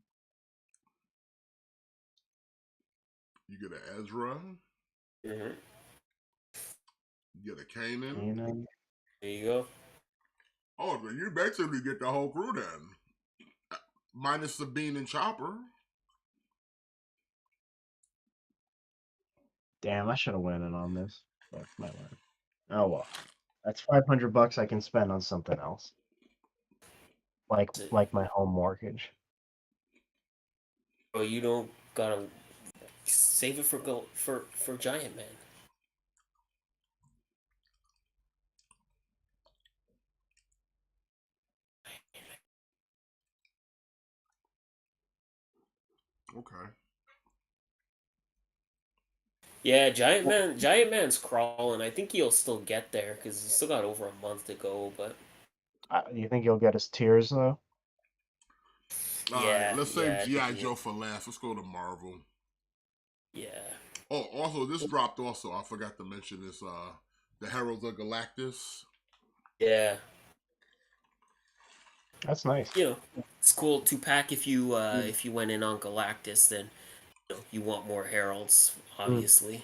You get an Ezra. Hmm. You get a Kanan. Kanan. There you go. Oh, then you basically get the whole crew then. Minus Sabine and Chopper. Damn, I should have went in on this. Fuck my life. Oh well. That's $500 I can spend on something else. Like my home mortgage. Bro, you don't gotta save it for Giant Man. Okay. Yeah, Giant Man's crawling. I think he'll still get there because he's still got over a month to go. But You think you'll get his tears though? All right, yeah, let's save yeah, G.I. Joe for last. Let's go to Marvel. yeah. Oh, also, this dropped also. I forgot to mention this. The Heralds of Galactus. Yeah, That's nice. you know, it's cool 2-pack if you went in on Galactus, then you want more heralds, obviously.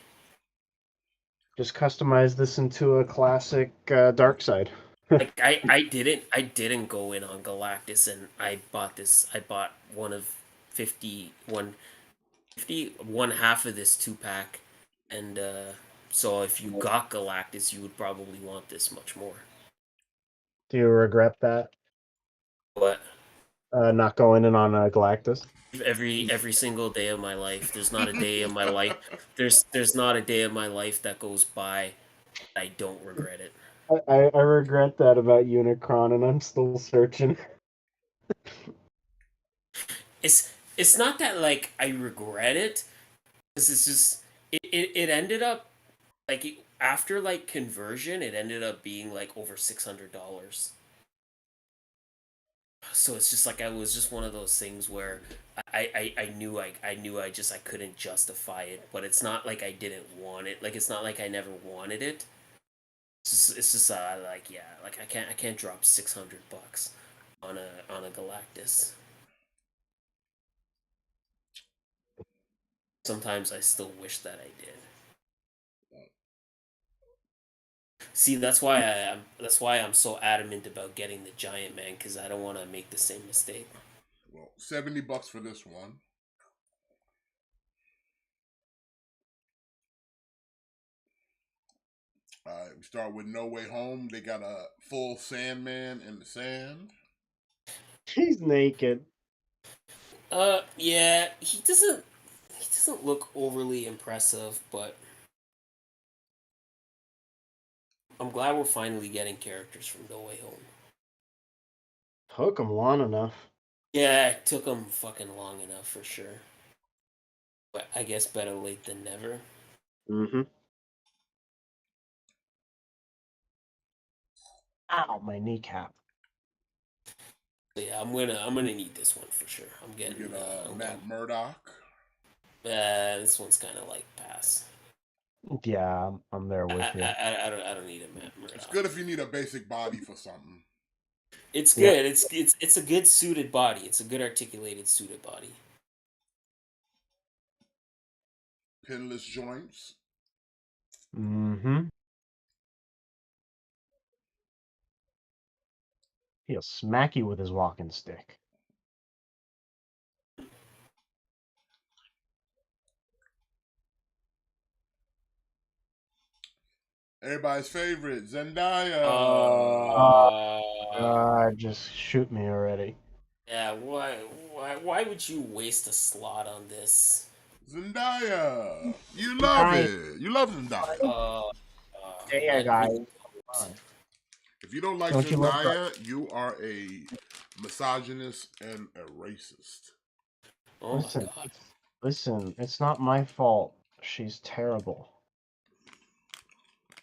Just customize this into a classic dark side. Like I didn't go in on Galactus, and I bought one of 51 half of this 2-pack, and so if you got Galactus, you would probably want this much more. Do you regret that? But Not going in on Galactus? every single day of my life, there's not a day of my life there's not a day of my life that goes by that I don't regret it. I regret that about Unicron, and I'm still searching. It's not that like I regret it, because it's just it ended up like after like conversion, it ended up being like over $600. So it's just like I was just one of those things where I knew I couldn't justify it, but it's not like I didn't want it. Like it's not like I never wanted it. It's just like yeah, like I can't drop $600 on a Galactus. Sometimes I still wish that I did. See, that's why I'm so adamant about getting the Giant Man, because I don't want to make the same mistake. Well, $70 for this one. All right, we start with No Way Home. They got a full Sandman in the sand. He's naked. Yeah, he doesn't look overly impressive, but I'm glad we're finally getting characters from No Way Home. Took him long enough. Yeah, it took them fucking long enough for sure. But I guess better late than never. Mm-hmm. Ow, my kneecap. So yeah, I'm gonna need this one for sure. I'm We getting get Matt Murdock. this one's kind of like pass. Yeah, I'm there with you. I don't need a Matt Murdock. It's good if you need a basic body for something. It's good. It's a good suited body. It's a good articulated suited body. Pinless joints. Mm-hmm. He'll smack you with his walking stick. Everybody's favorite, Zendaya. Just shoot me already. Yeah, why would you waste a slot on this? Zendaya. You love Right. it. You love Zendaya. Yeah, guys. If you don't like Don't you love Zendaya, you are a misogynist and a racist. Oh Listen. my god. Listen, it's not my fault. She's terrible.